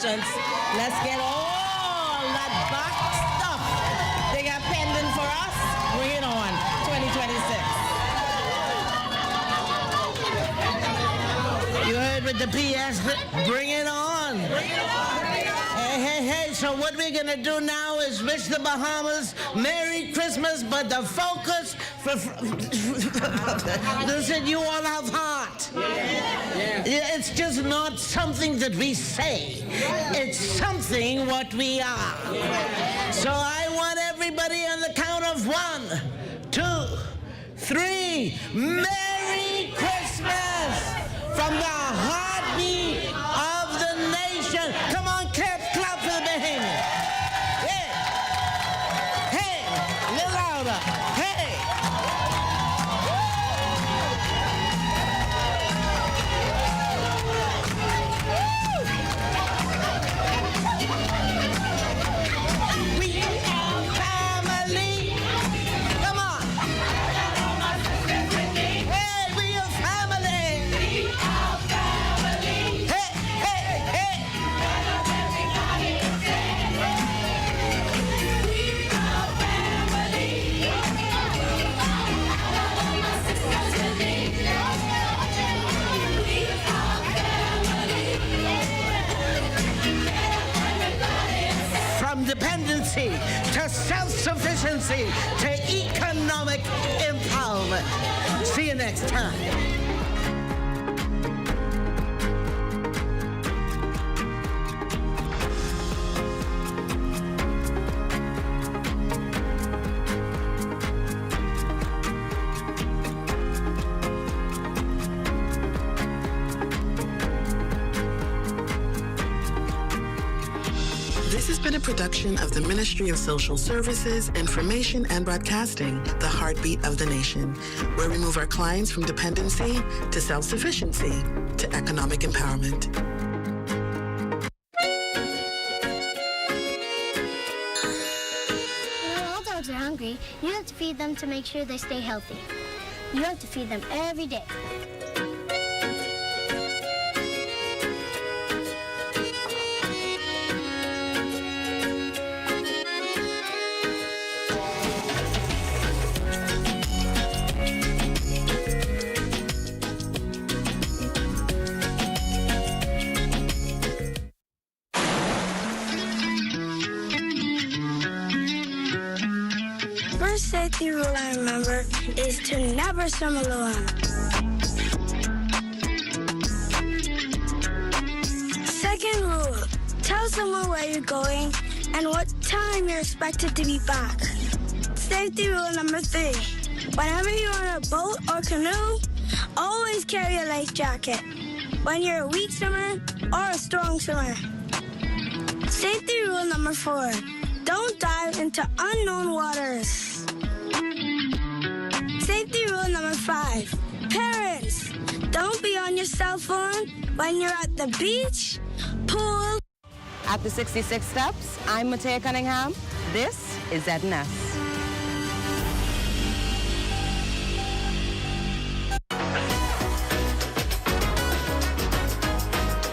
Let's get all that back stuff they got pending for us. Bring it on, 2026. You heard with the PS, bring it on. Hey, so what we're gonna do now is wish the Bahamas Merry Christmas, but the focus listen, you all have heart. It's just not something that we say. It's something what we are. So I want everybody on the count of 1, 2, 3. Merry Christmas from the heartbeat of the nation. Come on, clap for the Bahamians. Yeah. Hey, a little louder. Hey. Dependency to self-sufficiency to economic empowerment. See you next time. This has been a production of the Ministry of Social Services, Information and Broadcasting, the heartbeat of the nation, where we move our clients from dependency to self-sufficiency to economic empowerment. When all dogs are hungry, you have to feed them to make sure they stay healthy. You have to feed them every day. First safety rule I remember is to never swim alone. Second rule, tell someone where you're going and what time you're expected to be back. Safety rule number 3, whenever you're on a boat or canoe, always carry a life jacket, when you're a weak swimmer or a strong swimmer. Safety rule number 4, don't dive into unknown waters. Safety rule number 5, parents, don't be on your cell phone when you're at the beach, pool. At the 66 Steps, I'm Matea Cunningham. This is ZNS.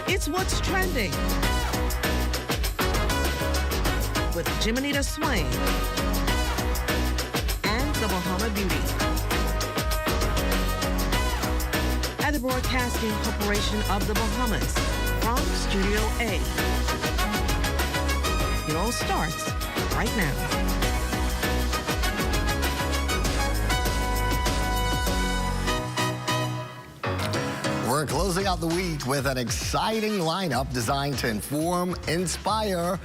It's What's Trending with Jiminita Swain and the Bahama Beauty at the Broadcasting Corporation of the Bahamas from Studio A. It all starts right now. We're closing out the week with an exciting lineup designed to inform, inspire,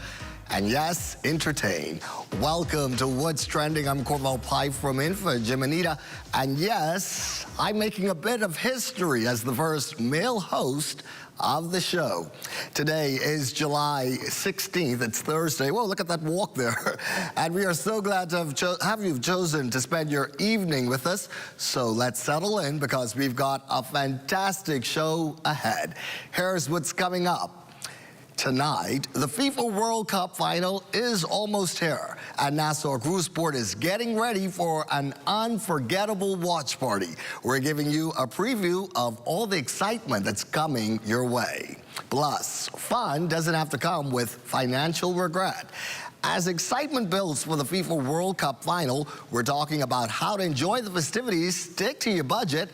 and yes, entertain. Welcome to What's Trending. I'm Corval Pipe from Info Jiminita. And yes, I'm making a bit of history as the first male host of the show. Today is July 16th. It's Thursday. Whoa, look at that walk there. And we are so glad to have you chosen to spend your evening with us. So let's settle in because we've got a fantastic show ahead. Here's what's coming up. tonight, the FIFA World Cup final is almost here, and Nassau Cruiseport is getting ready for an unforgettable watch party. We're giving you a preview of all the excitement that's coming your way. Plus, fun doesn't have to come with financial regret. As excitement builds for the FIFA World Cup final, we're talking about how to enjoy the festivities, stick to your budget,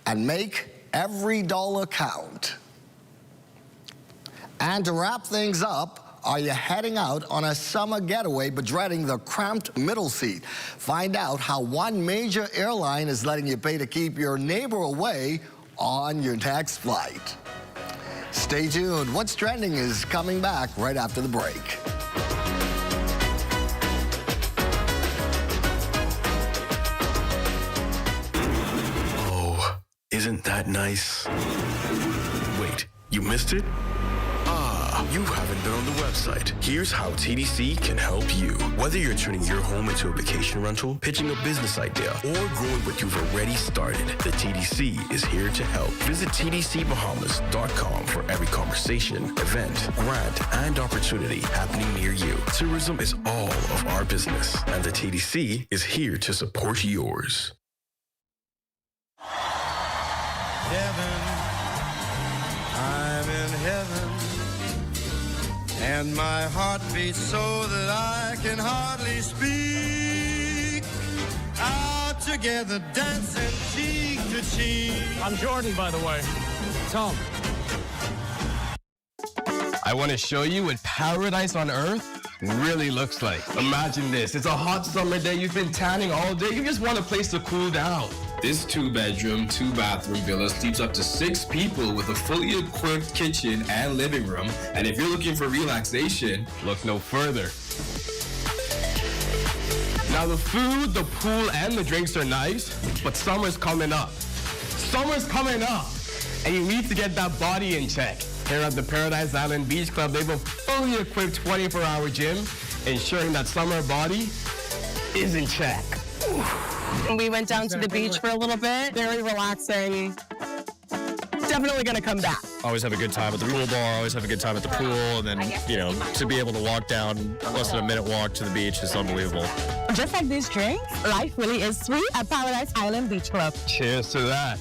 and make every dollar count. And to wrap things up, are you heading out on a summer getaway but dreading the cramped middle seat? Find out how one major airline is letting you pay to keep your neighbor away on your next flight. Stay tuned. What's Trending is coming back right after the break. Oh, isn't that nice? Wait, you missed it? You haven't been on the website. Here's how TDC can help you. Whether you're turning your home into a vacation rental, pitching a business idea, or growing what you've already started, the TDC is here to help. Visit tdcbahamas.com for every conversation, event, grant, and opportunity happening near you. Tourism is all of our business, and the TDC is here to support yours. Heaven, I'm in heaven. And my heart beats so that I can hardly speak. Out together, dancing cheek to cheek. I'm Jordan, by the way. Tom. I want to show you what paradise on earth really looks like. Imagine this. It's a hot summer day. You've been tanning all day. You just want a place to cool down. This 2-bedroom, 2-bathroom villa sleeps up to 6 people with a fully equipped kitchen and living room. And if you're looking for relaxation, look no further. Now the food, the pool, and the drinks are nice, but summer's coming up. Summer's coming up, and you need to get that body in check. Here at the Paradise Island Beach Club, they have a fully equipped 24-hour gym, ensuring that summer body is in check. We went down to the beach for a little bit. Very relaxing. Definitely gonna come back. Always have a good time at the pool bar, always have a good time at the pool, and then, you know, to be able to walk down less than a minute walk to the beach is unbelievable. Just like these drinks, life really is sweet at Paradise Island Beach Club. Cheers to that.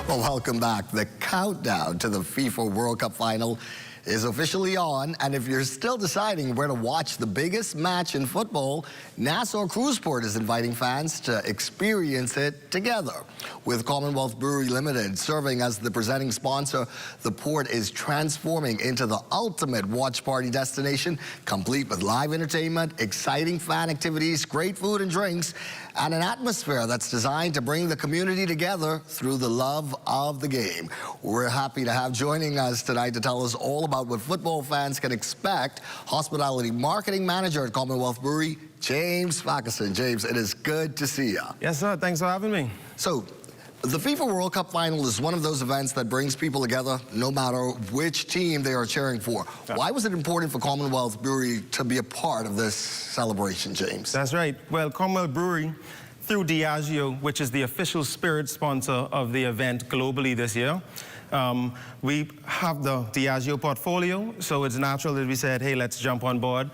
Well, welcome back. The countdown to the FIFA World Cup final is officially on, and if you're still deciding where to watch the biggest match in football, Nassau Cruiseport is inviting fans to experience it together. With Commonwealth Brewery Limited serving as the presenting sponsor, the port is transforming into the ultimate watch party destination, complete with live entertainment, exciting fan activities, great food and drinks, and an atmosphere that's designed to bring the community together through the love of the game. We're happy to have joining us tonight to tell us all about what football fans can expect, Hospitality Marketing Manager at Commonwealth Brewery, James Fackison. James, it is good to see you. Yes, sir. Thanks for having me. So, the FIFA World Cup final is one of those events that brings people together no matter which team they are cheering for. Yeah. Why was it important for Commonwealth Brewery to be a part of this celebration, James? That's right. Well, Commonwealth Brewery, through Diageo, which is the official spirit sponsor of the event globally this year, we have the Diageo portfolio, so it's natural that we said, hey, let's jump on board,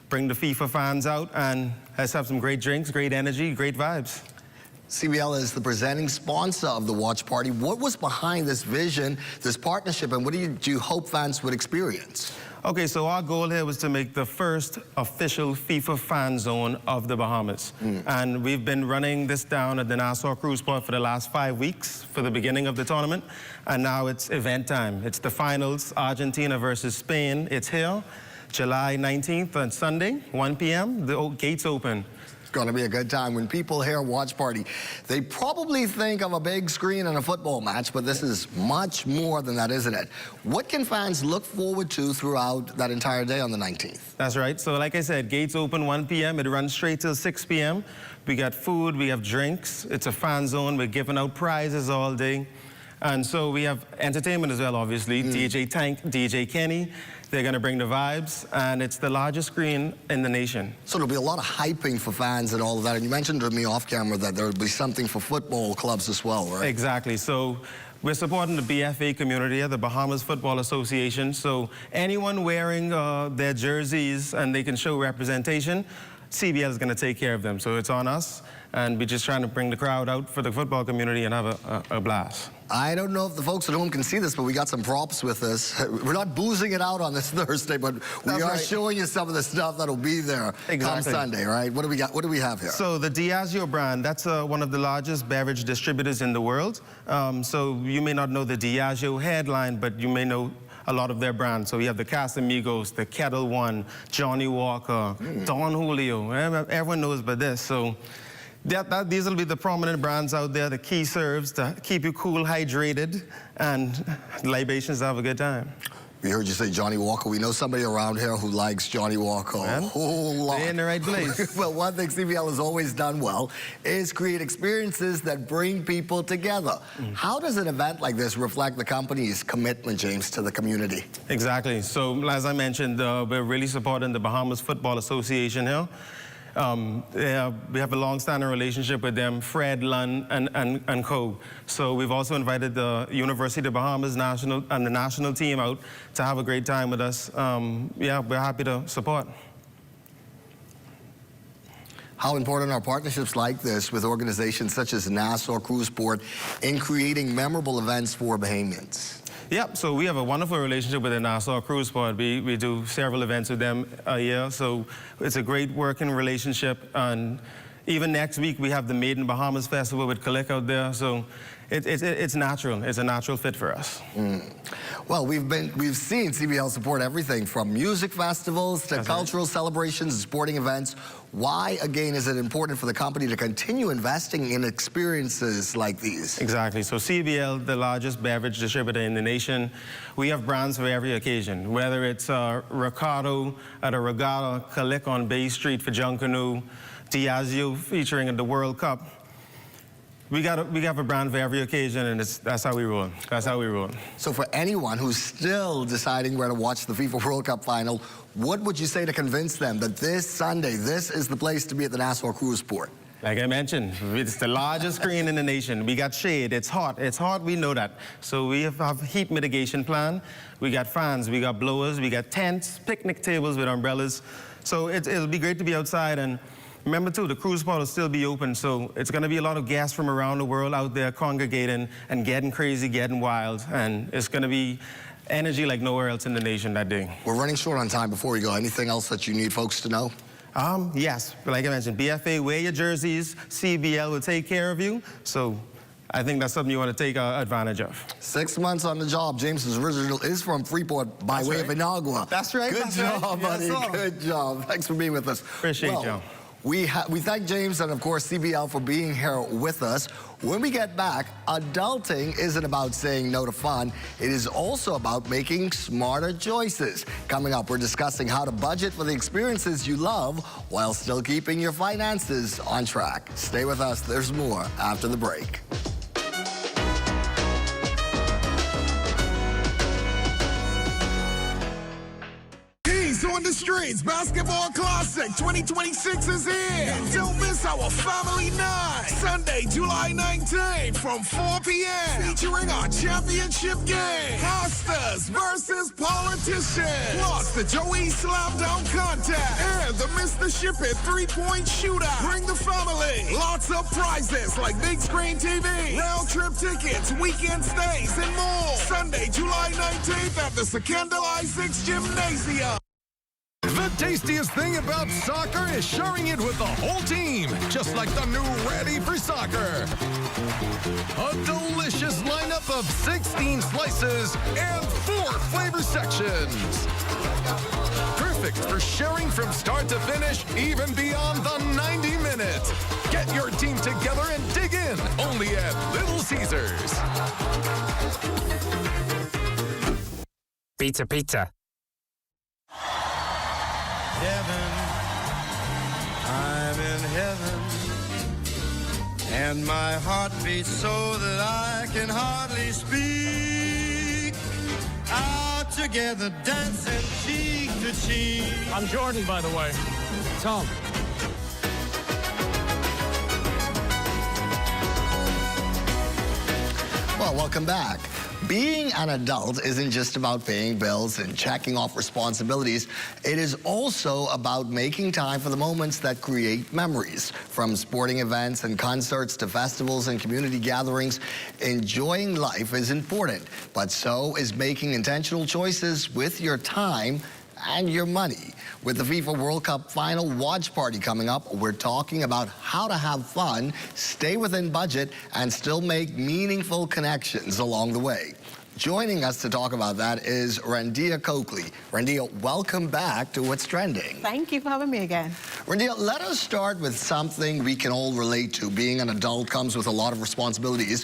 bring the FIFA fans out, and let's have some great drinks, great energy, great vibes. CBL is the presenting sponsor of the watch party. What was behind this vision, this partnership, and what do you hope fans would experience? Okay, so our goal here was to make the first official FIFA fan zone of the Bahamas. And we've been running this down at the Nassau Cruiseport for the last 5 weeks for the beginning of the tournament. And now it's event time. It's the finals, Argentina versus Spain. It's here, July 19th on Sunday, 1 p.m. The gates open. It's going to be a good time. When people hear watch party, they probably think of a big screen and a football match, but this is much more than that, isn't it? What can fans look forward to throughout that entire day on the 19th? That's right. So like I said, gates open 1 p.m. It runs straight till 6 p.m. We got food, we have drinks. It's a fan zone. We're giving out prizes all day. And so we have entertainment as well, obviously. DJ Tank, DJ Kenny. They're going to bring the vibes, and it's the largest screen in the nation. So there'll be a lot of hyping for fans and all of that. And you mentioned to me off camera that there'll be something for football clubs as well, right? Exactly. So we're supporting the BFA community, the Bahamas Football Association. So anyone wearing their jerseys and they can show representation, CBL is going to take care of them. So it's on us, and we're just trying to bring the crowd out for the football community and have a blast. I don't know if the folks at home can see this, but we got some props with us. We're not boozing it out on this Thursday, but we are showing you some of the stuff that'll be there come Sunday, right? What do we got? What do we have here? So the Diageo brand, that's one of the largest beverage distributors in the world. So you may not know the Diageo headline, but you may know a lot of their brands. So we have the Casamigos, the Kettle One, Johnny Walker, Don Julio. Everyone knows about this. So these will be the prominent brands out there, the key serves to keep you cool, hydrated, and libations to have a good time. We heard you say Johnny Walker. We know somebody around here who likes Johnny Walker a whole lot. They're in the right place. Well, one thing CBL has always done well is create experiences that bring people together. How does an event like this reflect the company's commitment, James, to the community? Exactly. So, as I mentioned, we're really supporting the Bahamas Football Association here. We have a long-standing relationship with them, Fred, Lunn, and co. So we've also invited the University of Bahamas national and the national team out to have a great time with us. Yeah, we're happy to support. How important are partnerships like this with organizations such as Nassau Cruise Port in creating memorable events for Bahamians? Yep, so we have a wonderful relationship with the Nassau Cruise Port. We do several events with them a year, so it's a great working relationship. And even next week, we have the Made in Bahamas Festival with Kalik out there, so it's natural. It's a natural fit for us. Well, we've seen CBL support everything from music festivals to cultural celebrations and sporting events. Why, again, is it important for the company to continue investing in experiences like these? Exactly. So CBL, the largest beverage distributor in the nation, we have brands for every occasion, whether it's Ricardo at a regatta, Kalik on Bay Street for Junkanoo, Diageo featuring at the World Cup. We have a brand for every occasion, and that's how we roll. That's how we roll. So for anyone who's still deciding where to watch the FIFA World Cup final, what would you say to convince them that this Sunday, this is the place to be at the Nassau Cruise Port? Like I mentioned, it's the largest screen in the nation. We got shade, it's hot, we know that. So we have heat mitigation plan. We got fans, we got blowers, we got tents, picnic tables with umbrellas. So it'll be great to be outside. And remember, too, the cruise port will still be open, so it's going to be a lot of guests from around the world out there congregating and getting crazy, getting wild, and it's going to be energy like nowhere else in the nation that day. We're running short on time before we go. Anything else that you need folks to know? Yes, like I mentioned, BFA, wear your jerseys, CBL will take care of you, so I think that's something you want to take advantage of. 6 months on the job. James's original is from Freeport by way of Inagua. That's right. Good job, buddy. Yes, good job. Thanks for being with us. Appreciate you. We thank James and, of course, CBL for being here with us. When we get back, adulting isn't about saying no to fun. It is also about making smarter choices. Coming up, we're discussing how to budget for the experiences you love while still keeping your finances on track. Stay with us. There's more after the break. On the streets, Basketball Classic 2026 is here. Don't miss our family night, Sunday, July 19th from 4 p.m. featuring our championship game, Hostas versus Politicians, plus the Joey Slam-Down contest and the Mr. Ship It 3-point shootout. Bring the family. Lots of prizes like big screen TV, round-trip tickets, weekend stays, and more. Sunday, July 19th at the Secondal I-6 Gymnasium. The tastiest thing about soccer is sharing it with the whole team, just like the new Ready for Soccer. A delicious lineup of 16 slices and 4 flavor sections. Perfect for sharing from start to finish, even beyond the 90 minutes. Get your team together and dig in, only at Little Caesars. Pizza, pizza. Heaven, I'm in heaven. and my heart beats so that I can hardly speak. Out together, dancing cheek to cheek. I'm Jordan, by the way. Tom. Well, welcome back. Being an adult isn't just about paying bills and checking off responsibilities. It is also about making time for the moments that create memories. From sporting events and concerts to festivals and community gatherings, enjoying life is important, but so is making intentional choices with your time and your money. With the FIFA World Cup final watch party coming up, we're talking about how to have fun, stay within budget, and still make meaningful connections along the way. Joining us to talk about that is Randia Coakley. Randia, welcome back to What's Trending. Thank you for having me again. Randia, let us start with something we can all relate to. Being an adult comes with a lot of responsibilities.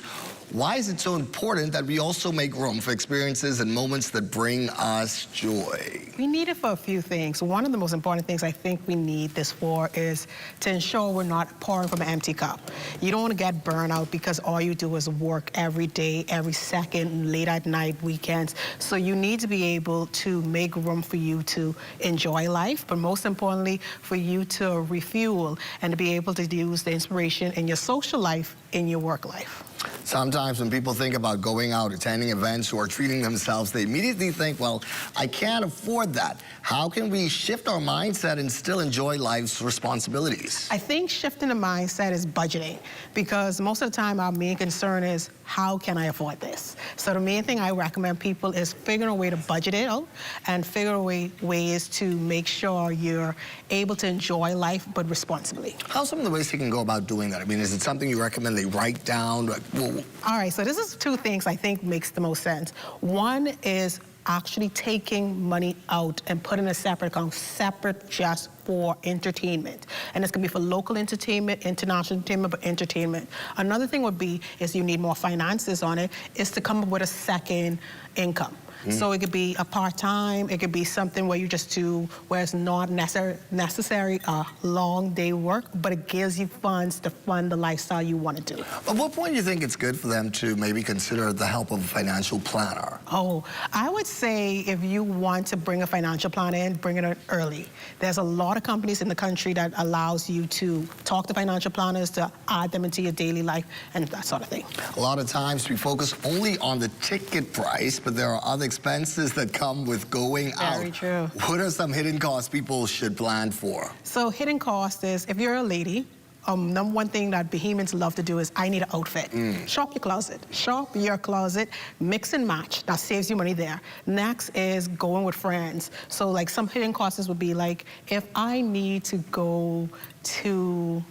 Why is it so important that we also make room for experiences and moments that bring us joy? We need it for a few things. One of the most important things I think we need this for is to ensure we're not pouring from an empty cup. You don't want to get burnout because all you do is work every day, every second, late at night, weekends. So you need to be able to make room for you to enjoy life, but most importantly, for you to refuel and to be able to use the inspiration in your social life in your work life. Sometimes when people think about going out, attending events, or treating themselves, they immediately think, well, I can't afford that. How can we shift our mindset and still enjoy life's responsibilities? I think shifting the mindset is budgeting, because most of the time our main concern is, how can I afford this? So the main thing I recommend people is figuring a way to budget it out and figure ways to make sure you're able to enjoy life, but responsibly. How are some of the ways you can go about doing that? I mean, is it something you recommend they write down? All right, so this is two things I think makes the most sense. One is actually taking money out and putting a separate account, separate just for entertainment. And this can be for local entertainment, international entertainment, but entertainment. Another thing would be, is you need more finances on it, is to come up with a second income. So it could be a part-time, it could be something where you just do, where it's not necessary long day work, but it gives you funds to fund the lifestyle you want to do. At what point do you think it's good for them to maybe consider the help of a financial planner? Oh, I would say if you want to bring a financial planner in, bring it in early. There's a lot of companies in the country that allows you to talk to financial planners, to add them into your daily life, and that sort of thing. A lot of times we focus only on the ticket price, but there are other expenses that come with going out. Very true. What are some hidden costs people should plan for? So hidden cost is, if you're a lady, number one thing that Bahamians love to do is, I need an outfit. Shop your closet. Shop your closet, mix and match. That saves you money there. Next is going with friends. So like some hidden costs would be like, if I need to go to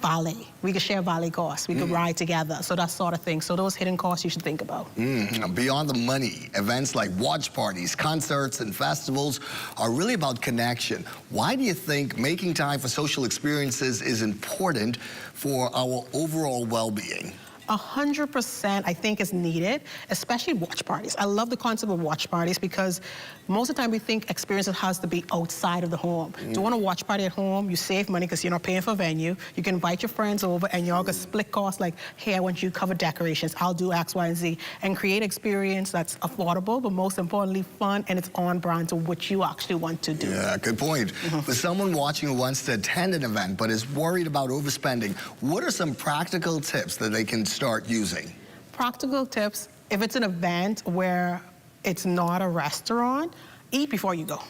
valet, we could share valet costs. We could ride together. So that sort of thing. So those hidden costs you should think about. Beyond the money, events like watch parties, concerts, and festivals are really about connection. Why do you think making time for social experiences is important for our overall well-being? 100% I think is needed, especially watch parties. I love the concept of watch parties because most of the time we think experiences has to be outside of the home. Do you want a watch party at home? You save money because you're not paying for a venue. You can invite your friends over and y'all can split costs like, hey, I want you to cover decorations. I'll do X, Y, and Z. And create experience that's affordable, but most importantly, fun, and it's on brand to what you actually want to do. Yeah, good point. For someone watching who wants to attend an event but is worried about overspending, what are some practical tips that they can start using? Practical tips, if it's an event where it's not a restaurant, eat before you go.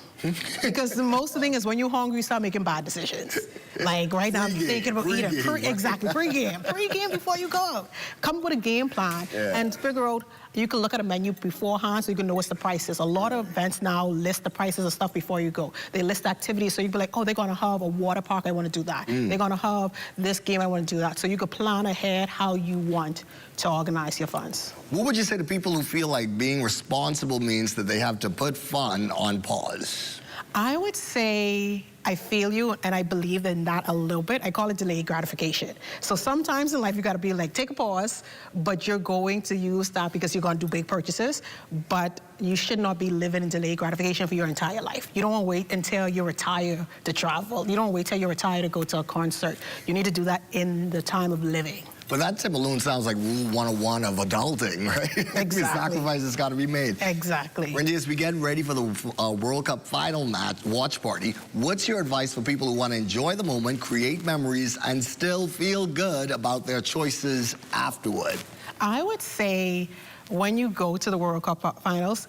Because the most thing is when you're hungry, you start making bad decisions. Like right now, I'm thinking about eating. Exactly, pre-game. Pre-game before you go. Come up with a game plan and figure out, you can look at a menu beforehand so you can know what's the prices. A lot of events now list the prices of stuff before you go. They list activities, so you'd be like, oh, they're gonna have a water park, I wanna do that. They're gonna have this game, I wanna do that. So you could plan ahead how you want to organize your funds. What would you say to people who feel like being responsible means that they have to put fun on pause? I would say I feel you, and I believe in that a little bit. I call it delayed gratification. So sometimes in life, you got to be like, take a pause, but you're going to use that because you're going to do big purchases, but you should not be living in delayed gratification for your entire life. You don't want to wait until you retire to travel. You don't wait till you retire to go to a concert. You need to do that in the time of living. But that tip alone sounds like rule 101 of adulting, right? Exactly. Sacrifices got to be made. Exactly. Randy, as we get ready for the World Cup final watch party, what's your advice for people who want to enjoy the moment, create memories, and still feel good about their choices afterward? I would say when you go to the World Cup finals,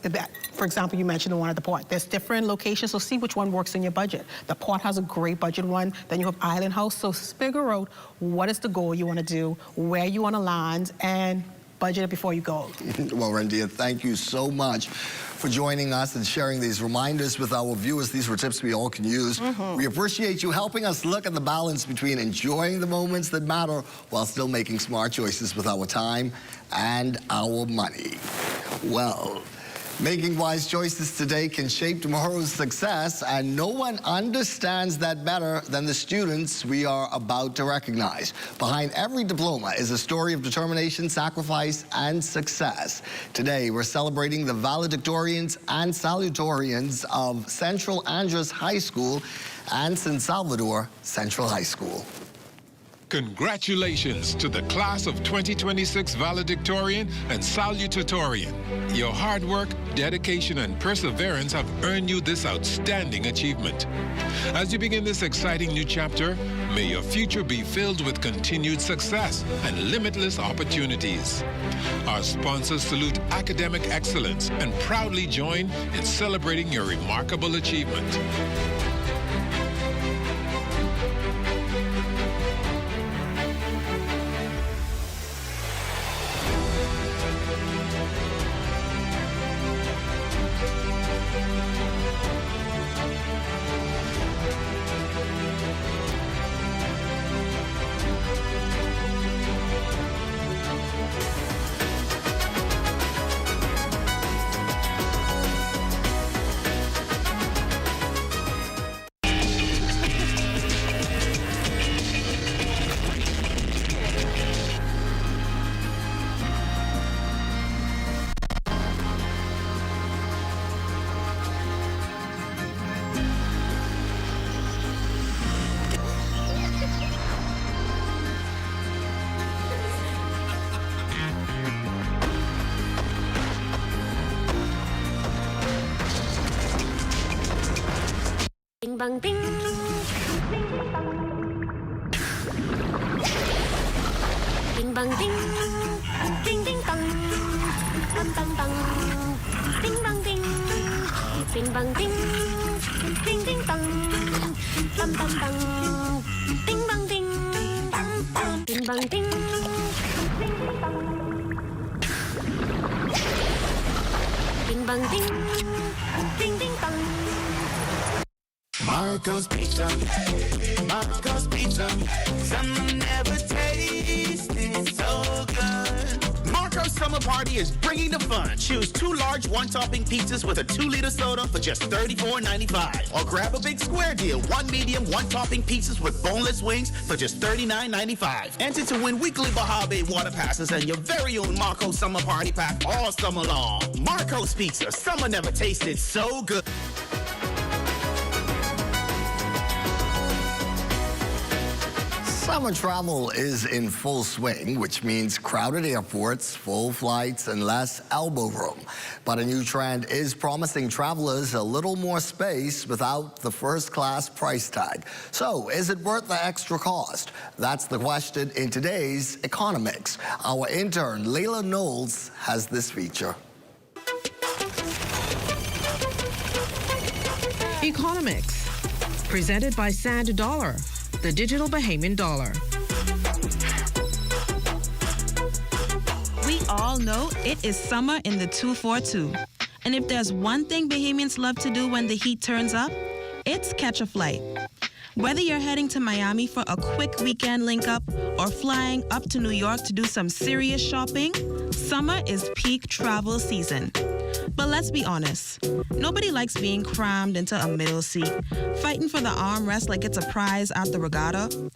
for example, you mentioned the one at the port. There's different locations, so see which one works in your budget. The port has a great budget one. Then you have Island House, so figure out what is the goal you want to do, where you want to land, and budget it before you go. Well, Randy, thank you so much for joining us and sharing these reminders with our viewers. These were tips we all can use. We appreciate you helping us look at the balance between enjoying the moments that matter while still making smart choices with our time and our money. Well, making wise choices today can shape tomorrow's success, and no one understands that better than the students we are about to recognize. Behind every diploma is a story of determination, sacrifice, and success. Today, we're celebrating the valedictorians and salutatorians of Central Andres High School and San Salvador Central High School. Congratulations to the class of 2026 valedictorian and salutatorian. Your hard work, dedication, and perseverance have earned you this outstanding achievement. As you begin this exciting new chapter, may your future be filled with continued success and limitless opportunities. Our sponsors salute academic excellence and proudly join in celebrating your remarkable achievement. Bing bang bing. Bing bang bing. Ding ding dong. Bang bang bang. Bing bang bing. Bing bang bing. Ding ding dong. Bang bang bang. Bing bang bing. Bing bang bing. Bing bang bing. Ding ding dong. Marco's Pizza, Marco's Pizza, summer never tasted so good. Marco's Summer Party is bringing the fun. Choose 2 large one-topping pizzas with a 2-liter soda for just $34.95. Or grab a big square deal, 1 medium, 1-topping pizzas with boneless wings for just $39.95. Enter to win weekly Baja Bay water passes and your very own Marco's Summer Party pack all summer long. Marco's Pizza, summer never tasted so good. Summer travel is in full swing, which means crowded airports, full flights, and less elbow room. But a new trend is promising travelers a little more space without the first-class price tag. So, is it worth the extra cost? That's the question in today's Economics. Our intern, Layla Knowles, has this feature. Economics, presented by Sand Dollar, the digital Bahamian dollar. We all know it is summer in the 242. And if there's one thing Bahamians love to do when the heat turns up, it's catch a flight. Whether you're heading to Miami for a quick weekend link-up or flying up to New York to do some serious shopping, summer is peak travel season. But let's be honest, nobody likes being crammed into a middle seat, fighting for the armrest like it's a prize at the regatta.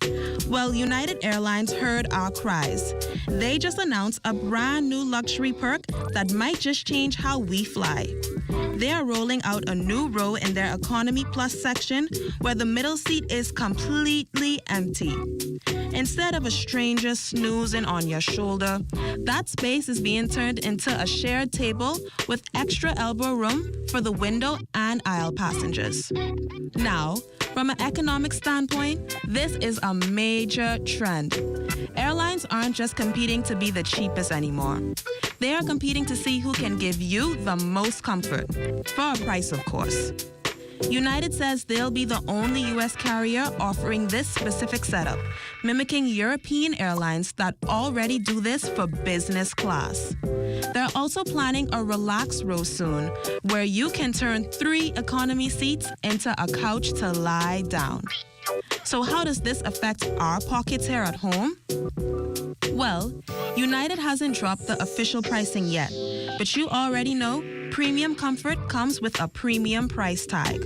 Well, United Airlines heard our cries. They just announced a brand new luxury perk that might just change how we fly. They are rolling out a new row in their Economy Plus section where the middle seat is completely empty. Instead of a stranger snoozing on your shoulder, that space is being turned into a shared table with extra elbow room for the window and aisle passengers. Now, from an economic standpoint, this is a major trend. Airlines aren't just competing to be the cheapest anymore. They are competing to see who can give you the most comfort, for a price, of course. United says they'll be the only U.S. carrier offering this specific setup, mimicking European airlines that already do this for business class. They're also planning a relaxed row soon, where you can turn 3 economy seats into a couch to lie down. So how does this affect our pockets here at home? Well, United hasn't dropped the official pricing yet, but you already know premium comfort comes with a premium price tag.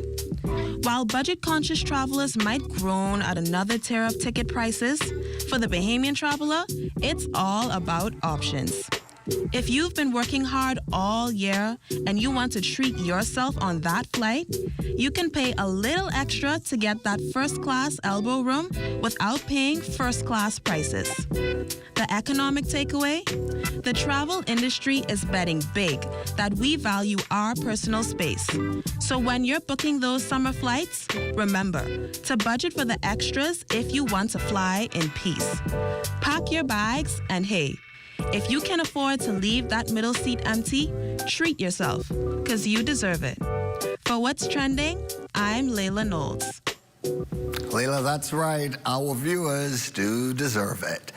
While budget-conscious travelers might groan at another tier of ticket prices, for the Bahamian traveler, it's all about options. If you've been working hard all year and you want to treat yourself on that flight, you can pay a little extra to get that first-class elbow room without paying first-class prices. The economic takeaway? The travel industry is betting big that we value our personal space. So when you're booking those summer flights, remember to budget for the extras if you want to fly in peace. Pack your bags and hey, if you can afford to leave that middle seat empty, treat yourself, because you deserve it. For What's Trending, I'm Layla Knowles. Layla, that's right. Our viewers do deserve it.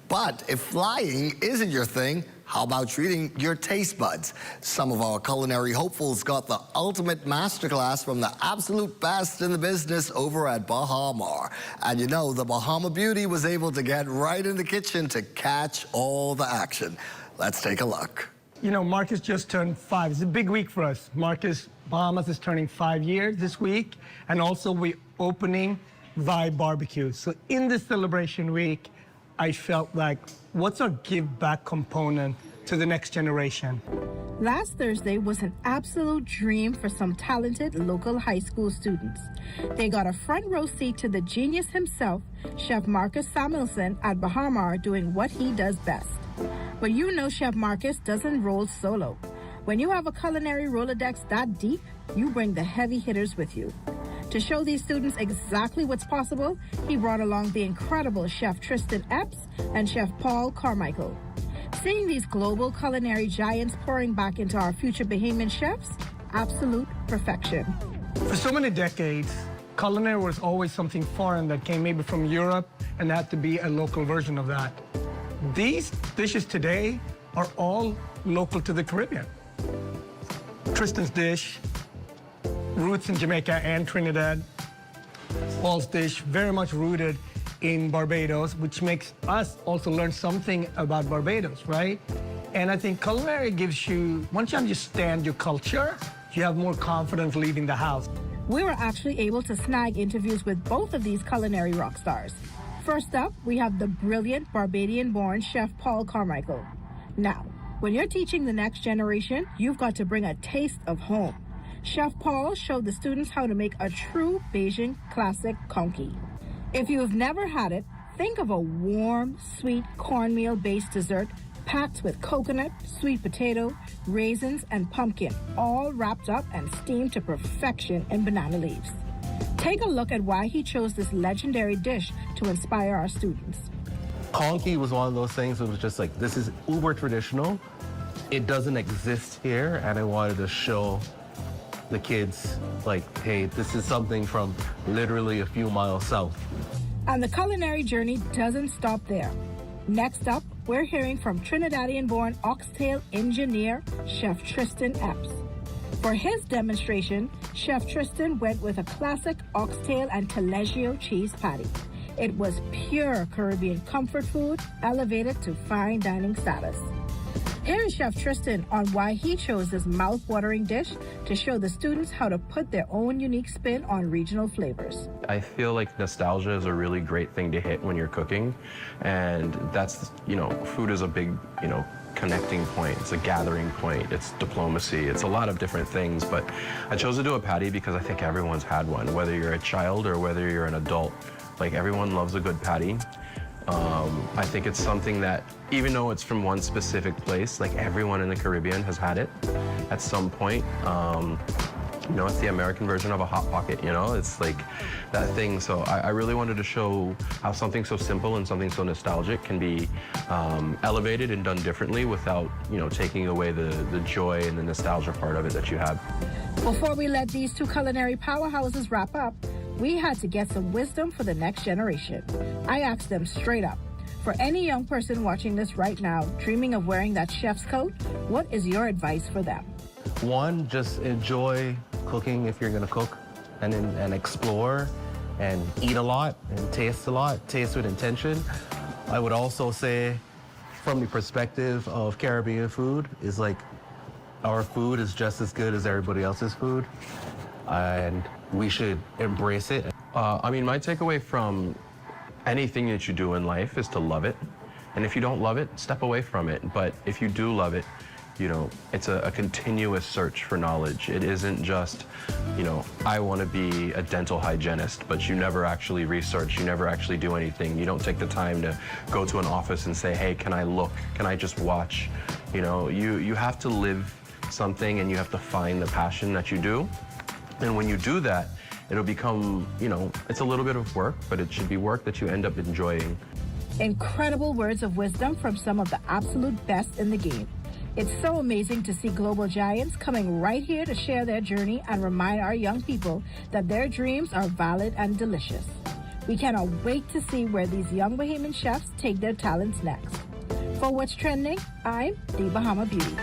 But if flying isn't your thing, how about treating your taste buds? Some of our culinary hopefuls got the ultimate masterclass from the absolute best in the business over at Bahamar. And you know, the Bahama Beauty was able to get right in the kitchen to catch all the action. Let's take a look. You know, Marcus just turned 5. It's a big week for us. Marcus Bahamas is turning 5 years this week. And also we're opening Vibe Barbecue. So in this celebration week, I felt like, what's our give back component to the next generation? Last Thursday was an absolute dream for some talented local high school students. They got a front row seat to the genius himself, Chef Marcus Samuelson at Bahamar, doing what he does best. But you know Chef Marcus doesn't roll solo. When you have a culinary Rolodex that deep, you bring the heavy hitters with you. To show these students exactly what's possible, he brought along the incredible Chef Tristan Epps and Chef Paul Carmichael. Seeing these global culinary giants pouring back into our future Bahamian chefs, absolute perfection. For so many decades, culinary was always something foreign that came maybe from Europe and had to be a local version of that. These dishes today are all local to the Caribbean. Tristan's dish, roots in Jamaica and Trinidad. Paul's dish, very much rooted in Barbados, which makes us also learn something about Barbados, right? And I think culinary gives you, once you understand your culture, you have more confidence leaving the house. We were actually able to snag interviews with both of these culinary rock stars. First up, we have the brilliant Barbadian-born Chef Paul Carmichael. Now, when you're teaching the next generation, you've got to bring a taste of home. Chef Paul showed the students how to make a true Bajan classic conky. If you have never had it, think of a warm, sweet cornmeal-based dessert packed with coconut, sweet potato, raisins, and pumpkin, all wrapped up and steamed to perfection in banana leaves. Take a look at why he chose this legendary dish to inspire our students. Conky was one of those things that was just like, this is uber traditional. It doesn't exist here, and I wanted to show the kids, like, hey, this is something from literally a few miles south. And the culinary journey doesn't stop there. Next up, we're hearing from Trinidadian-born oxtail engineer, Chef Tristan Epps. For his demonstration, Chef Tristan went with a classic oxtail and taleggio cheese patty. It was pure Caribbean comfort food, elevated to fine dining status. Here is Chef Tristan on why he chose this mouth-watering dish to show the students how to put their own unique spin on regional flavors. I feel like nostalgia is a really great thing to hit when you're cooking, and that's, food is a big, connecting point. It's a gathering point. It's diplomacy. It's a lot of different things, but I chose to do a patty because I think everyone's had one, whether you're a child or whether you're an adult. Like, everyone loves a good patty. I think it's something that, even though it's from one specific place, like everyone in the Caribbean has had it at some point. It's the American version of a Hot Pocket, It's like that thing. So I really wanted to show how something so simple and something so nostalgic can be elevated and done differently without, taking away the joy and the nostalgia part of it that you have. Before we let these two culinary powerhouses wrap up, we had to get some wisdom for the next generation. I asked them straight up, for any young person watching this right now, dreaming of wearing that chef's coat, what is your advice for them? One, just enjoy cooking if you're gonna cook, and explore and eat a lot and taste a lot, taste with intention. I would also say, from the perspective of Caribbean food, is like our food is just as good as everybody else's food, and we should embrace it. My takeaway from anything that you do in life is to love it. And if you don't love it, step away from it. But if you do love it, it's a continuous search for knowledge. It isn't just, I want to be a dental hygienist, but you never actually research, you never actually do anything. You don't take the time to go to an office and say, hey, can I look? Can I just watch? You have to live something, and you have to find the passion that you do. And when you do that, it'll become, it's a little bit of work, but it should be work that you end up enjoying. Incredible words of wisdom from some of the absolute best in the game. It's so amazing to see global giants coming right here to share their journey and remind our young people that their dreams are valid and delicious. We cannot wait to see where these young Bahamian chefs take their talents next. For What's Trending, I'm the Bahama Beauty.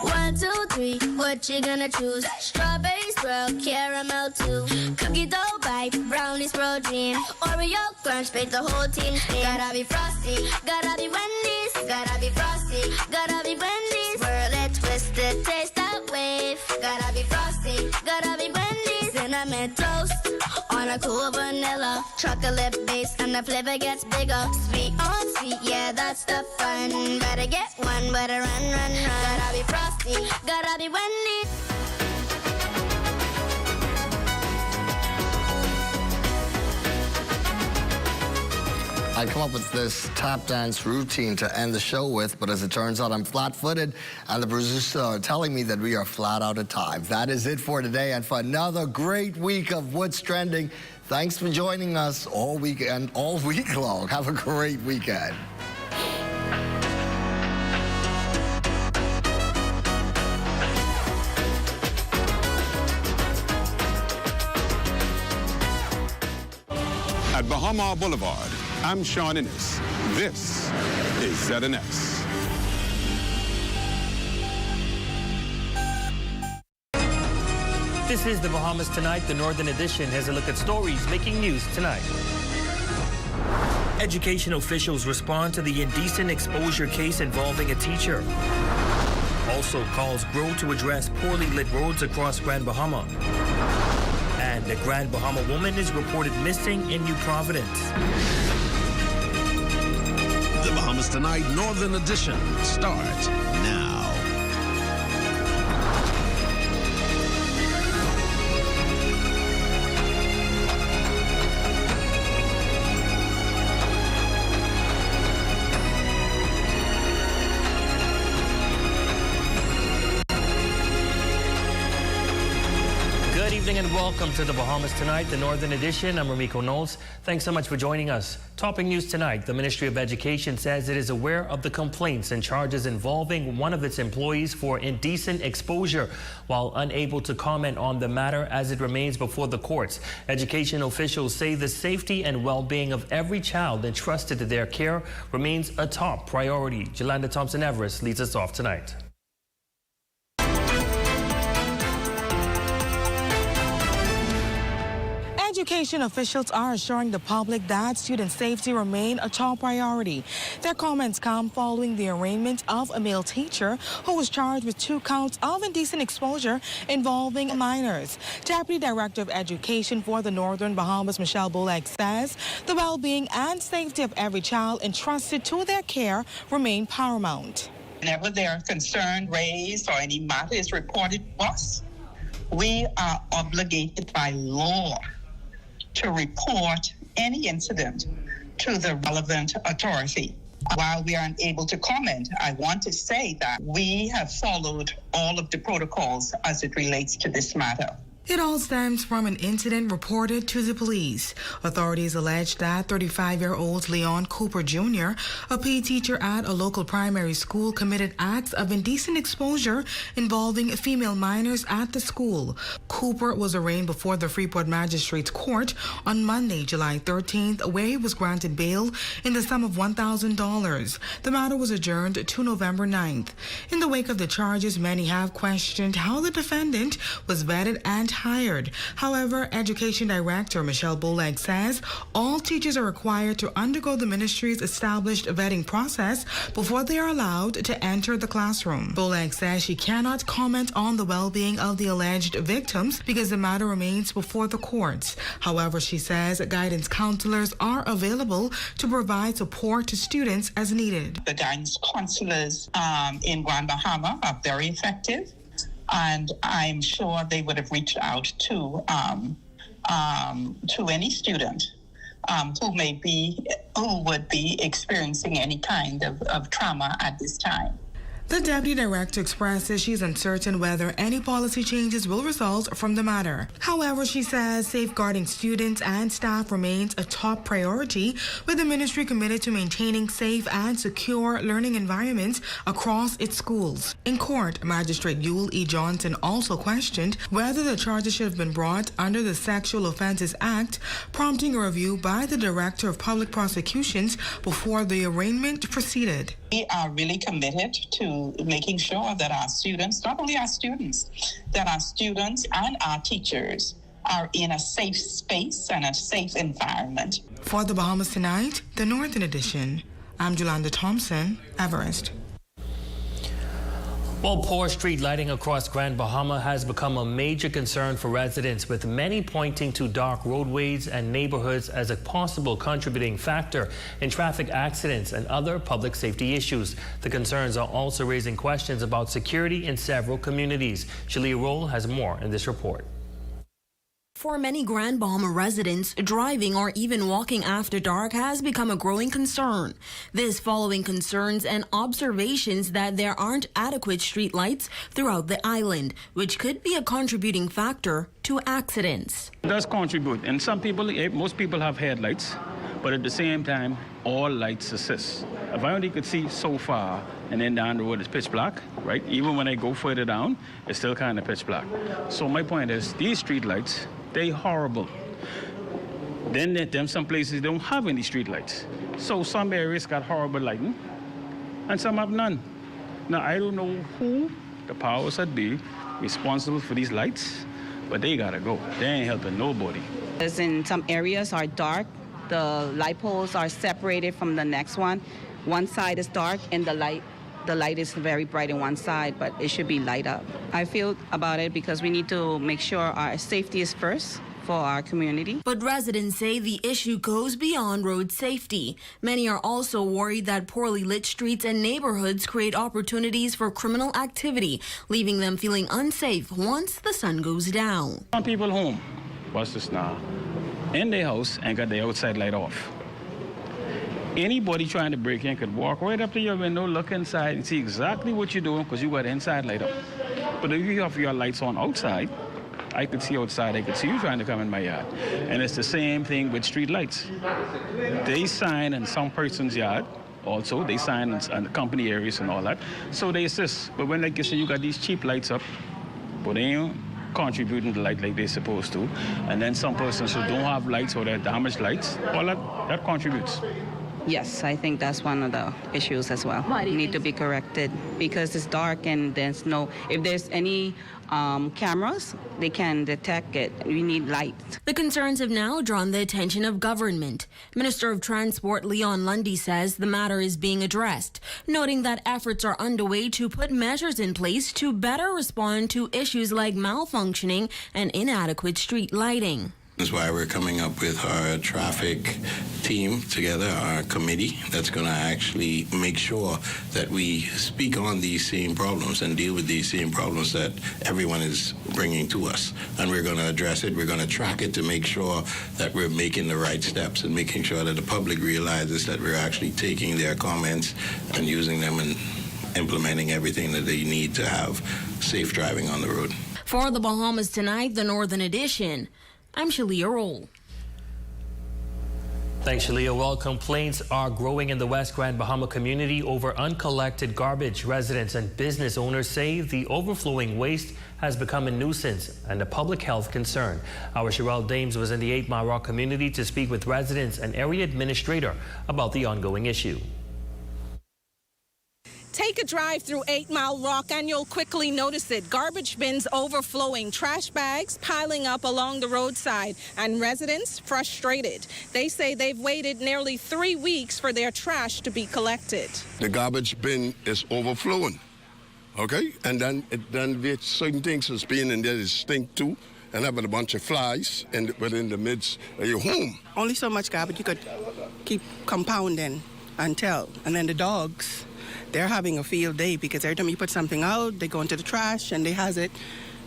One, two, three, what you gonna choose? Strawberry swirl, caramel too. Cookie dough bite, brownies protein. Oreo crunch, make the whole team scream. Gotta be frosty, gotta be Wendy's. Gotta be frosty, gotta be Wendy's. Swirl it, twist it, taste that wave. Gotta be frosty, gotta be Wendy's. Cinnamon toast on a cool vanilla. Chocolate base and the flavor gets bigger. Sweet on sweet, yeah, that's the fun. Better get one, better run, run, run. Gotta be frosty, gotta be Wendy's. I come up with this tap dance routine to end the show with, but as it turns out, I'm flat-footed, and the producers are telling me that we are flat out of time. That is it for today, and for another great week of What's Trending. Thanks for joining us all weekend, all week long. Have a great weekend. At Bahama Boulevard, I'm Sean Innes. This is ZNS. This is the Bahamas Tonight. The Northern Edition has a look at stories making news tonight. Education officials respond to the indecent exposure case involving a teacher. Also, calls grow to address poorly lit roads across Grand Bahama. And a Grand Bahama woman is reported missing in New Providence. The Bahamas Tonight Northern Edition starts now. evening and welcome to the Bahamas Tonight, the Northern Edition. I'm Ramiko Knowles. Thanks so much for joining us. Topping news tonight, the Ministry of Education says it is aware of the complaints and charges involving one of its employees for indecent exposure, while unable to comment on the matter as it remains before the courts. Education officials say the safety and well-being of every child entrusted to their care remains a top priority. Jolanda Thompson-Everest leads us off tonight. Education officials are assuring the public that student safety remain a top priority. Their comments come following the arraignment of a male teacher who was charged with 2 counts of indecent exposure involving minors. Deputy Director of Education for the Northern Bahamas, Michelle Boleg, says the well-being and safety of every child entrusted to their care remain paramount. Whenever there are concerns raised or any matter is reported to us, we are obligated by law to report any incident to the relevant authority. While we are unable to comment, I want to say that we have followed all of the protocols as it relates to this matter. It all stems from an incident reported to the police. Authorities allege that 35-year-old Leon Cooper Jr., a PE teacher at a local primary school, committed acts of indecent exposure involving female minors at the school. Cooper was arraigned before the Freeport Magistrates Court on Monday, July 13th, where he was granted bail in the sum of $1,000. The matter was adjourned to November 9th. In the wake of the charges, many have questioned how the defendant was vetted and hired. However, Education Director Michelle Boleg says all teachers are required to undergo the ministry's established vetting process before they are allowed to enter the classroom. Boleg says she cannot comment on the well-being of the alleged victims because the matter remains before the courts. However, she says guidance counselors are available to provide support to students as needed. The guidance counselors in Grand Bahama are very effective, and I'm sure they would have reached out to any student who would be experiencing any kind of trauma at this time. The deputy director expresses she's uncertain whether any policy changes will result from the matter. However, she says safeguarding students and staff remains a top priority, with the ministry committed to maintaining safe and secure learning environments across its schools. In court, Magistrate Yule E. Johnson also questioned whether the charges should have been brought under the Sexual Offences Act, prompting a review by the Director of Public Prosecutions before the arraignment proceeded. We are really committed to making sure that our students, not only our students, that our students and our teachers are in a safe space and a safe environment. For the Bahamas Tonight, the Northern Edition, I'm Jolanda Thompson-Everest. Well, poor street lighting across Grand Bahama has become a major concern for residents, with many pointing to dark roadways and neighborhoods as a possible contributing factor in traffic accidents and other public safety issues. The concerns are also raising questions about security in several communities. Shalia Roll has more in this report. For many Grand Bahama residents, driving or even walking after dark has become a growing concern. This following concerns and observations that there aren't adequate street lights throughout the island, which could be a contributing factor to accidents. It does contribute, and most people have headlights, but at the same time, all lights assist. If I only could see so far, and then down the road it's pitch black, right? Even when I go further down, it's still kind of pitch black. So my point is, these street lights, they horrible. Then some places don't have any street lights. So some areas got horrible lighting, and some have none. Now, I don't know who the powers that be responsible for these lights, but they gotta go. They ain't helping nobody. As in some areas are dark, the light poles are separated from the next one. One side is dark and the light is very bright on one side, but it should be light up. I feel about it because we need to make sure our safety is first for our community. But residents say the issue goes beyond road safety. Many are also worried that poorly lit streets and neighborhoods create opportunities for criminal activity, leaving them feeling unsafe once the sun goes down. Some people home, watch this now, in their house and got their outside light off. Anybody trying to break in could walk right up to your window, look inside, and see exactly what you're doing because you got the inside light up. But if you have your lights on outside, I could see outside, I could see you trying to come in my yard. And it's the same thing with street lights. They sign in some person's yard, also, they sign in company areas and all that, so they assist. But when, like you say, you got these cheap lights up, but they ain't contributing the light like they're supposed to, and then some persons who don't have lights or they're damaged lights, all that contributes. Yes, I think that's one of the issues as well. Need to be corrected because it's dark and there's no, if there's any cameras, they can detect it. We need lights. The concerns have now drawn the attention of government. Minister of Transport Leon Lundy says the matter is being addressed, noting that efforts are underway to put measures in place to better respond to issues like malfunctioning and inadequate street lighting. That's why we're coming up with our traffic team together, our committee that's going to actually make sure that we speak on these same problems and deal with these same problems that everyone is bringing to us. And we're going to address it. We're going to track it to make sure that we're making the right steps and making sure that the public realizes that we're actually taking their comments and using them and implementing everything that they need to have safe driving on the road. For the Bahamas Tonight, the Northern Edition, I'm Shalia Roll. Thanks, Shalia. Well, complaints are growing in the West Grand Bahama community over uncollected garbage. Residents and business owners say the overflowing waste has become a nuisance and a public health concern. Our Sherelle Dames was in the 8 Mile Rock community to speak with residents and area administrator about the ongoing issue. Take a drive through 8 Mile Rock and you'll quickly notice it. Garbage bins overflowing, trash bags piling up along the roadside, and residents frustrated. They say they've waited nearly 3 weeks for their trash to be collected. The garbage bin is overflowing, okay? And then there's certain things that's being in there that stink too, and having a bunch of flies within the midst of your home. Only so much garbage you could keep compounding until, and then the dogs, they're having a field day because every time you put something out, they go into the trash and they has it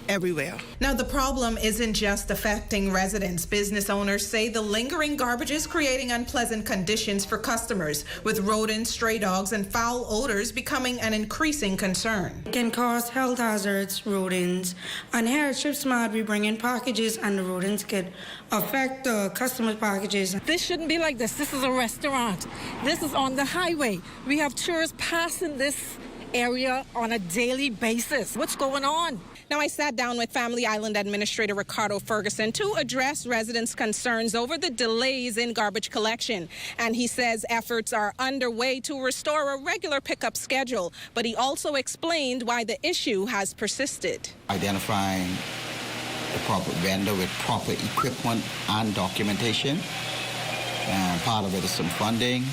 everywhere. Now, the problem isn't just affecting residents. Business owners say the lingering garbage is creating unpleasant conditions for customers, with rodents, stray dogs, and foul odors becoming an increasing concern. It can cause health hazards, rodents, and here at ShipSmart we bring in packages and the rodents could affect the customer's packages. This shouldn't be like this. This is a restaurant. This is on the highway. We have tourists passing this area on a daily basis. What's going on? Now, I sat down with Family Island Administrator Ricardo Ferguson to address residents' concerns over the delays in garbage collection. And he says efforts are underway to restore a regular pickup schedule. But he also explained why the issue has persisted. Identifying the proper vendor with proper equipment and documentation. And part of it is some funding.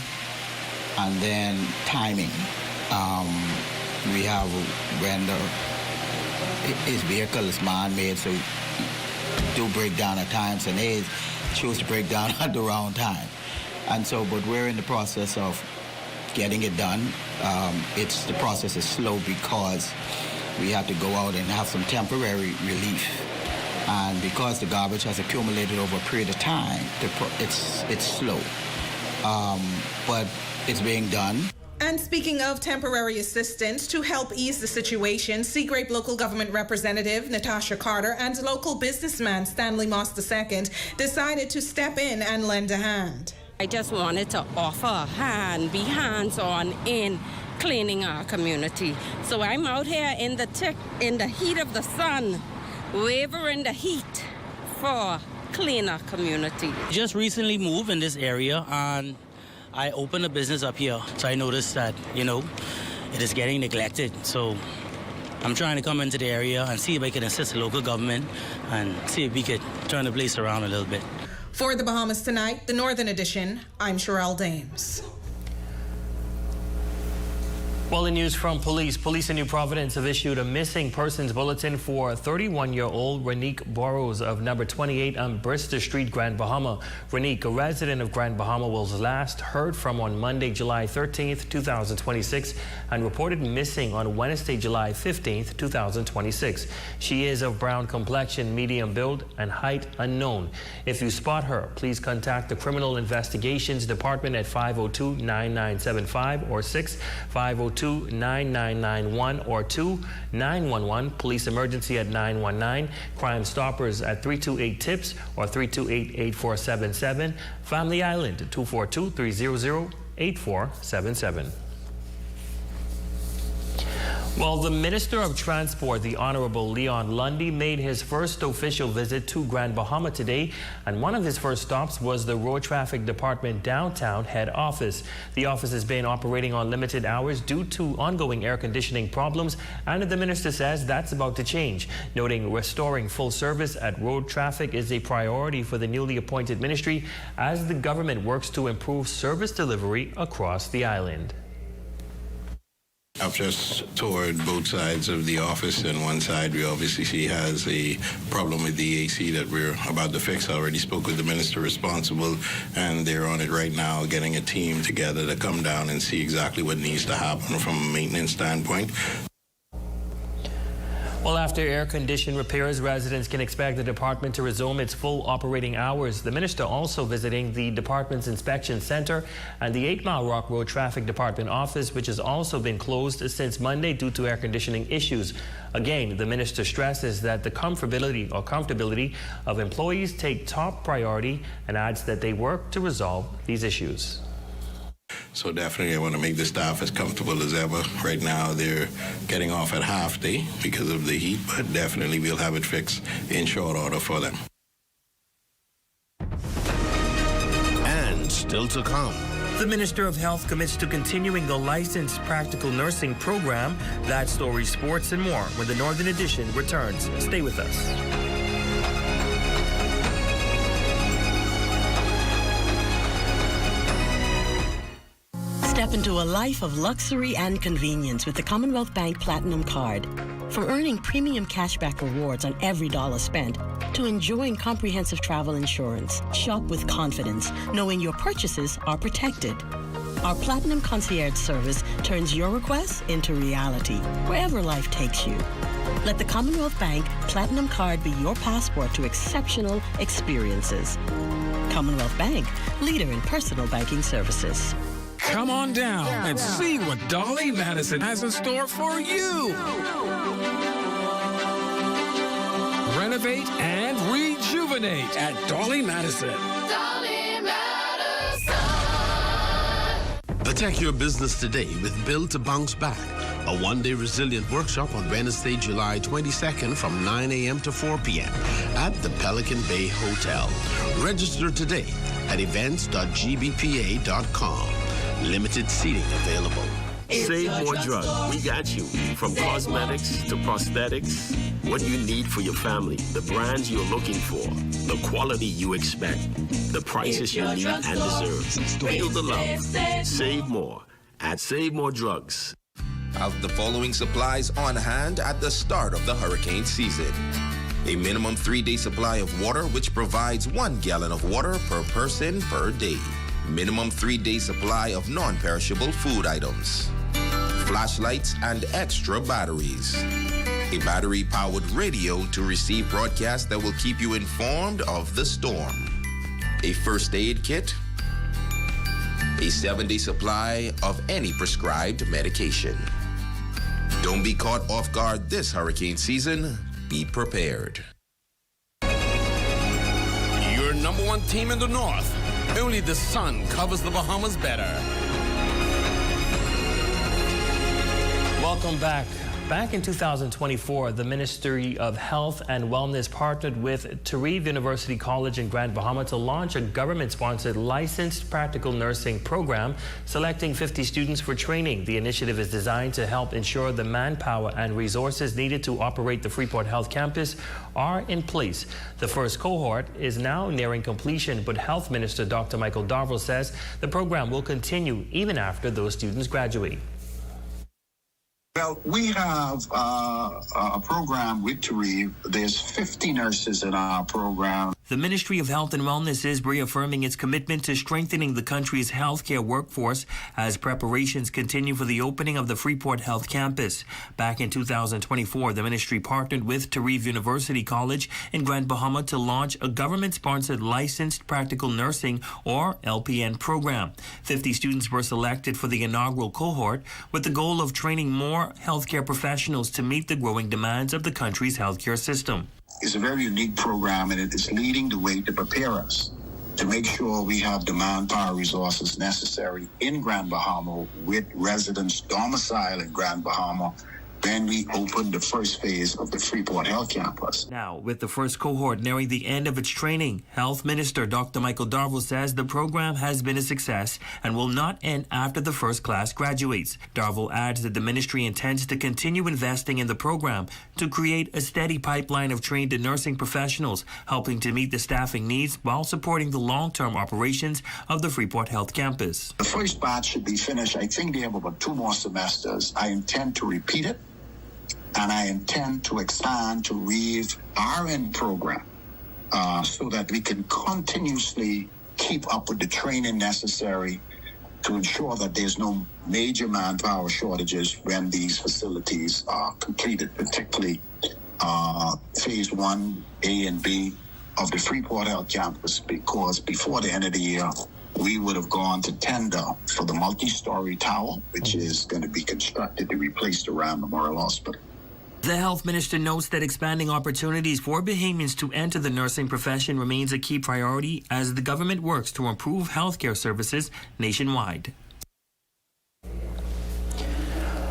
And then timing. We have a vendor. His vehicle is man-made, so he do break down at times, and they choose to break down at the wrong time. And so, but we're in the process of getting it done. The process is slow because we have to go out and have some temporary relief. And because the garbage has accumulated over a period of time, it's slow. But it's being done. And speaking of temporary assistance, to help ease the situation, Seagrape Local Government Representative Natasha Carter and local businessman Stanley Moss II decided to step in and lend a hand. I just wanted to offer a hand, be hands-on in cleaning our community. So I'm out here in the heat of the sun, wavering the heat for cleaner community. Just recently moved in this area and I opened a business up here, so I noticed that, it is getting neglected. So I'm trying to come into the area and see if I can assist the local government and see if we could turn the place around a little bit. For the Bahamas Tonight, the Northern Edition, I'm Sherelle Dames. Well, in news from police in New Providence have issued a missing persons bulletin for 31-year-old Renique Burrows of number 28 on Bristol Street, Grand Bahama. Renique, a resident of Grand Bahama, was last heard from on Monday, July 13th, 2026, and reported missing on Wednesday, July 15th, 2026. She is of brown complexion, medium build, and height unknown. If you spot her, please contact the Criminal Investigations Department at 502-9975 or 6-502 242-9991 or 2911. Police emergency at 919. Crime Stoppers at 328-TIPS or 328-8477. Family Island 242-300-8477. Well, the Minister of Transport, the Honorable Leon Lundy, made his first official visit to Grand Bahama today, and one of his first stops was the Road Traffic Department downtown head office. The office has been operating on limited hours due to ongoing air conditioning problems, and the minister says that's about to change, noting restoring full service at road traffic is a priority for the newly appointed ministry as the government works to improve service delivery across the island. I've just toured both sides of the office, and one side we obviously see has a problem with the AC that we're about to fix. I already spoke with the minister responsible, and they're on it right now, getting a team together to come down and see exactly what needs to happen from a maintenance standpoint. Well, after air-conditioned repairs, residents can expect the department to resume its full operating hours. The minister also visiting the department's inspection center and the 8 Mile Rock Road Traffic Department office, which has also been closed since Monday due to air conditioning issues. Again, the minister stresses that the comfortability of employees take top priority and adds that they work to resolve these issues. So definitely I want to make the staff as comfortable as ever. Right now they're getting off at half day because of the heat, but definitely we'll have it fixed in short order for them. And still to come. The Minister of Health commits to continuing the licensed practical nursing program. That story, sports, and more when the Northern Edition returns. Stay with us. Step into a life of luxury and convenience with the Commonwealth Bank Platinum Card. From earning premium cashback rewards on every dollar spent to enjoying comprehensive travel insurance, shop with confidence, knowing your purchases are protected. Our Platinum Concierge service turns your requests into reality, wherever life takes you. Let the Commonwealth Bank Platinum Card be your passport to exceptional experiences. Commonwealth Bank, leader in personal banking services. Come on down and see what Dolly Madison has in store for you. Renovate and rejuvenate at Dolly Madison. Dolly Madison. Attack your business today with Build to Bounce Back, a one-day resilient workshop on Wednesday, July 22nd from 9 a.m. to 4 p.m. at the Pelican Bay Hotel. Register today at events.gbpa.com. Limited seating available. Save more drugs. We got you. From cosmetics to prosthetics, what you need for your family, the brands you're looking for, the quality you expect, the prices you need and deserve. Feel the love. Save more at Save More Drugs. Have the following supplies on hand at the start of the hurricane season. A minimum 3-day supply of water, which provides 1 gallon of water per person per day. Minimum 3-day supply of non-perishable food items. Flashlights and extra batteries. A battery-powered radio to receive broadcasts that will keep you informed of the storm. A first aid kit. A 7-day supply of any prescribed medication. Don't be caught off guard this hurricane season. Be prepared. Your number one team in the North. Only the sun covers the Bahamas better. Welcome back. Back in 2024, the Ministry of Health and Wellness partnered with Tarif University College in Grand Bahama to launch a government-sponsored licensed practical nursing program, selecting 50 students for training. The initiative is designed to help ensure the manpower and resources needed to operate the Freeport Health Campus are in place. The first cohort is now nearing completion, but Health Minister Dr. Michael Darville says the program will continue even after those students graduate. Well, we have a program with Tarif. There's 50 nurses in our program. The Ministry of Health and Wellness is reaffirming its commitment to strengthening the country's healthcare workforce as preparations continue for the opening of the Freeport Health Campus. Back in 2024, the ministry partnered with Tarif University College in Grand Bahama to launch a government-sponsored licensed practical nursing or LPN program. 50 students were selected for the inaugural cohort with the goal of training more healthcare professionals to meet the growing demands of the country's healthcare system. It's a very unique program, and it is leading the way to prepare us to make sure we have the manpower resources necessary in Grand Bahama with residents domicile in Grand Bahama when we open the first phase of the Freeport Health Campus. Now, with the first cohort nearing the end of its training, Health Minister Dr. Michael Darville says the program has been a success and will not end after the first class graduates. Darville adds that the ministry intends to continue investing in the program to create a steady pipeline of trained nursing professionals, helping to meet the staffing needs while supporting the long-term operations of the Freeport Health Campus. The first batch should be finished. I think they have about 2 more semesters. I intend to repeat it. And I intend to expand to Reeve RN program so that we can continuously keep up with the training necessary to ensure that there's no major manpower shortages when these facilities are completed, particularly phase 1, A and B of the Freeport Health Campus, because before the end of the year, we would have gone to tender for the multi-story tower, which is going to be constructed to replace the Ram Memorial Hospital. The health minister notes that expanding opportunities for Bahamians to enter the nursing profession remains a key priority as the government works to improve healthcare services nationwide.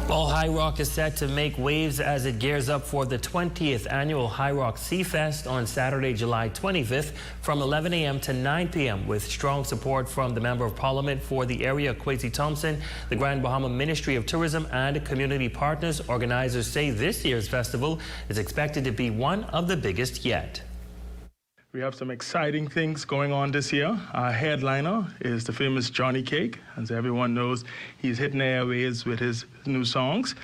Well, High Rock is set to make waves as it gears up for the 20th annual High Rock Sea Fest on Saturday, July 25th from 11 a.m. to 9 p.m. with strong support from the Member of Parliament for the area, Kwesi Thompson, the Grand Bahama Ministry of Tourism and community partners. Organizers say this year's festival is expected to be one of the biggest yet. We have some exciting things going on this year. Our headliner is the famous Johnny Cake. As everyone knows, he's hitting the airwaves with his new songs.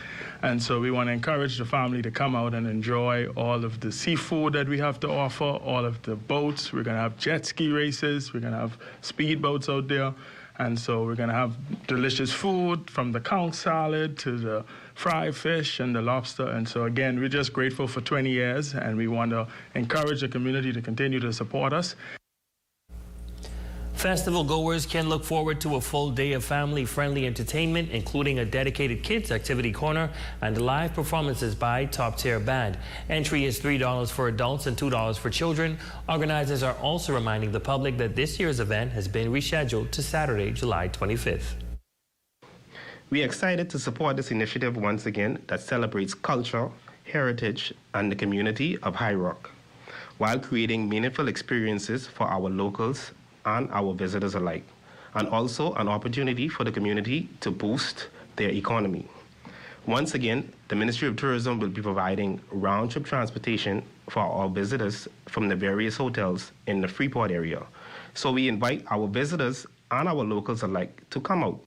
And so we want to encourage the family to come out and enjoy all of the seafood that we have to offer, all of the boats. We're going to have jet ski races. We're going to have speed boats out there. And so we're going to have delicious food from the conch salad to the fried fish and the lobster. And so, again, we're just grateful for 20 years, and we want to encourage the community to continue to support us. Festival goers can look forward to a full day of family-friendly entertainment, including a dedicated kids activity corner and live performances by top-tier band. Entry is $3 for adults and $2 for children. Organizers are also reminding the public that this year's event has been rescheduled to Saturday, July 25th. We are excited to support this initiative once again that celebrates culture, heritage, and the community of High Rock, while creating meaningful experiences for our locals and our visitors alike, and also an opportunity for the community to boost their economy. Once again, the Ministry of Tourism will be providing round-trip transportation for our visitors from the various hotels in the Freeport area. So we invite our visitors and our locals alike to come out.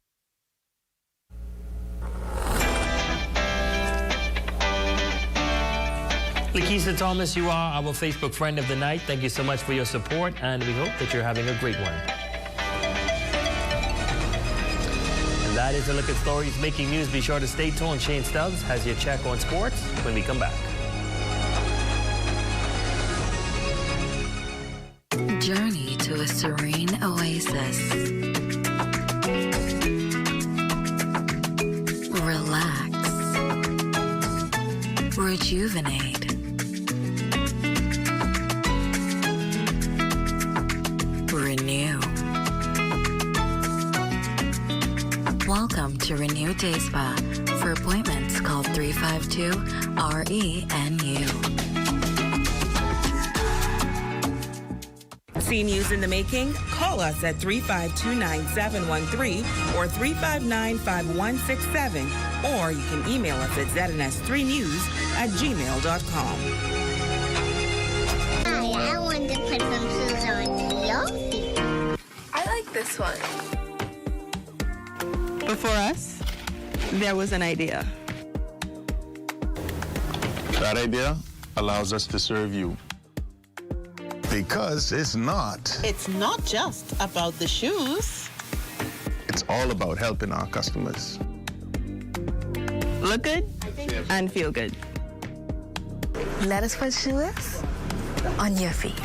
Lakeisha Thomas, you are our Facebook friend of the night. Thank you so much for your support, and we hope that you're having a great one. And that is a look at stories making news. Be sure to stay tuned. Shane Stubbs has your check on sports when we come back. Journey to a serene oasis. Relax. Rejuvenate. Renew. Welcome to Renew Day Spa. For appointments, call 352-RENU. See news in the making? Call us at 352-9713 or 359-5167. Or you can email us at ZNS3news@gmail.com. Hi, I want to put some shoes on your feet. I like this one. Before us, there was an idea. That idea allows us to serve you. Because it's not. It's not just about the shoes. It's all about helping our customers. Look good and feel good. Let us put shoes on your feet.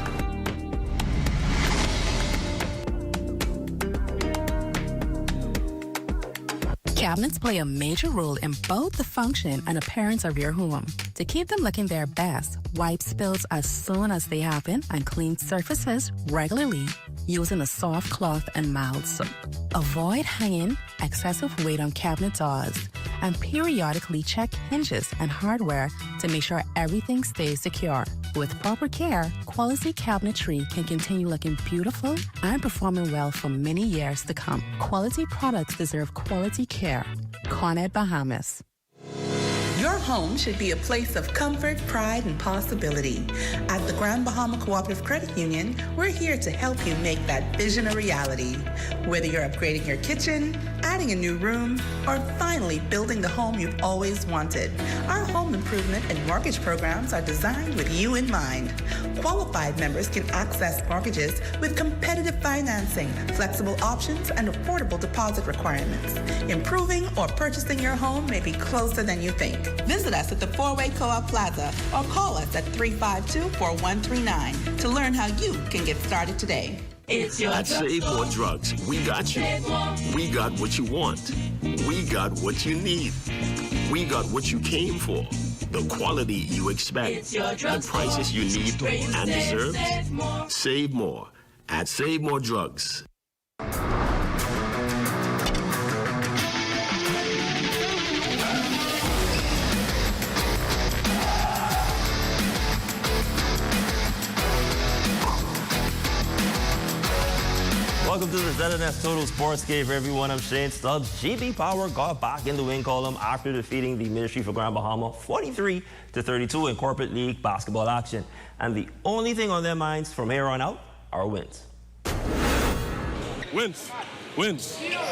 Cabinets play a major role in both the function and appearance of your home. To keep them looking their best, wipe spills as soon as they happen and clean surfaces regularly using a soft cloth and mild soap. Avoid hanging excessive weight on cabinet doors and periodically check hinges and hardware to make sure everything stays secure. With proper care, quality cabinetry can continue looking beautiful and performing well for many years to come. Quality products deserve quality care. Cornet, Bahamas. Your home should be a place of comfort, pride, and possibility. At the Grand Bahama Cooperative Credit Union, we're here to help you make that vision a reality. Whether you're upgrading your kitchen, adding a new room, or finally building the home you've always wanted, our home improvement and mortgage programs are designed with you in mind. Qualified members can access mortgages with competitive financing, flexible options, and affordable deposit requirements. Improving or purchasing your home may be closer than you think. Visit us at the Four-Way Co-op Plaza or call us at 352-4139 to learn how you can get started today. At Save More Drugs, we got you. We got what you want. We got what you need. We got what you came for. The quality you expect. The prices you need and deserve. Save more at Save More Drugs. Welcome to the ZNS Total Sports Game, everyone. I'm Shane Stubbs. GB Power got back in the win column after defeating the Ministry for Grand Bahama 43-32 in Corporate League basketball action. And the only thing on their minds from here on out are wins. Wins.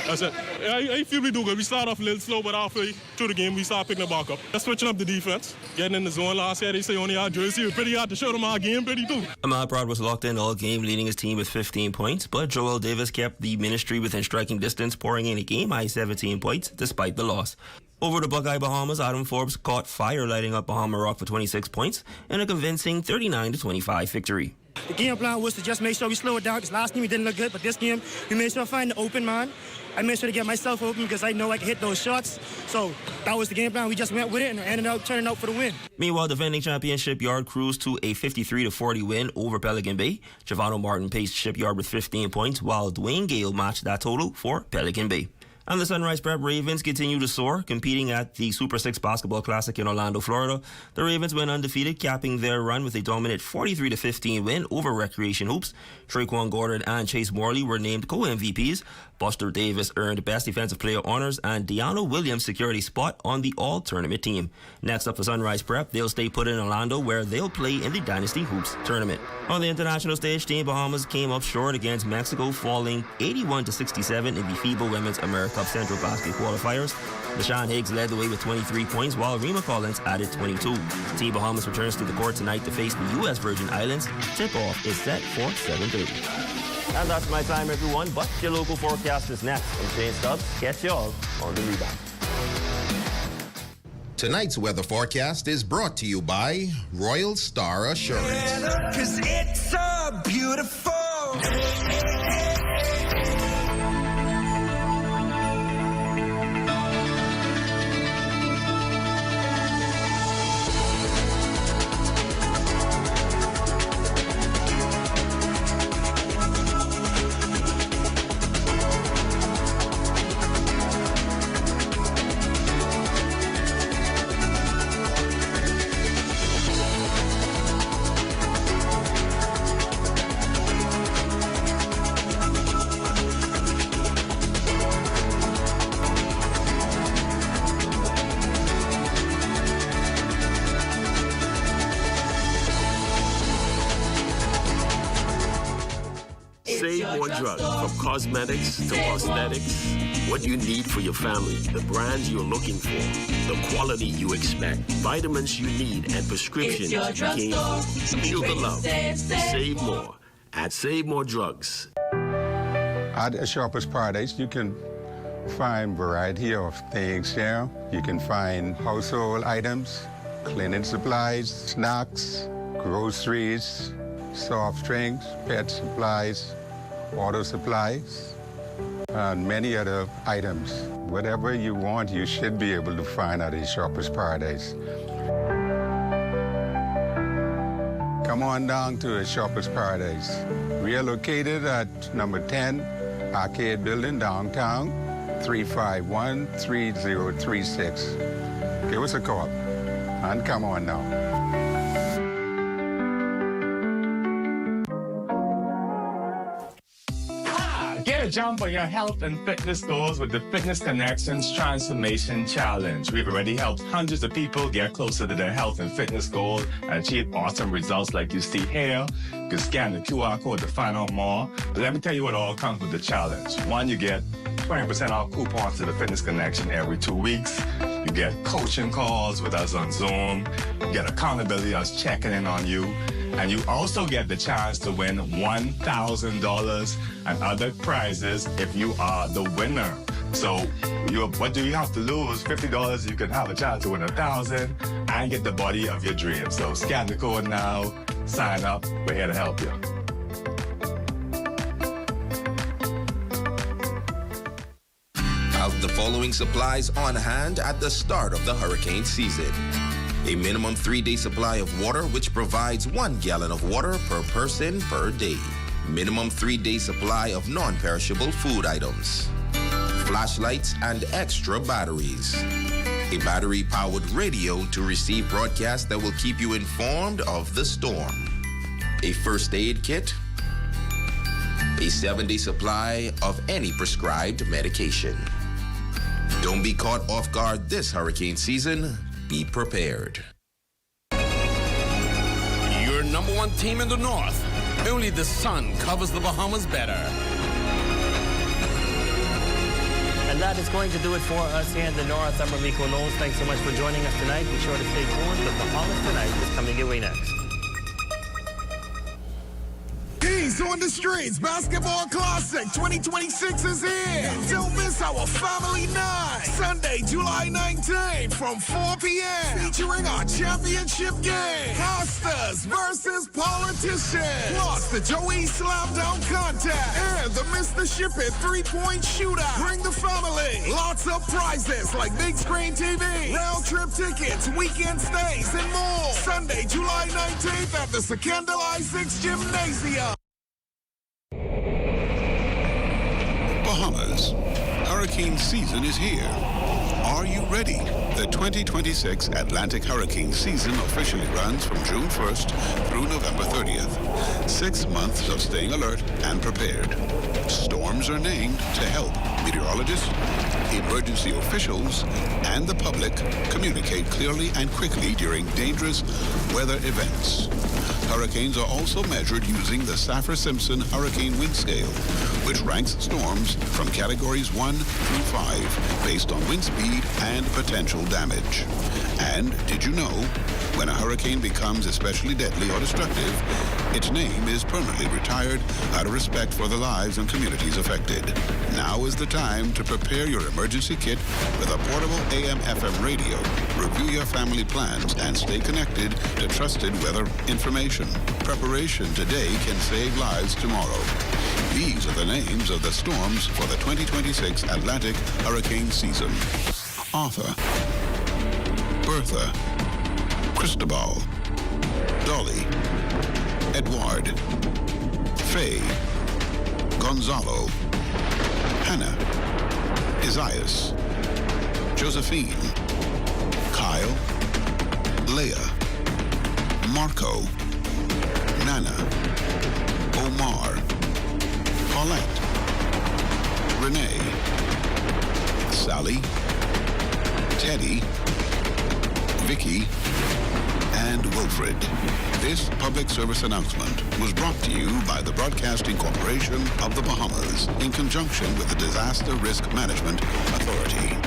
That's it. I feel we do good. We start off a little slow, but halfway through the game, we start picking it back up. Let's switching up the defense. Getting in the zone last year, they say only our jersey. It was pretty hard to show them our game pretty too. Ahmad Prad was locked in all game, leading his team with 15 points, but Joel Davis kept the Ministry within striking distance, pouring in a game-high 17 points despite the loss. Over to Buckeye Bahamas, Adam Forbes caught fire, lighting up Bahama Rock for 26 points in a convincing 39-25 victory. The game plan was to just make sure we slow it down, because last game we didn't look good, but this game we made sure to find the open man. I made sure to get myself open because I know I can hit those shots. So that was the game plan. We just went with it and ended up turning out for the win. Meanwhile, defending champion Shipyard cruised to a 53-40 win over Pelican Bay. Javano Martin paced Shipyard with 15 points, while Dwayne Gale matched that total for Pelican Bay. And the Sunrise Prep Ravens continue to soar, competing at the Super 6 Basketball Classic in Orlando, Florida. The Ravens went undefeated, capping their run with a dominant 43-15 win over Recreation Hoops. Traquan Gordon and Chase Morley were named co-MVPs. Buster Davis earned Best Defensive Player honors, and Deanna Williams secured a spot on the All-Tournament team. Next up for Sunrise Prep, they'll stay put in Orlando, where they'll play in the Dynasty Hoops tournament. On the international stage, Team Bahamas came up short against Mexico, falling 81-67 in the FIBA Women's America Cup Central Basket qualifiers. Deshaun Higgs led the way with 23 points, while Rima Collins added 22. Team Bahamas returns to the court tonight to face the U.S. Virgin Islands. Tip-off is set for 7:30. And that's my time, everyone. But your local forecast is next. I'm Shane Stubbs. Catch y'all on the rebound. Tonight's weather forecast is brought to you by Royal Star Assurance. 'Cause it's so beautiful. More Drug. From cosmetics to prosthetics, what you need for your family, the brands you're looking for, the quality you expect, vitamins you need, and prescriptions you came for. Feel the love. Save more at Save More Drugs. At a Shopper's Paradise, you can find variety of things here. You can find household items, cleaning supplies, snacks, groceries, soft drinks, pet supplies, auto supplies, and many other items. Whatever you want, you should be able to find at a Shopper's Paradise. Come on down to a Shopper's Paradise. We are located at number 10 Arcade Building, downtown, 351-3036. Give us a call and come on now. Get a jump on your health and fitness goals with the Fitness Connections Transformation Challenge. We've already helped hundreds of people get closer to their health and fitness goals and achieve awesome results like you see here. You can scan the QR code to find out more. But let me tell you what all comes with the challenge. One, you get 20% off coupons to the Fitness Connection every 2 weeks. You get coaching calls with us on Zoom. You get accountability, us checking in on you. And you also get the chance to win $1,000 and other prizes if you are the winner. So what do you have to lose? $50, you can have a chance to win $1,000 and get the body of your dreams. So scan the code now, sign up. We're here to help you. Have the following supplies on hand at the start of the hurricane season. A minimum 3-day supply of water, which provides 1 gallon of water per person per day. Minimum 3-day supply of non-perishable food items. Flashlights and extra batteries. A battery-powered radio to receive broadcasts that will keep you informed of the storm. A first aid kit. A 7-day supply of any prescribed medication. Don't be caught off guard this hurricane season. Be prepared. Your number one team in the North. Only the sun covers the Bahamas better. And that is going to do it for us here in the North. I'm Ramiko Knowles. Thanks so much for joining us tonight. Be sure to stay tuned. The Bahamas Tonight is coming your way next. Kings on the Streets Basketball Classic 2026 is here. Don't miss our family night. Sunday, July 19th from 4 p.m. Featuring our championship game. Costas versus Politicians. Plus the Joey Slam Down contest. And the Mr. Ship It 3-point shootout. Bring the family. Lots of prizes like big screen TV, round trip tickets, weekend stays, and more. Sunday, July 19th at the Secondal I-6 Gymnasium. Bahamas. Hurricane season is here. Are you ready? The 2026 Atlantic hurricane season officially runs from June 1st through November 30th. 6 months of staying alert and prepared. Storms are named to help meteorologists, emergency officials, and the public communicate clearly and quickly during dangerous weather events. Hurricanes are also measured using the Saffir-Simpson Hurricane Wind Scale, which ranks storms from categories 1 through 5 based on wind speed and potential damage. And did you know, when a hurricane becomes especially deadly or destructive, its name is permanently retired out of respect for the lives and communities affected. Now is the time to prepare your emergency kit with a portable AM/FM radio. Review your family plans and stay connected to trusted weather information. Preparation today can save lives tomorrow. These are the names of the storms for the 2026 Atlantic hurricane season. Arthur, Bertha, Cristobal, Dolly, Edward, Faye, Gonzalo, Hannah, Isaias, Josephine, Kyle, Leah, Marco, Nana, Omar, Paulette, Renee, Sally, Teddy, Vicky, and Wilfred. This public service announcement was brought to you by the Broadcasting Corporation of the Bahamas in conjunction with the Disaster Risk Management Authority.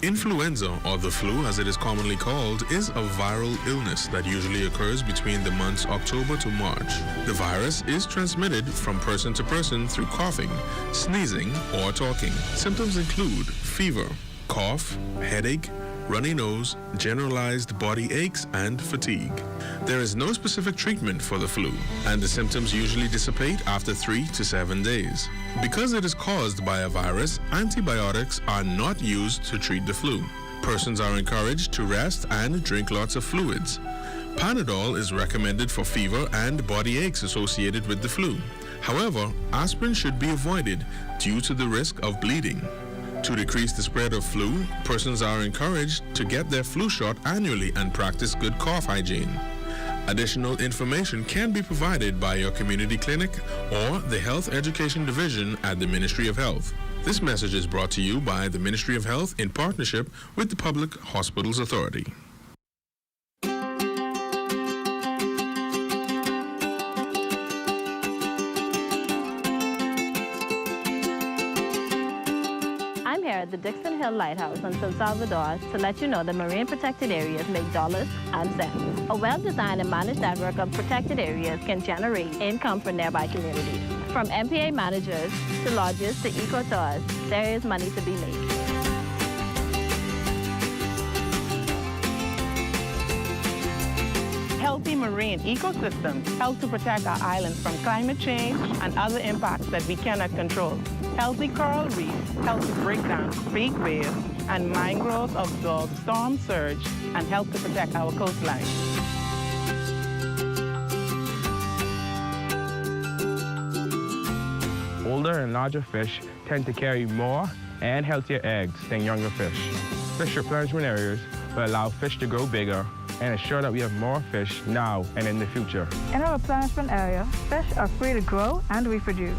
Influenza, or the flu as it is commonly called, is a viral illness that usually occurs between the months October to March. The virus is transmitted from person to person through coughing, sneezing, or talking. Symptoms include fever, cough, headache, runny nose, generalized body aches, and fatigue. There is no specific treatment for the flu, and the symptoms usually dissipate after 3 to 7 days. Because it is caused by a virus, antibiotics are not used to treat the flu. Persons are encouraged to rest and drink lots of fluids. Panadol is recommended for fever and body aches associated with the flu. However, aspirin should be avoided due to the risk of bleeding. To decrease the spread of flu, persons are encouraged to get their flu shot annually and practice good cough hygiene. Additional information can be provided by your community clinic or the Health Education Division at the Ministry of Health. This message is brought to you by the Ministry of Health in partnership with the Public Hospitals Authority. At the Dixon Hill Lighthouse in San Salvador to let you know that marine protected areas make dollars and cents. A well-designed and managed network of protected areas can generate income for nearby communities. From MPA managers to lodges to eco-tours, there is money to be made. Healthy marine ecosystems help to protect our islands from climate change and other impacts that we cannot control. Healthy coral reefs help to break down big waves, and mangroves absorb storm surge and help to protect our coastline. Older and larger fish tend to carry more and healthier eggs than younger fish. Fish replenishment areas will allow fish to grow bigger and ensure that we have more fish now and in the future. In a replenishment area, fish are free to grow and reproduce.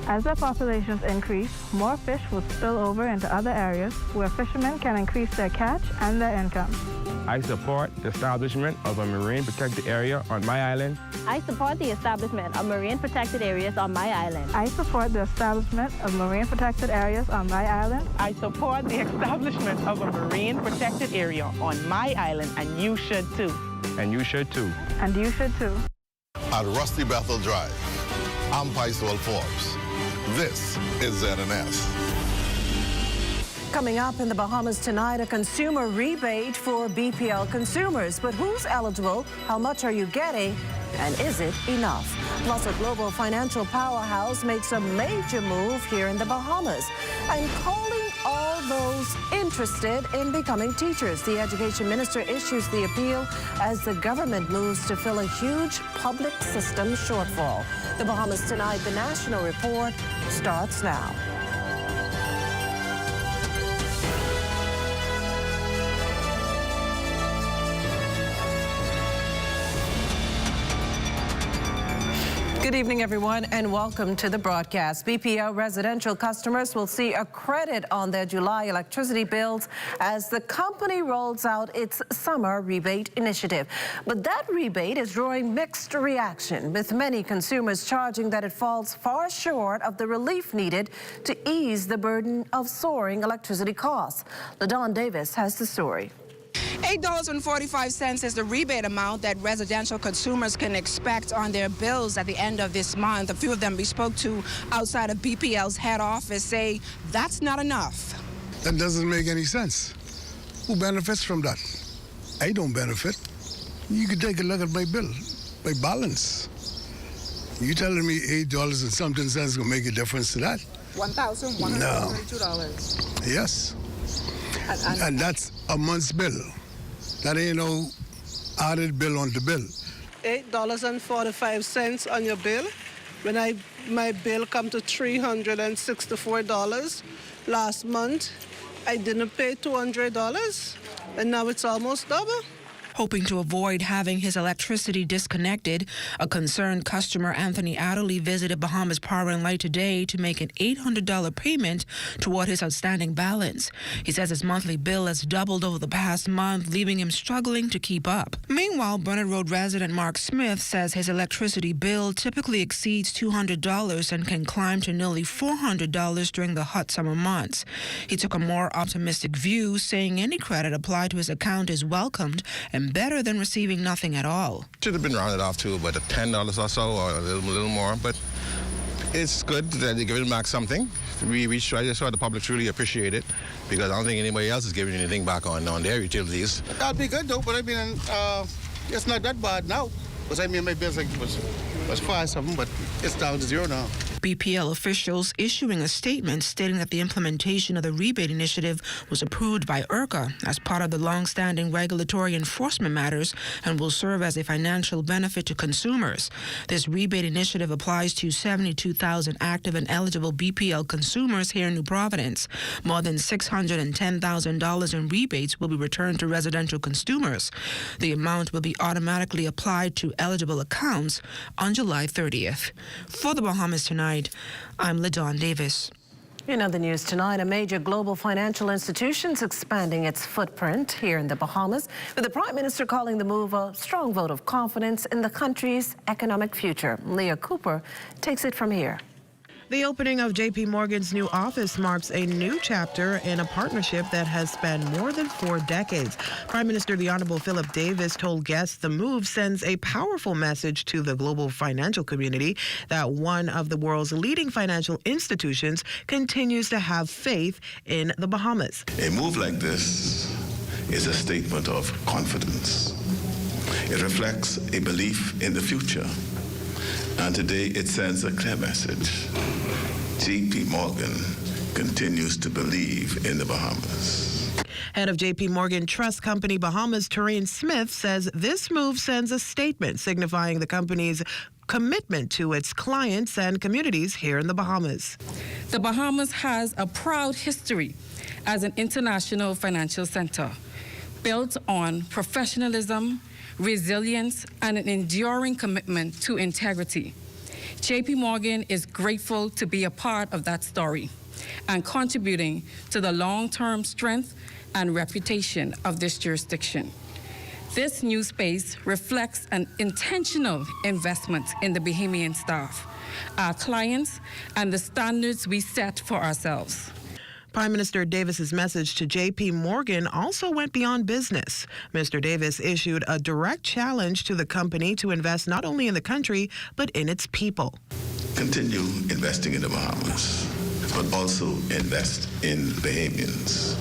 As their populations increase, more fish will spill over into other areas where fishermen can increase their catch and their income. I support the establishment of a marine protected area on my island. I support the establishment of marine protected areas on my island. I support the establishment of marine protected areas on my island. I support the establishment of a marine protected area on my island, and you should too. And you should too. And you should too. At Rusty Bethel Drive, I'm Paisol Forbes. This is ZNS. Coming up in the Bahamas tonight, a consumer rebate for BPL consumers. But who's eligible? How much are you getting? And is it enough? Plus, a global financial powerhouse makes a major move here in the Bahamas and calling all those interested in becoming teachers. The education minister issues the appeal as the government moves to fill a huge public system shortfall. The Bahamas tonight, the National Report starts now. Good evening, everyone, and welcome to the broadcast. BPL residential customers will see a credit on their July electricity bills as the company rolls out its summer rebate initiative. But that rebate is drawing mixed reaction, with many consumers charging that it falls far short of the relief needed to ease the burden of soaring electricity costs. LaDawn Davis has the story. $8.45 is the rebate amount that residential consumers can expect on their bills at the end of this month. A few of them we spoke to outside of BPL's head office say that's not enough. That doesn't make any sense. Who benefits from that? I don't benefit. You can take a look at my bill, my balance. You telling me $8 and something cents will make a difference to that? $1,132. Yes. And that's a month's bill. That ain't no added bill on the bill. $8.45 on your bill. When my bill come to $364 last month, I didn't pay $200, and now it's almost double. Hoping to avoid having his electricity disconnected, a concerned customer, Anthony Adderley, visited Bahamas Power and Light today to make an $800 payment toward his outstanding balance. He says his monthly bill has doubled over the past month, leaving him struggling to keep up. Meanwhile, Burnett Road resident Mark Smith says his electricity bill typically exceeds $200 and can climb to nearly $400 during the hot summer months. He took a more optimistic view, saying any credit applied to his account is welcomed and better than receiving nothing at all. Should have been rounded off to about $10 or so, or a little more, but it's good that they're giving back something. We try to show the public truly appreciate it, because I don't think anybody else is giving anything back on their utilities. That'd be good though, but I mean, it's not that bad now. Because I mean, my bills was 5-something, but it's down to 0 now. BPL officials issuing a statement stating that the implementation of the rebate initiative was approved by IRCA as part of the long-standing regulatory enforcement matters and will serve as a financial benefit to consumers. This rebate initiative applies to 72,000 active and eligible BPL consumers here in New Providence. More than $610,000 in rebates will be returned to residential consumers. The amount will be automatically applied to eligible accounts on July 30th. For the Bahamas Tonight, I'm LaDawn Davis. In other news tonight, a major global financial institution is expanding its footprint here in the Bahamas, with the Prime Minister calling the move a strong vote of confidence in the country's economic future. Leah Cooper takes it from here. The opening of J.P. Morgan's new office marks a new chapter in a partnership that has spanned more than 4 decades. Prime Minister the Honorable Philip Davis told guests the move sends a powerful message to the global financial community that one of the world's leading financial institutions continues to have faith in the Bahamas. A move like this is a statement of confidence. It reflects a belief in the future. And today it sends a clear message. J.P. Morgan continues to believe in the Bahamas. Head of J.P. Morgan Trust Company Bahamas, Terrain Smith, says this move sends a statement signifying the company's commitment to its clients and communities here in the Bahamas. The Bahamas has a proud history as an international financial center built on professionalism, resilience, and an enduring commitment to integrity. J.P. Morgan is grateful to be a part of that story and contributing to the long-term strength and reputation of this jurisdiction. This new space reflects an intentional investment in the Bahamian staff, our clients, and the standards we set for ourselves. Prime Minister Davis's message to J.P. Morgan also went beyond business. Mr. Davis issued a direct challenge to the company to invest not only in the country, but in its people. Continue investing in the Bahamas, but also invest in Bahamians.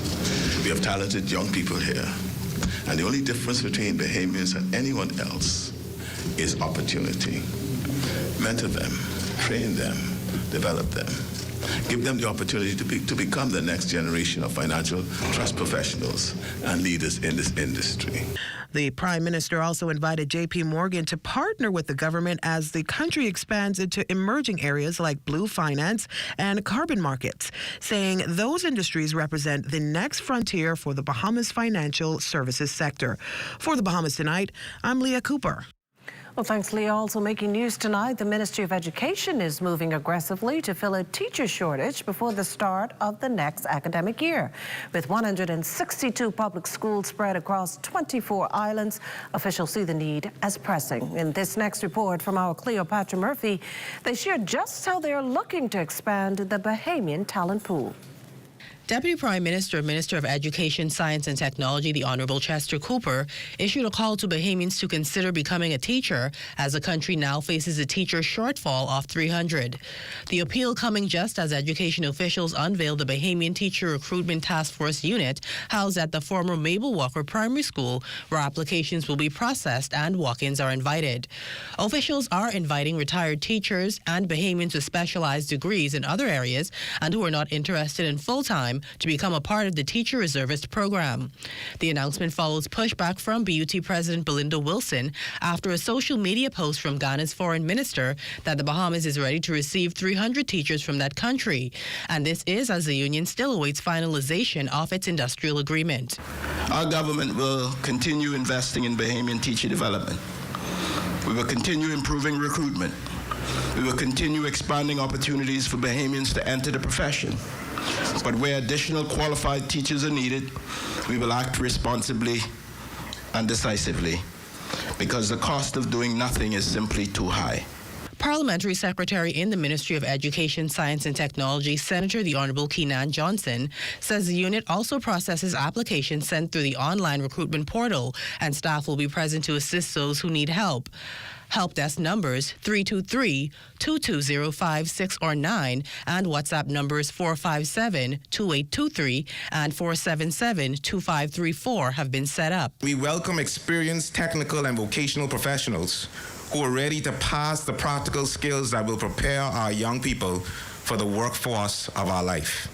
We have talented young people here, and the only difference between Bahamians and anyone else is opportunity. Mentor them, train them, develop them. Give them the opportunity to become the next generation of financial trust professionals and leaders in this industry. The Prime Minister also invited J.P. Morgan to partner with the government as the country expands into emerging areas like blue finance and carbon markets, saying those industries represent the next frontier for the Bahamas financial services sector. For the Bahamas Tonight, I'm Leah Cooper. Well, thanks, Leah. Also making news tonight, the Ministry of Education is moving aggressively to fill a teacher shortage before the start of the next academic year. With 162 public schools spread across 24 islands, officials see the need as pressing. In this next report from our Cleopatra Murphy, they share just how they are looking to expand the Bahamian talent pool. Deputy Prime Minister, Minister of Education, Science and Technology, the Honorable Chester Cooper, issued a call to Bahamians to consider becoming a teacher as the country now faces a teacher shortfall of 300. The appeal coming just as education officials unveiled the Bahamian Teacher Recruitment Task Force unit housed at the former Mabel Walker Primary School, where applications will be processed and walk-ins are invited. Officials are inviting retired teachers and Bahamians with specialized degrees in other areas and who are not interested in full-time program to become a part of the Teacher Reservist program. The announcement follows pushback from BUT President Belinda Wilson after a social media post from Ghana's foreign minister that the Bahamas is ready to receive 300 teachers from that country. And this is as the union still awaits finalization of its industrial agreement. Our government will continue investing in Bahamian teacher development. We will continue improving recruitment. We will continue expanding opportunities for Bahamians to enter the profession. But where additional qualified teachers are needed, we will act responsibly and decisively, because the cost of doing nothing is simply too high. Parliamentary Secretary in the Ministry of Education, Science and Technology, Senator the Honourable Keenan Johnson, says the unit also processes applications sent through the online recruitment portal, and staff will be present to assist those who need help. Help desk numbers 323-220-56 or 9 and WhatsApp numbers 457-2823 and 477-2534 have been set up. We welcome experienced technical and vocational professionals who are ready to pass the practical skills that will prepare our young people for the workforce of our life.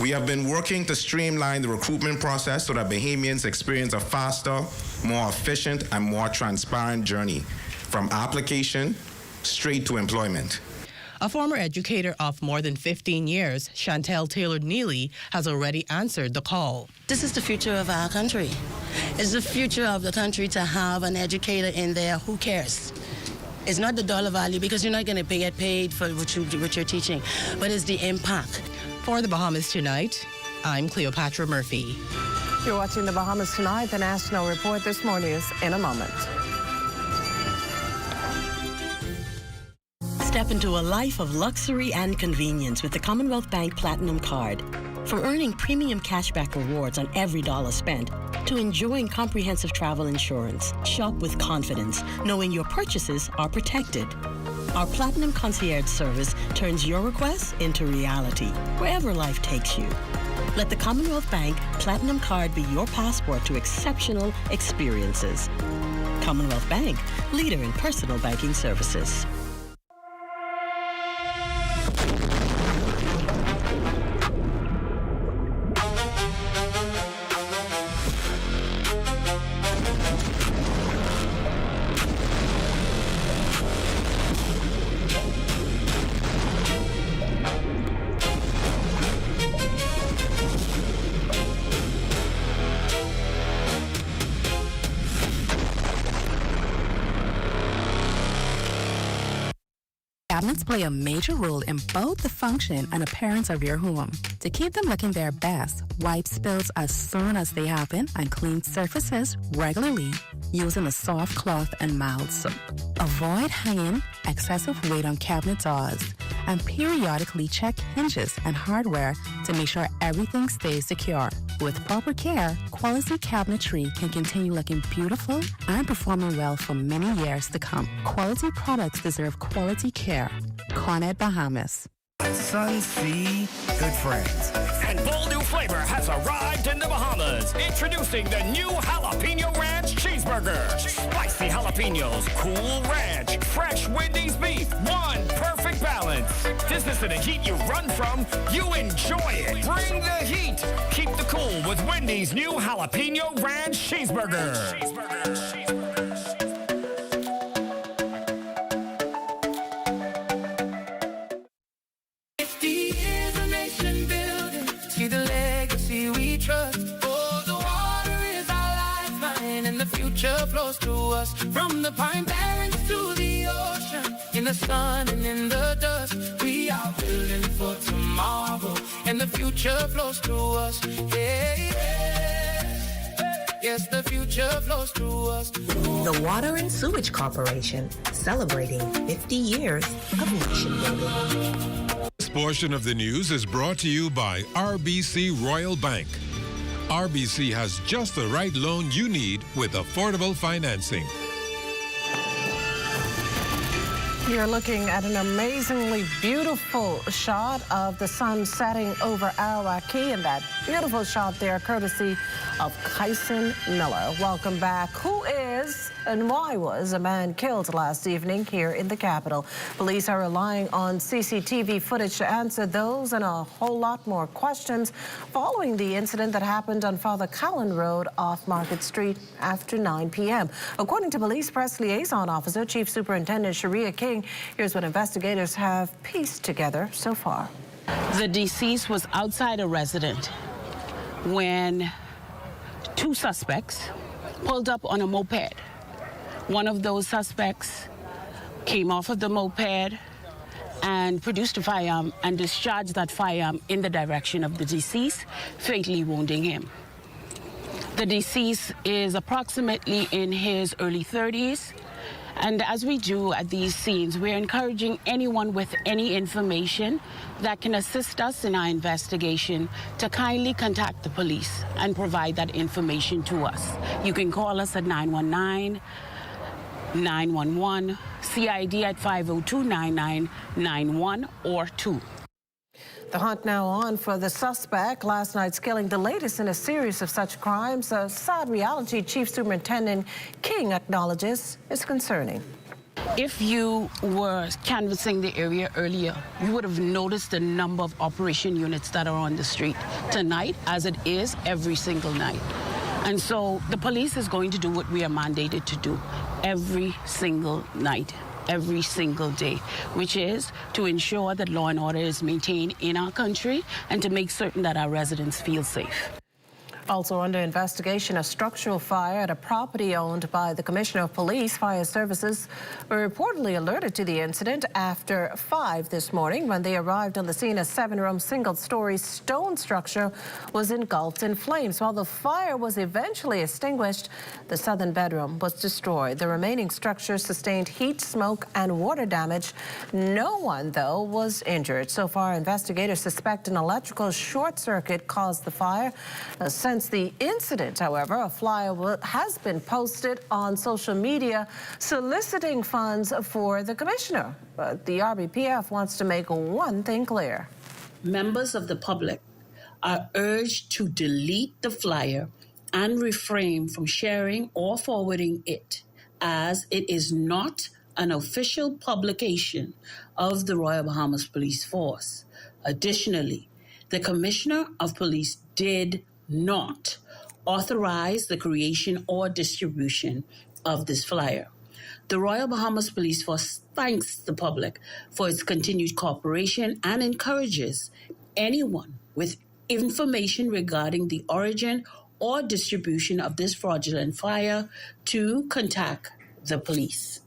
We have been working to streamline the recruitment process so that Bahamians experience a faster, more efficient, and more transparent journey from application straight to employment. A former educator of more than 15 years, Chantel Taylor-Neely, has already answered the call. This is the future of our country. It's the future of the country to have an educator in there who cares. It's not the dollar value, because you're not going to get paid for what you're teaching, but it's the impact. For the Bahamas Tonight, I'm Cleopatra Murphy. You're watching the Bahamas Tonight. The National Report this morning is in a moment. Step into a life of luxury and convenience with the Commonwealth Bank Platinum Card. From earning premium cashback rewards on every dollar spent to enjoying comprehensive travel insurance, shop with confidence, knowing your purchases are protected. Our Platinum Concierge service turns your requests into reality, wherever life takes you. Let the Commonwealth Bank Platinum Card be your passport to exceptional experiences. Commonwealth Bank, leader in personal banking services. Cabinets play a major role in both the function and appearance of your home. To keep them looking their best, wipe spills as soon as they happen and clean surfaces regularly using a soft cloth and mild soap. Avoid hanging excessive weight on cabinet doors and periodically check hinges and hardware to make sure everything stays secure. With proper care, quality cabinetry can continue looking beautiful and performing well for many years to come. Quality products deserve quality care. Cornet Bahamas. Sunsea, good friends. And bold new flavor has arrived in the Bahamas. Introducing the new Jalapeno Ranch Cheeseburger. Spicy jalapenos, cool ranch, fresh Wendy's beef. One perfect balance. This isn't a heat you run from, you enjoy it. Bring the heat. Keep the cool with Wendy's new Jalapeno Ranch Cheeseburger. Flows to us from the pine barrens to the ocean, in the sun and in the dust. We are building for tomorrow, and the future flows to us. Hey, yes, the future flows to us. The Water and Sewage Corporation, celebrating 50 years of nation building. This portion of the news is brought to you by RBC Royal Bank. RBC has just the right loan you need with affordable financing. You're looking at an amazingly beautiful shot of the sun setting over Arawak Key, and that beautiful shot there courtesy of Kyson Miller. Welcome back. Who is and why was a man killed last evening here in the capital? Police are relying on CCTV footage to answer those and a whole lot more questions following the incident that happened on Father Callan Road off Market Street after 9 p.m. According to Police Press Liaison Officer Chief Superintendent Sharia King, here's what investigators have pieced together so far. The deceased was outside a residence when two suspects pulled up on a moped. One of those suspects came off of the moped and produced a firearm and discharged that firearm in the direction of the deceased, fatally wounding him. The deceased is approximately in his early 30s. And as we do at these scenes, we're encouraging anyone with any information that can assist us in our investigation to kindly contact the police and provide that information to us. You can call us at 919-911, CID at 502-9991 or 2. The hunt now on for the suspect. Last night's killing, the latest in a series of such crimes. A sad reality Chief Superintendent King acknowledges is concerning. If you were canvassing the area earlier, you would have noticed the number of operation units that are on the street tonight, as it is every single night. And so the police is going to do what we are mandated to do every single night, every single day, which is to ensure that law and order is maintained in our country and to make certain that our residents feel safe. Also under investigation, a structural fire at a property owned by the Commissioner of Police. Fire services were reportedly alerted to the incident after 5 this morning. When they arrived on the scene, a 7-room single-story stone structure was engulfed in flames. While the fire was eventually extinguished, the southern bedroom was destroyed. The remaining structure sustained heat, smoke, and water damage. No one, though, was injured. So far, investigators suspect an electrical short circuit caused the fire. Since the incident, however, a flyer has been posted on social media soliciting funds for the commissioner. But the RBPF wants to make one thing clear. Members of the public are urged to delete the flyer and refrain from sharing or forwarding it, as it is not an official publication of the Royal Bahamas Police Force. Additionally, the Commissioner of Police did not authorize the creation or distribution of this flyer. The Royal Bahamas Police Force thanks the public for its continued cooperation and encourages anyone with information regarding the origin or distribution of this fraudulent flyer to contact the police.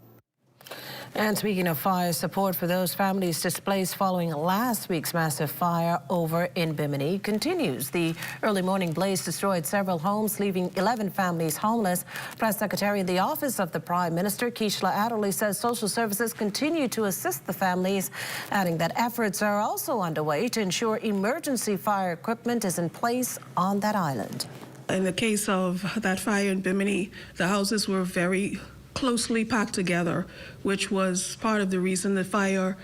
And speaking of fire, support for those families displaced following last week's massive fire over in Bimini continues. The early morning blaze destroyed several homes, leaving 11 families homeless. Press Secretary in the Office of the Prime Minister, Keishla Adderley, says social services continue to assist the families, adding that efforts are also underway to ensure emergency fire equipment is in place on that island. In the case of that fire in Bimini, the houses were very closely packed together, which was part of the reason the fire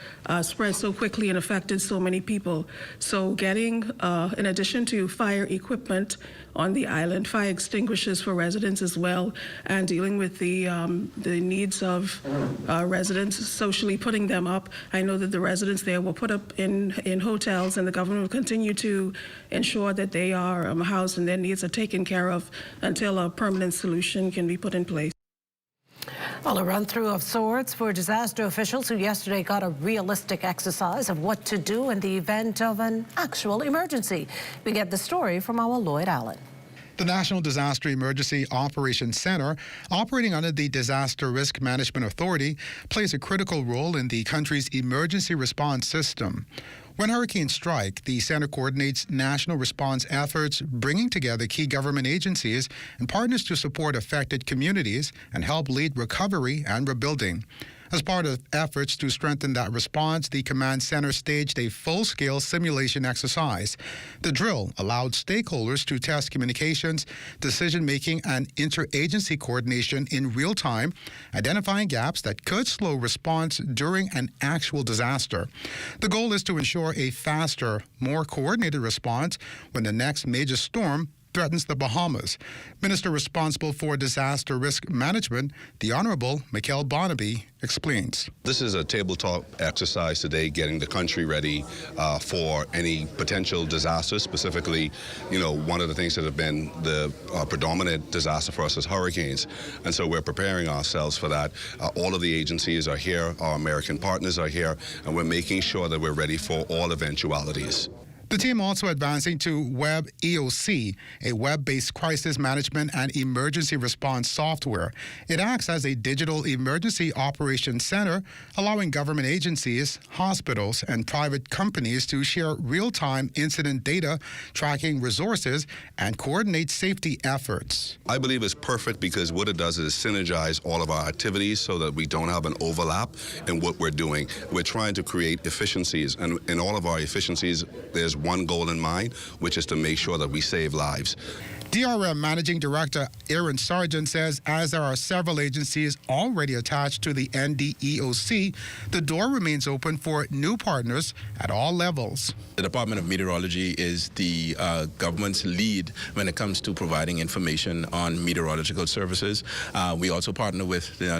spread so quickly and affected so many people. So getting, in addition to fire equipment on the island, fire extinguishers for residents as well, and dealing with the needs of residents, socially putting them up. I know that the residents there were put up in hotels, and the government will continue to ensure that they are housed and their needs are taken care of until a permanent solution can be put in place. Well, a run-through of sorts for disaster officials who yesterday got a realistic exercise of what to do in the event of an actual emergency. We get the story from our Lloyd Allen. The National Disaster Emergency Operations Center, operating under the Disaster Risk Management Authority, plays a critical role in the country's emergency response system. When hurricanes strike, the center coordinates national response efforts, bringing together key government agencies and partners to support affected communities and help lead recovery and rebuilding. As part of efforts to strengthen that response, the command center staged a full-scale simulation exercise. The drill allowed stakeholders to test communications, decision-making, and interagency coordination in real time, identifying gaps that could slow response during an actual disaster. The goal is to ensure a faster, more coordinated response when the next major storm threatens the Bahamas. Minister responsible for disaster risk management, the Honorable Mikhail Barnaby, explains. This is a tabletop exercise today, getting the country ready for any potential disaster. Specifically, one of the things that have been the predominant disaster for us is hurricanes. And so we're preparing ourselves for that. All of the agencies are here, our American partners are here, and we're making sure that we're ready for all eventualities. The team also advancing to Web EOC, a web-based crisis management and emergency response software. It acts as a digital emergency operations center, allowing government agencies, hospitals, and private companies to share real-time incident data, tracking resources, and coordinate safety efforts. I believe it's perfect because what it does is synergize all of our activities so that we don't have an overlap in what we're doing. We're trying to create efficiencies, and in all of our efficiencies, there's one goal in mind, which is to make sure that we save lives. DRM Managing Director Aaron Sargent says as there are several agencies already attached to the NDEOC, the door remains open for new partners at all levels. The Department of Meteorology is the government's lead when it comes to providing information on meteorological services. We also partner with the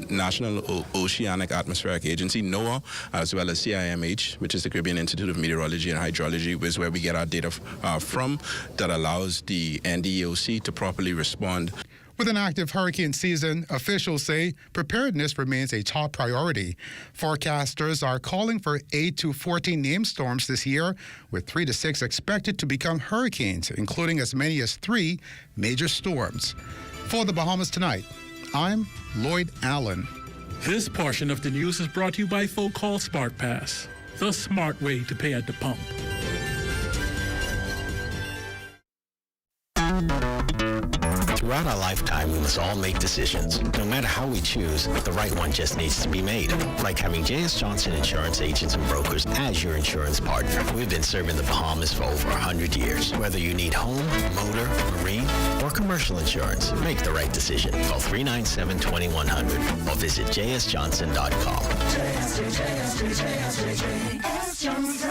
National Oceanic Atmospheric Agency, NOAA, as well as CIMH, which is the Caribbean Institute of Meteorology and Hydrology, which is where we get our data from that allows the NDEOC to properly respond. With an active hurricane season, officials say preparedness remains a top priority. Forecasters are calling for 8 to 14 named storms this year, with 3 to 6 expected to become hurricanes, including as many as 3 major storms. For the Bahamas Tonight, I'm Lloyd Allen. This portion of the news is brought to you by Folk Call Smart Pass, the smart way to pay at the pump. Throughout our lifetime, we must all make decisions. No matter how we choose, the right one just needs to be made. Like having J.S. Johnson Insurance Agents and Brokers as your insurance partner. We've been serving the Bahamas for over 100 years. Whether you need home, motor, marine, or commercial insurance, make the right decision. Call 397-2100 or visit jsjohnson.com. JS Johnson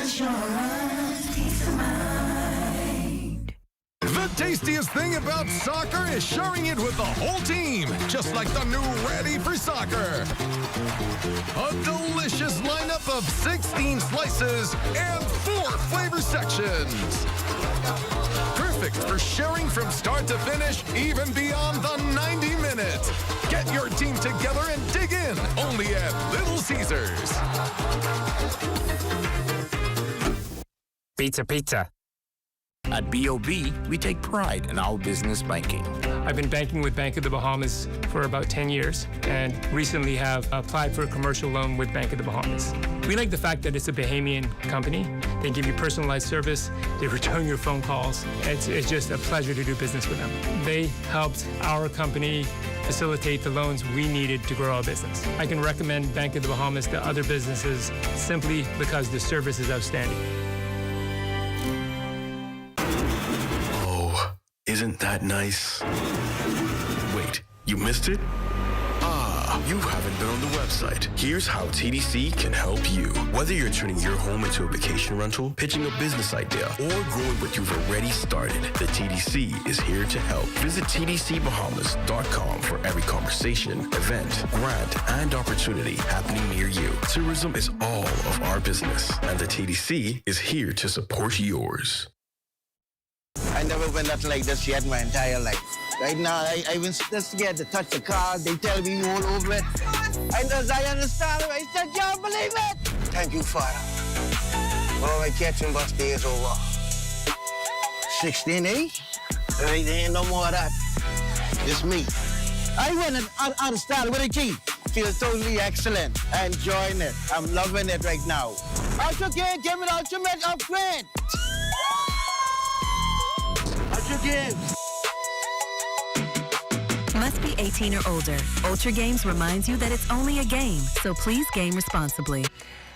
Insurance. Peace of mind. The tastiest thing about soccer is sharing it with the whole team, just like the new Ready for Soccer. A delicious lineup of 16 slices and 4 flavor sections. Perfect for sharing from start to finish, even beyond the 90 minutes. Get your team together and dig in, only at Little Caesars. Pizza. At BOB, we take pride in our business banking. I've been banking with Bank of the Bahamas for about 10 years and recently have applied for a commercial loan with Bank of the Bahamas. We like the fact that it's a Bahamian company. They give you personalized service. They return your phone calls. It's just a pleasure to do business with them. They helped our company facilitate the loans we needed to grow our business. I can recommend Bank of the Bahamas to other businesses simply because the service is outstanding. Isn't that nice? Wait, you missed it? You haven't been on the website. Here's how TDC can help you. Whether you're turning your home into a vacation rental, pitching a business idea, or growing what you've already started, the TDC is here to help. Visit tdcbahamas.com for every conversation, event, grant, and opportunity happening near you. Tourism is all of our business, and the TDC is here to support yours. I never went nothing like this yet in my entire life. Right now, I even just scared to touch the car. They tell me you all over it. I understand it. I said, you don't believe it. Thank you, Father. Oh, my catching bus day is over. 16, eh? There ain't no more of that. It's me. I went out of style with a G. Feels totally excellent. I'm enjoying it. I'm loving it right now. Ultra Game, give me the ultimate upgrade. Games. Must be 18 or older. Ultra Games reminds you that it's only a game, so please game responsibly.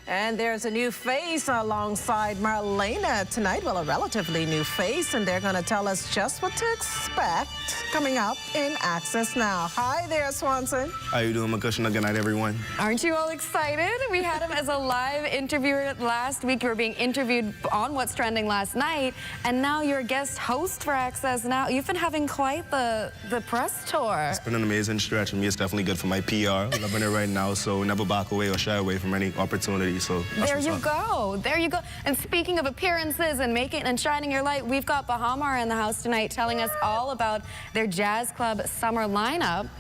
And there's a new face alongside Marlena tonight. Well, a relatively new face, and they're going to tell us just what to expect coming up in Access Now. Hi there, Swanson. How you doing, Makushna? Good night, everyone. Aren't you all excited? We had him as a live interviewer last week. You were being interviewed on What's Trending last night, and now you're a guest host for Access Now. You've been having quite the press tour. It's been an amazing stretch for me. It's definitely good for my PR. Loving it right now, so never back away or shy away from any opportunity. So there you go. There you go. And speaking of appearances and making and shining your light, we've got Bahamar in the house tonight telling us all about their Jazz Club summer lineup.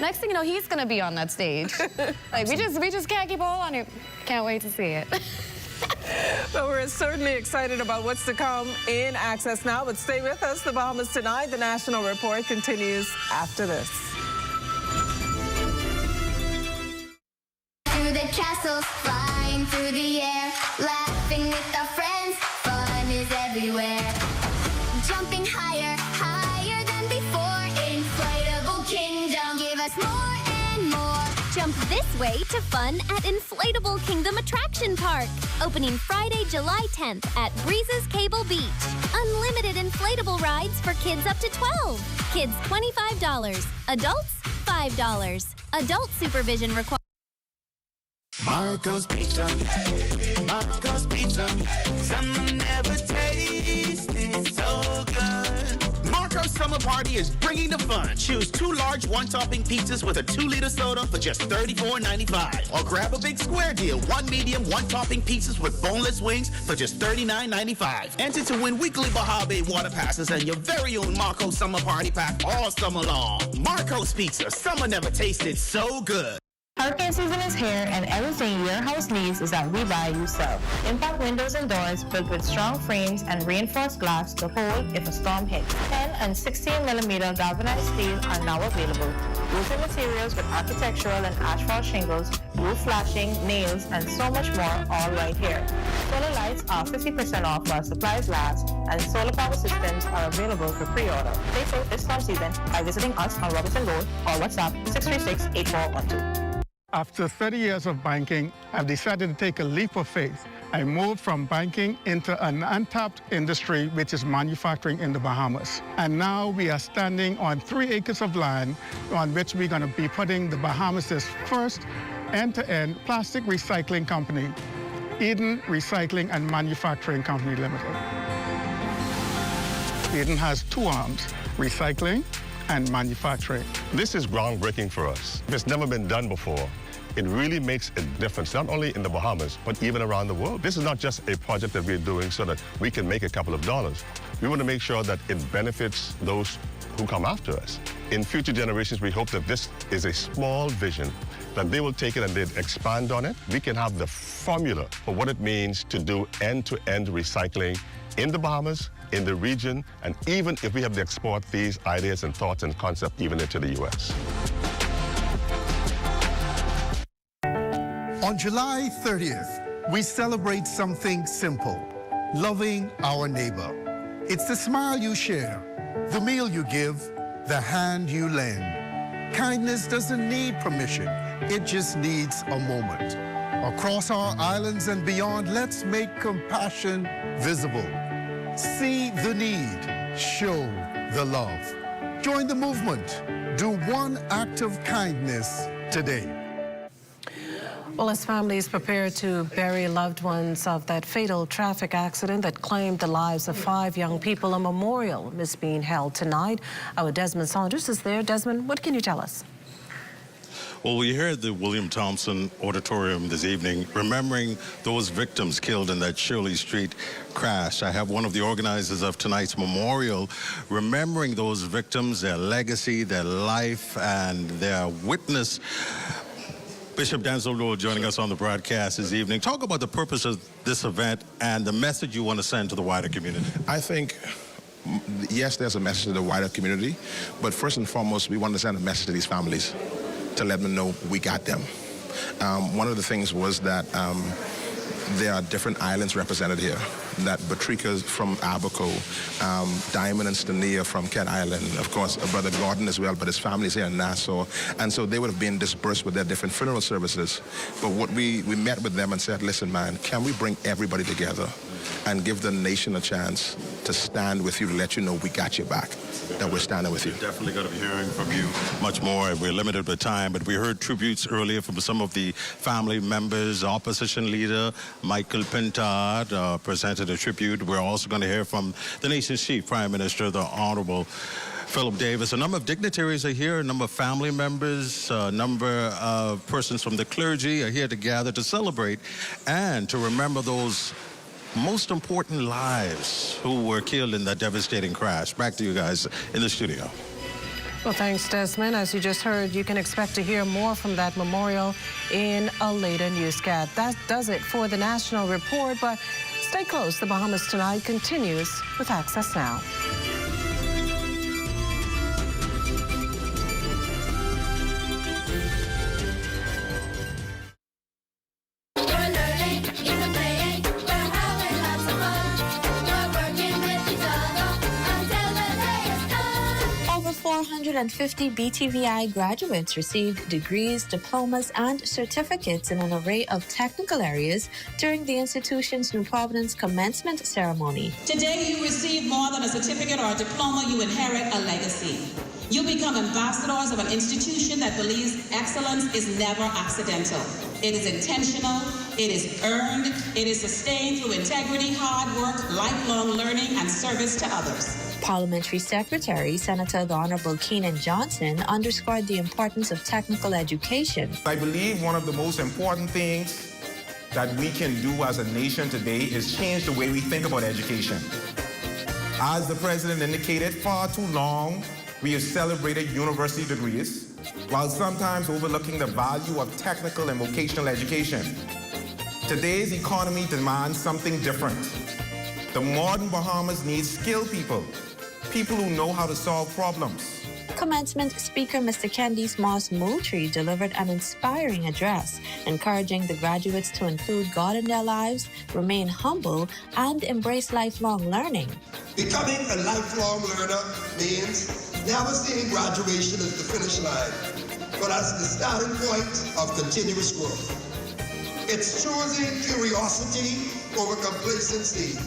Next thing you know, he's going to be on that stage. Like we just can't keep a hold on him. Can't wait to see it. Well, we're certainly excited about what's to come in Access Now, but stay with us. The Bahamas Tonight, the National Report continues after this. Through the castles, flying through the air, laughing with our friends, fun is everywhere. Jumping higher, higher than before, inflatable kingdom, give us more and more. Jump this way to fun at Inflatable Kingdom Attraction Park, opening Friday, July 10th at Breezes Cable Beach. Unlimited inflatable rides for kids up to 12. Kids $25, adults $5. Adult supervision required. Marco's Pizza, Marco's Pizza, summer never tasted so good. Marco's Summer Party is bringing the fun. Choose 2 large one-topping pizzas with a 2-liter soda for just $34.95. Or grab a big square deal, 1 medium, 1-topping pizzas with boneless wings for just $39.95. Enter to win weekly Baja Bay water passes and your very own Marco's Summer Party pack all summer long. Marco's Pizza, summer never tasted so good. Hurricane season is here, and everything your house needs is at We Buy You Sell. Impact windows and doors built with strong frames and reinforced glass to hold if a storm hits. 10 and 16mm galvanized steel are now available. Roofing materials with architectural and asphalt shingles, roof flashing, nails, and so much more, all right here. Solar lights are 50% off while supplies last, and solar power systems are available for pre-order. Stay safe this storm season by visiting us on Robinson Road or WhatsApp 636-8412. After 30 years of banking, I've decided to take a leap of faith. I moved from banking into an untapped industry, which is manufacturing in the Bahamas. And now we are standing on 3 acres of land on which we're going to be putting the Bahamas' first end-to-end plastic recycling company, Eden Recycling and Manufacturing Company Limited. Eden has 2 arms, recycling and manufacturing. This is groundbreaking for us. It's never been done before. It really makes a difference, not only in the Bahamas, but even around the world. This is not just a project that we're doing so that we can make a couple of dollars. We want to make sure that it benefits those who come after us. In future generations, we hope that this is a small vision, that they will take it and they'll expand on it. We can have the formula for what it means to do end-to-end recycling in the Bahamas, in the region, and even if we have to export these ideas and thoughts and concepts even into the U.S. On July 30th, we celebrate something simple, loving our neighbor. It's the smile you share, the meal you give, the hand you lend. Kindness doesn't need permission, it just needs a moment. Across our islands and beyond, let's make compassion visible. See the need, show the love. Join the movement. Do one act of kindness today. Well, as families prepare to bury loved ones of that fatal traffic accident that claimed the lives of 5 young people, a memorial is being held tonight. Our Desmond Saunders is there. Desmond, what can you tell us? Well, we're here at the William Thompson Auditorium this evening, remembering those victims killed in that Shirley Street crash. I have one of the organizers of tonight's memorial, remembering those victims, their legacy, their life, and their witness. Bishop Denzel Rowe joining us on the broadcast this evening. Talk about the purpose of this event and the message you want to send to the wider community. I think, yes, there's a message to the wider community, but first and foremost, we want to send a message to these families to let them know we got them. One of the things was that there are different islands represented here. That Batrika's from Abaco, Diamond and Stania from Cat Island, of course, Brother Gordon as well, but his family's here in Nassau. And so they would have been dispersed with their different funeral services. But what we met with them and said, listen, man, can we bring everybody together and give the nation a chance to stand with you, to let you know we got your back, that we're standing with you. We're definitely going to be hearing from you much more. We're limited with time, but we heard tributes earlier from some of the family members. Opposition leader Michael Pintard presented a tribute. We're also going to hear from the nation's chief prime minister, the Honorable Philip Davis. A number of dignitaries are here, a number of family members, a number of persons from the clergy are here to gather to celebrate and to remember those most important lives who were killed in that devastating crash. Back to you guys in the studio. Well, thanks, Desmond. As you just heard, you can expect to hear more from that memorial in a later newscast. That does it for the National Report, but stay close. The Bahamas Tonight continues with Access Now. Over 450 BTVI graduates received degrees, diplomas, and certificates in an array of technical areas during the institution's New Providence commencement ceremony. Today, you receive more than a certificate or a diploma, you inherit a legacy. You become ambassadors of an institution that believes excellence is never accidental. It is intentional, it is earned, it is sustained through integrity, hard work, lifelong learning, and service to others. Parliamentary Secretary Senator the Honorable Keenan Johnson underscored the importance of technical education. I believe one of the most important things that we can do as a nation today is change the way we think about education. As the President indicated, far too long we have celebrated university degrees, while sometimes overlooking the value of technical and vocational education. Today's economy demands something different. The modern Bahamas needs skilled people, people who know how to solve problems. Commencement Speaker Mr. Candice Moss Moultrie delivered an inspiring address, encouraging the graduates to include God in their lives, remain humble, and embrace lifelong learning. Becoming a lifelong learner means never seeing graduation as the finish line, but as the starting point of continuous growth. It's choosing curiosity over complacency,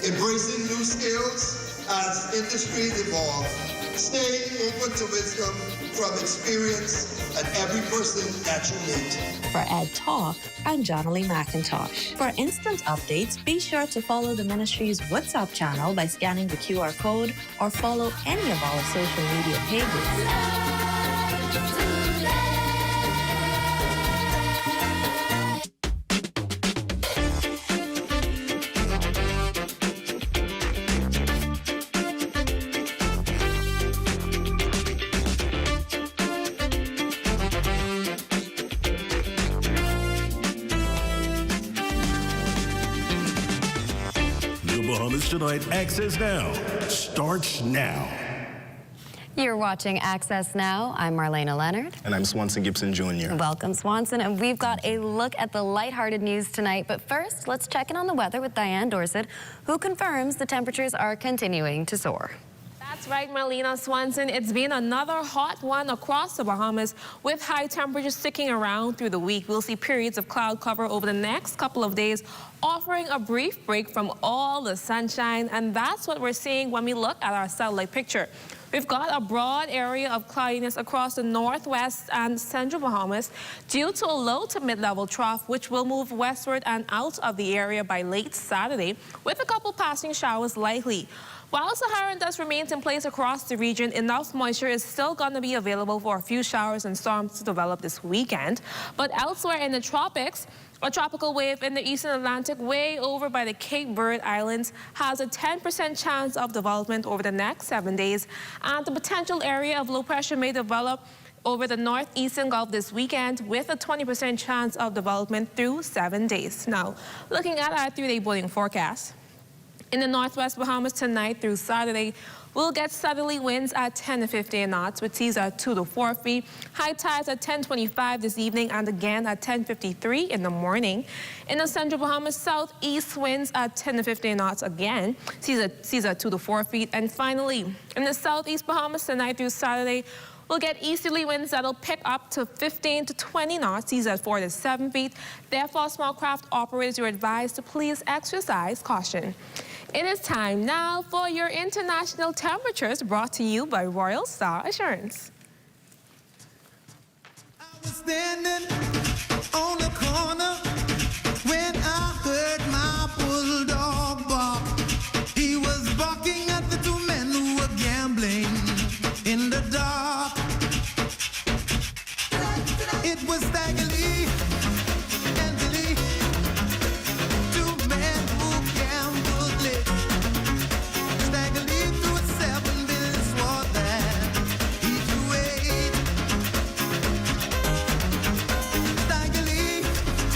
embracing new skills as industries evolve, staying open to wisdom from experience and every person that you meet. For Ed Talk, I'm Jonalee McIntosh. For instant updates, be sure to follow the ministry's WhatsApp channel by scanning the QR code or follow any of our social media pages. Bahamas Tonight Access Now starts now. You're watching Access Now. I'm Marlena Leonard. And I'm Swanson Gibson Jr. Welcome, Swanson. And we've got a look at the lighthearted news tonight. But first, let's check in on the weather with Diane Dorsett, who confirms the temperatures are continuing to soar. That's right, Marlena. Swanson. It's been another hot one across the Bahamas with high temperatures sticking around through the week. We'll see periods of cloud cover over the next couple of days, offering a brief break from all the sunshine. And that's what we're seeing when we look at our satellite picture. We've got a broad area of cloudiness across the northwest and central Bahamas due to a low to mid-level trough, which will move westward and out of the area by late Saturday, with a couple passing showers likely. While Saharan dust remains in place across the region, enough moisture is still going to be available for a few showers and storms to develop this weekend. But elsewhere in the tropics, a tropical wave in the eastern Atlantic way over by the Cape Verde Islands has a 10% chance of development over the next 7 days. And the potential area of low pressure may develop over the northeastern Gulf this weekend with a 20% chance of development through 7 days. Now, looking at our 3-day boiling forecast. In the northwest Bahamas tonight through Saturday, we'll get southerly winds at 10 to 15 knots with seas at 2 to 4 feet. High tides at 10:25 this evening and again at 10:53 in the morning. In the central Bahamas, southeast winds at 10 to 15 knots again. Seas at 2 to 4 feet. And finally, in the southeast Bahamas tonight through Saturday, we'll get easterly winds that'll pick up to 15 to 20 knots, seas at 4 to 7 feet. Therefore, small craft operators are advised to please exercise caution. It is time now for your international temperatures, brought to you by Royal Star Assurance. I was standing on the corner when I heard my bulldog bark. He was barking at the two men who were gambling in the dark. It was Stagger Lee and Billy, two men who gambled late. Stagger Lee threw a 7, Billy swore that he threw 8. Stagger Lee.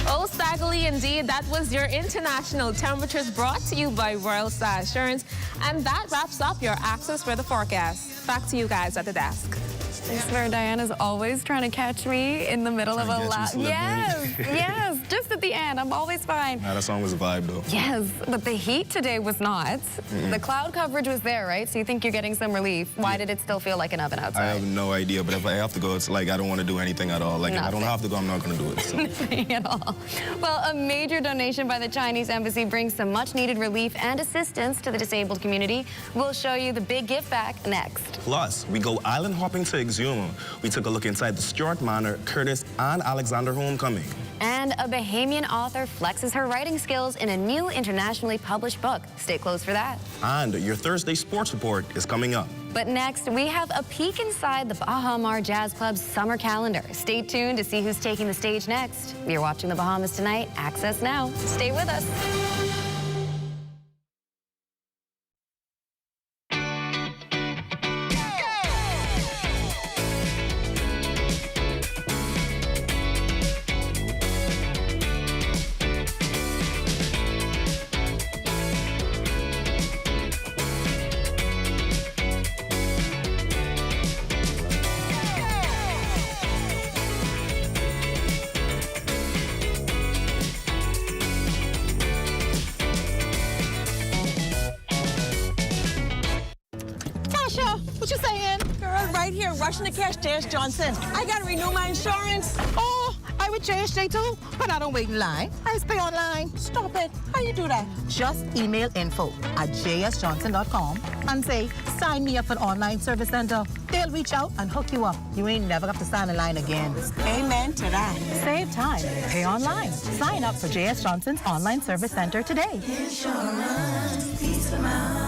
Oh, Stagger Lee, indeed. That was your international temperatures, brought to you by Royal Star Assurance. And that wraps up your Access Weather forecast. Back to you guys at the desk. I swear Diana's always trying to catch me in the middle of a lot. Yes, yes, just at the end. I'm always fine. Nah, that song was a vibe, though. Yes, but the heat today was not. The cloud coverage was there, right? So you think you're getting some relief. Why did it still feel like an oven outside? I have no idea, but if I have to go, it's like I don't want to do anything at all. Like, if I don't have to go, I'm not going to do it. So. Nothing at all. Well, a major donation by the Chinese embassy brings some much-needed relief and assistance to the disabled community. We'll show you the big gift back next. Plus, we go island hopping to Exuma. We took a look inside the Stuart Manor, Curtis, and Alexander homecoming. And a Bahamian author flexes her writing skills in a new internationally published book. Stay close for that. And your Thursday sports report is coming up. But next, we have a peek inside the Baha Mar Jazz Club's summer calendar. Stay tuned to see who's taking the stage next. You're watching the Bahamas Tonight. Access now. Stay with us. What you saying? Girl, right here, rushing to cash, J.S. Johnson. I gotta renew my insurance. Oh, I with JSJ too, but I don't wait in line. I just pay online. Stop it. How you do that? Just email info@jsjohnson.com and say, sign me up for an online service center. They'll reach out and hook you up. You ain't never got to stand in line again. Amen to that. Save time. Pay online. Sign up for J.S. Johnson's online service center today. Insurance, peace of mind.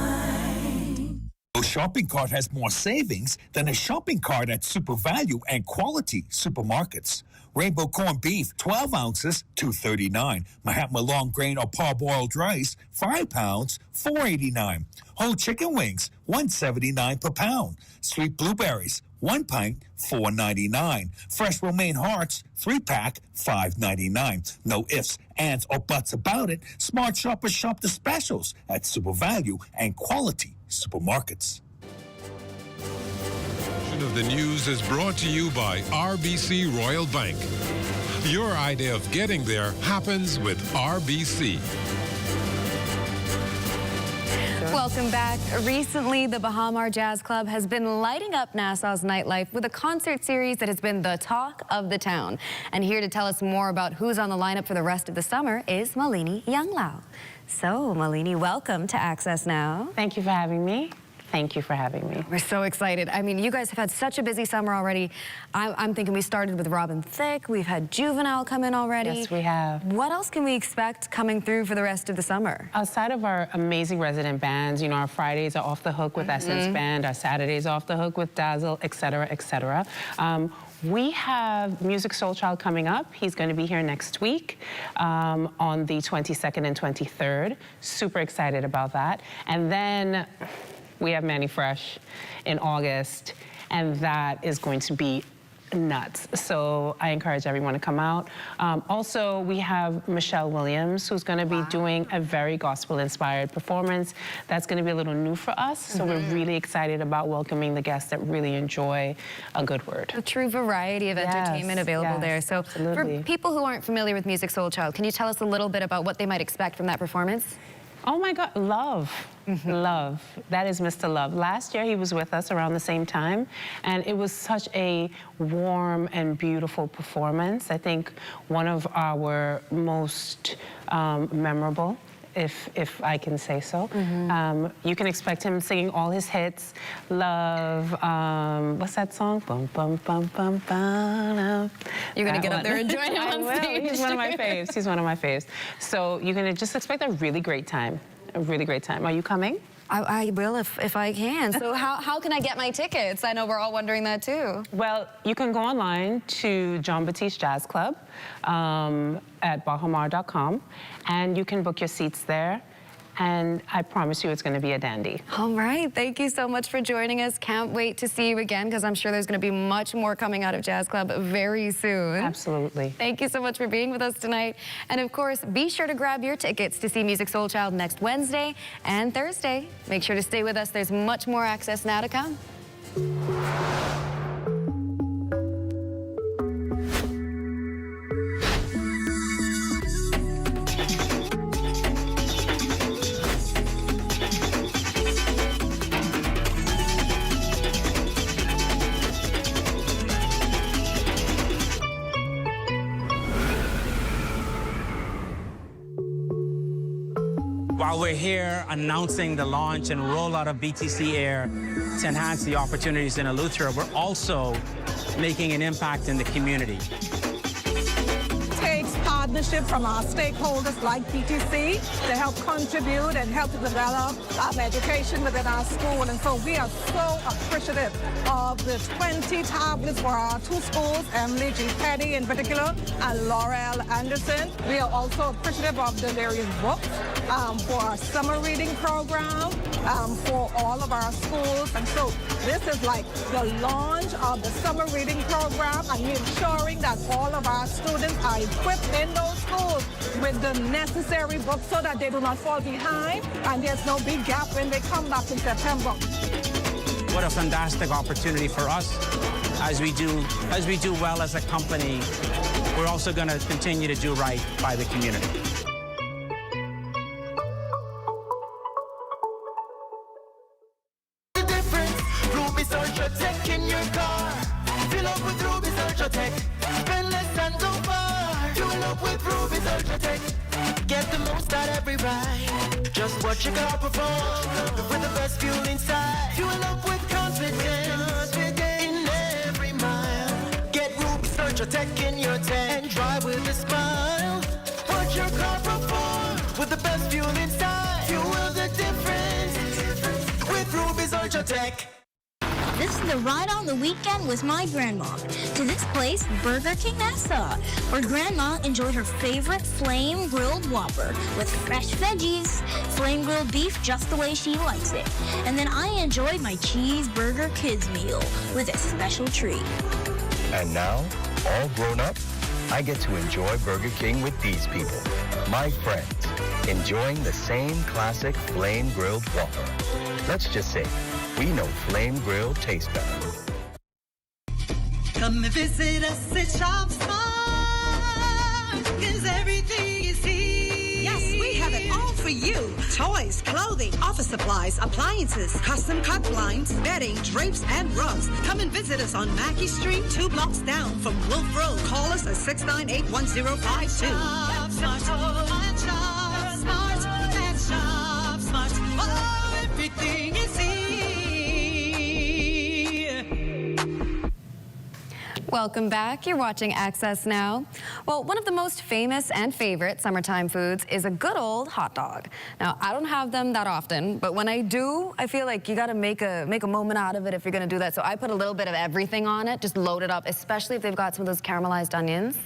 A shopping cart has more savings than a shopping cart at Super Value and Quality Supermarkets. Rainbow corned beef, 12 ounces, $2.39. Mahatma long grain or parboiled rice, 5 pounds, $4.89. Whole chicken wings, $1.79 per pound. Sweet blueberries, 1 pint, $4.99. Fresh romaine hearts, 3-pack, $5.99. No ifs, ands, or buts about it. Smart shoppers shop the specials at Super Value and Quality Supermarkets. Of the news is brought to you by RBC Royal Bank. Your idea of getting there happens with RBC. Welcome back. Recently, the Baha Mar Jazz Club has been lighting up Nassau's nightlife with a concert series that has been the talk of the town. And here to tell us more about who's on the lineup for the rest of the summer is Malini Younglao. So, Malini, welcome to Access Now. Thank you for having me. Thank you for having me. We're so excited. I mean, you guys have had such a busy summer already. I'm thinking we started with Robin Thicke. We've had Juvenile come in already. Yes, we have. What else can we expect coming through for the rest of the summer? Outside of our amazing resident bands, you know, our Fridays are off the hook with Essence Band, our Saturdays off the hook with Dazzle, et cetera, et cetera. We have Music Soul Child coming up. He's going to be here next week on the 22nd and 23rd. Super excited about that. And then we have Manny Fresh in August, and that is going to be nuts. So I encourage everyone to come out. Also, we have Michelle Williams, who's going to be doing a very gospel-inspired performance. That's going to be a little new for us. So we're really excited about welcoming the guests that really enjoy a good word. A true variety of entertainment available there. So absolutely. For people who aren't familiar with Music Soul Child, can you tell us a little bit about what they might expect from that performance? Oh my God, Love. Love. That is Mr. Love. Last year he was with us around the same time, and it was such a warm and beautiful performance. I think one of our most memorable, if I can say so. You can expect him singing all his hits. Love, what's that song? Bum, bum, bum, bum, bum. You're going to get up there and join him on stage. He's one of my faves. He's one of my faves. So you're going to just expect a really great time. A really great time. Are you coming? I will if I can. So how can I get my tickets? I know we're all wondering that too. Well, you can go online to John Batiste Jazz Club at bahamar.com, and you can book your seats there. And I promise you it's going to be a dandy. All right. Thank you so much for joining us. Can't wait to see you again, because I'm sure there's going to be much more coming out of Jazz Club very soon. Absolutely. Thank you so much for being with us tonight. And of course, be sure to grab your tickets to see Music Soul Child next Wednesday and Thursday. Make sure to stay with us. There's much more access now to come. While we're here announcing the launch and rollout of BTC Air to enhance the opportunities in Eleuthera, we're also making an impact in the community. Takes partnership from our stakeholders like BTC to help contribute and help to develop education within our school. And so we are so appreciative of the 20 tablets for our two schools, Emily G. Petty in particular, and Laurel Anderson. We are also appreciative of the various books for our summer reading program for all of our schools. And so this is like the launch of the summer reading program, and we're ensuring that all of our students are equipped in those schools with the necessary books so that they do not fall behind and there's no big gap when they come back in September. What a fantastic opportunity for us. As we do well as a company, we're also going to continue to do right by the community. Tech in your car. Fill up with Ruby's Ultra Tech. Spend less and go far. Fuel up with Ruby's Ultra Tech. Get the most out every ride. Just watch your car perform with the best fuel inside. Fuel up with confidence in every mile. Get Ruby's Ultra Tech in your tank and drive with a smile. Watch your car perform with the best fuel inside. Fuel the difference with Ruby's Ultra Tech. This is the ride on the weekend with my grandma to this place, Burger King Nassau, where Grandma enjoyed her favorite flame grilled Whopper with fresh veggies, flame grilled beef just the way she likes it. And then I enjoyed my cheeseburger kids meal with a special treat. And now, all grown up, I get to enjoy Burger King with these people, my friends, enjoying the same classic flame grilled Whopper. Let's just say, we know flame grilled tastes better. Come and visit us at Shop Smart, 'cause everything is here. Yes, we have it all for you. Toys, clothing, office supplies, appliances, custom cut blinds, bedding, drapes, and rugs. Come and visit us on Mackey Street, 2 blocks down from Wolf Road. Call us at 698-1052. Shop Smart, Shop Smart, and Shop Smart. Oh, everything is here. Welcome back. You're watching Access Now. Well, one of the most famous and favorite summertime foods is a good old hot dog. Now, I don't have them that often, but when I do, I feel like you got to make a moment out of it if you're going to do that. So I put a little bit of everything on it, just load it up, especially if they've got some of those caramelized onions.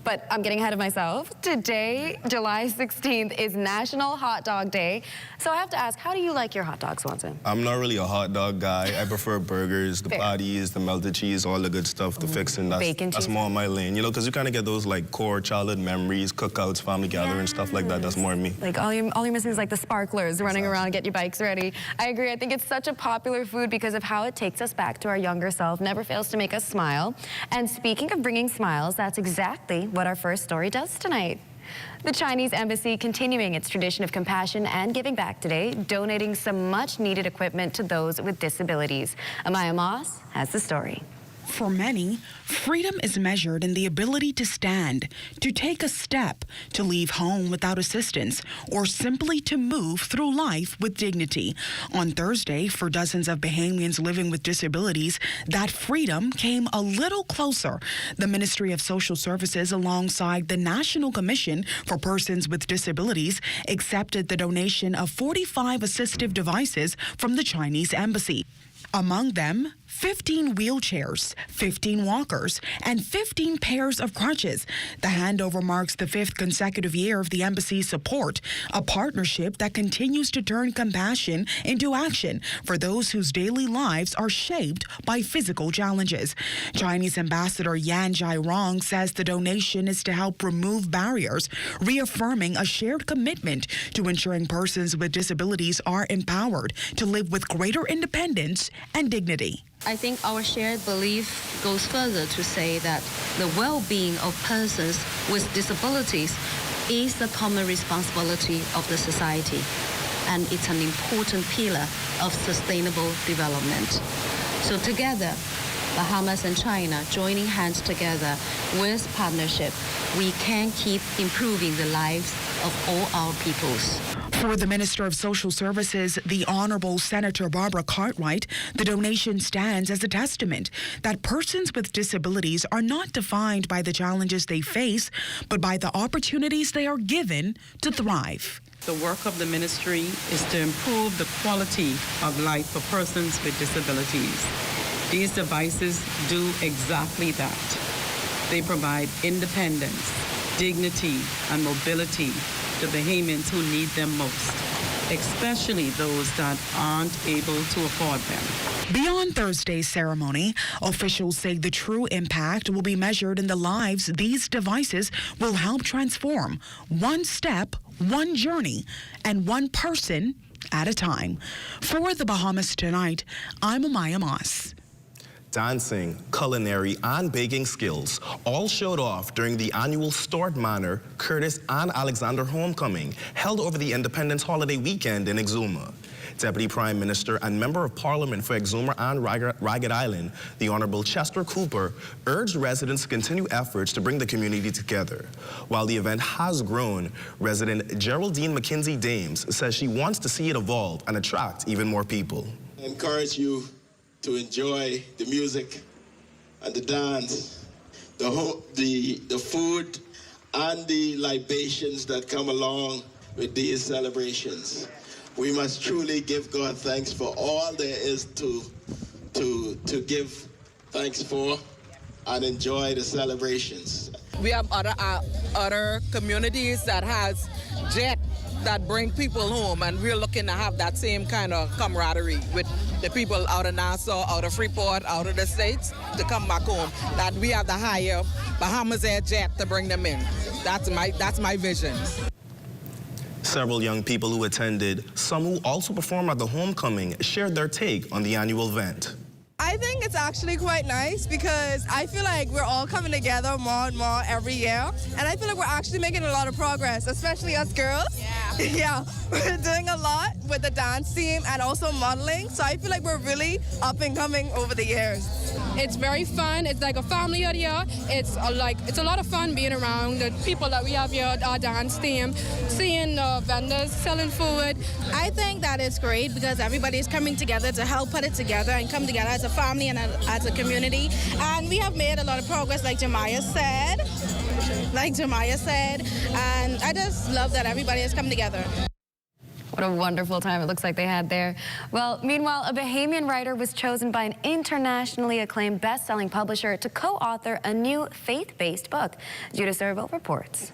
But I'm getting ahead of myself. Today, July 16th, is National Hot Dog Day. So I have to ask, how do you like your hot dog, Swanson? I'm not really a hot dog guy. I prefer burgers, the Fair. patties, the melted cheese, all the good stuff, the fixing. That's more my lane, you know, because you kind of get those like core childhood memories, cookouts, family gatherings, stuff like that. That's more me. Like all you're missing is like the sparklers running around, get your bikes ready. I agree. I think it's such a popular food because of how it takes us back to our younger self, never fails to make us smile. And speaking of bringing smiles, that's exactly what our first story does tonight. The Chinese embassy continuing its tradition of compassion and giving back today, donating some much-needed equipment to those with disabilities. Amaya Moss has the story. For many, freedom is measured in the ability to stand, to take a step, to leave home without assistance, or simply to move through life with dignity. On Thursday, for dozens of Bahamians living with disabilities, that freedom came a little closer. The Ministry of Social Services, alongside the National Commission for Persons with Disabilities, accepted the donation of 45 assistive devices from the Chinese embassy. Among them, 15 wheelchairs, 15 walkers, and 15 pairs of crutches. The handover marks the 5th consecutive year of the embassy's support, a partnership that continues to turn compassion into action for those whose daily lives are shaped by physical challenges. Chinese Ambassador Yan Jiarong says the donation is to help remove barriers, reaffirming a shared commitment to ensuring persons with disabilities are empowered to live with greater independence and dignity. I think our shared belief goes further to say that the well-being of persons with disabilities is the common responsibility of the society, and it's an important pillar of sustainable development. So together, Bahamas and China joining hands together with partnership, we can keep improving the lives of all our peoples. For the Minister of Social Services, the Honorable Senator Barbara Cartwright, the donation stands as a testament that persons with disabilities are not defined by the challenges they face, but by the opportunities they are given to thrive. The work of the ministry is to improve the quality of life for persons with disabilities. These devices do exactly that. They provide independence, dignity, and mobility to Bahamians who need them most, especially those that aren't able to afford them. Beyond Thursday's ceremony, officials say the true impact will be measured in the lives these devices will help transform, one step, one journey, and one person at a time. For the Bahamas Tonight, I'm Amaya Moss. Dancing, culinary, and baking skills all showed off during the annual Stewart Manor, Curtis, and Alexander Homecoming held over the Independence Holiday weekend in Exuma. Deputy Prime Minister and Member of Parliament for Exuma and Ragged Island, the Honorable Chester Cooper, urged residents to continue efforts to bring the community together. While the event has grown, resident Geraldine McKinsey Dames says she wants to see it evolve and attract even more people. I encourage you to enjoy the music and the dance, the food, and the libations that come along with these celebrations. We must truly give God thanks for all there is to give thanks for and enjoy the celebrations. We have other communities that has jet that bring people home, and we're looking to have that same kind of camaraderie with the people out of Nassau, out of Freeport, out of the States to come back home. That we have the higher Bahamas Air jet to bring them in. That's my vision. Several young people who attended, some who also performed at the homecoming, shared their take on the annual event. I think it's actually quite nice because I feel like we're all coming together more and more every year. And I feel like we're actually making a lot of progress, especially us girls. Yeah, we're doing a lot with the dance team and also modeling. So I feel like we're really up and coming over the years. It's very fun. It's like a family out here. It's a lot of fun being around the people that we have here, our dance team, seeing vendors selling food. I think that is great because everybody is coming together to help put it together and come together as a family and as a community. And we have made a lot of progress, like Jemiah said. And I just love that everybody has come together. What a wonderful time it looks like they had there. Well, meanwhile, a Bahamian writer was chosen by an internationally acclaimed best-selling publisher to co-author a new faith-based book. Judah Servo reports.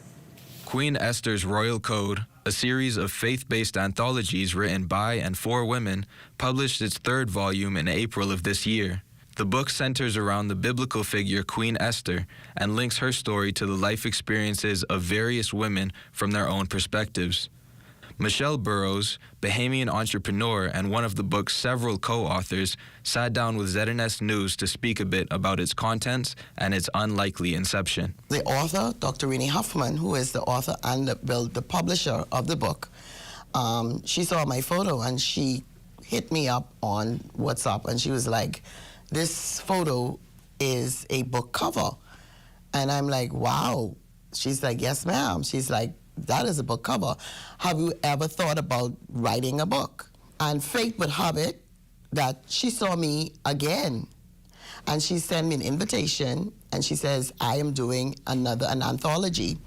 Queen Esther's Royal Code, a series of faith-based anthologies written by and for women, published its third volume in April of this year. The book centers around the biblical figure Queen Esther and links her story to the life experiences of various women from their own perspectives. Michelle Burrows, Bahamian entrepreneur and one of the book's several co-authors, sat down with ZNS News to speak a bit about its contents and its unlikely inception. The author, Dr. Renee Huffman, who is the author and the publisher of the book, she saw my photo and she hit me up on WhatsApp and she was like, "This photo is a book cover." And I'm like, "Wow." She's like, "Yes, ma'am." She's like, "That is a book cover. Have you ever thought about writing a book?" And fate would have it that she saw me again. And she sent me an invitation and she says, "I am doing an anthology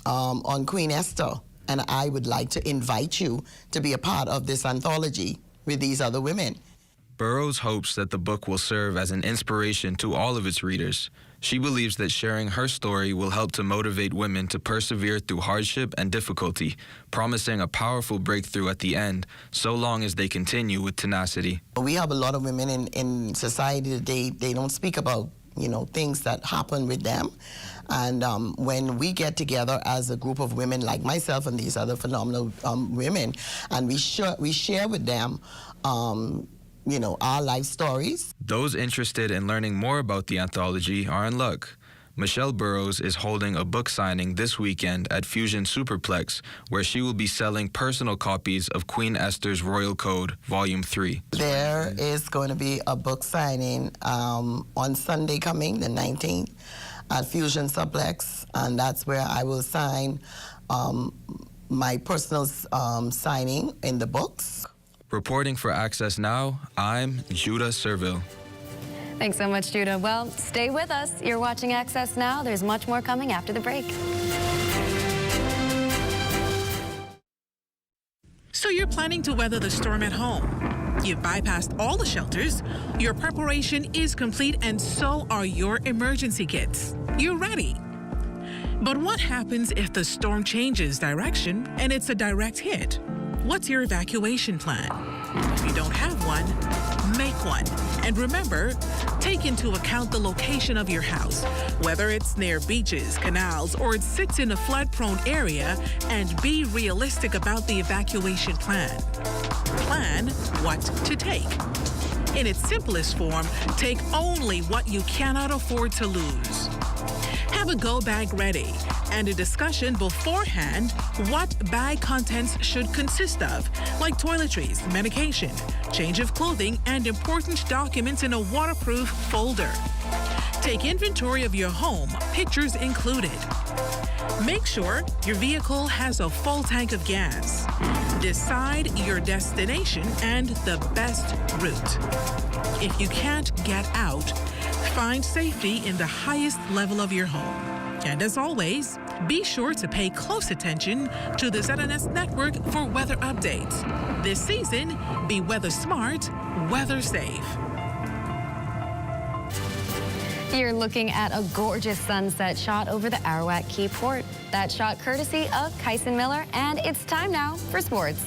on Queen Esther. And I would like to invite you to be a part of this anthology with these other women." Burrows hopes that the book will serve as an inspiration to all of its readers. She believes that sharing her story will help to motivate women to persevere through hardship and difficulty, promising a powerful breakthrough at the end, so long as they continue with tenacity. We have a lot of women in society today, they don't speak about, things that happen with them. And when we get together as a group of women like myself and these other phenomenal women, and we share with them our life stories. Those interested in learning more about the anthology are in luck. Michelle Burrows is holding a book signing this weekend at Fusion Superplex, where she will be selling personal copies of Queen Esther's Royal Code, Volume 3. There is going to be a book signing on Sunday coming, the 19th, at Fusion Superplex, and that's where I will sign my personal signing in the books. Reporting for Access Now, I'm Judah Serville. Thanks so much, Judah. Well, stay with us. You're watching Access Now. There's much more coming after the break. So you're planning to weather the storm at home. You've bypassed all the shelters. Your preparation is complete, and so are your emergency kits. You're ready. But what happens if the storm changes direction and it's a direct hit? What's your evacuation plan? If you don't have one, make one. And remember, take into account the location of your house, whether it's near beaches, canals, or it sits in a flood-prone area, and be realistic about the evacuation plan. Plan what to take. In its simplest form, take only what you cannot afford to lose. Have a go bag ready and a discussion beforehand what bag contents should consist of, like toiletries, medication, change of clothing, and important documents in a waterproof folder. Take inventory of your home, pictures included. Make sure your vehicle has a full tank of gas. Decide your destination and the best route. If you can't get out, find safety in the highest level of your home. And as always, be sure to pay close attention to the ZNS network for weather updates. This season, be weather smart, weather safe. You're looking at a gorgeous sunset shot over the Arawak Key Port. That shot courtesy of Kyson Miller, and it's time now for sports.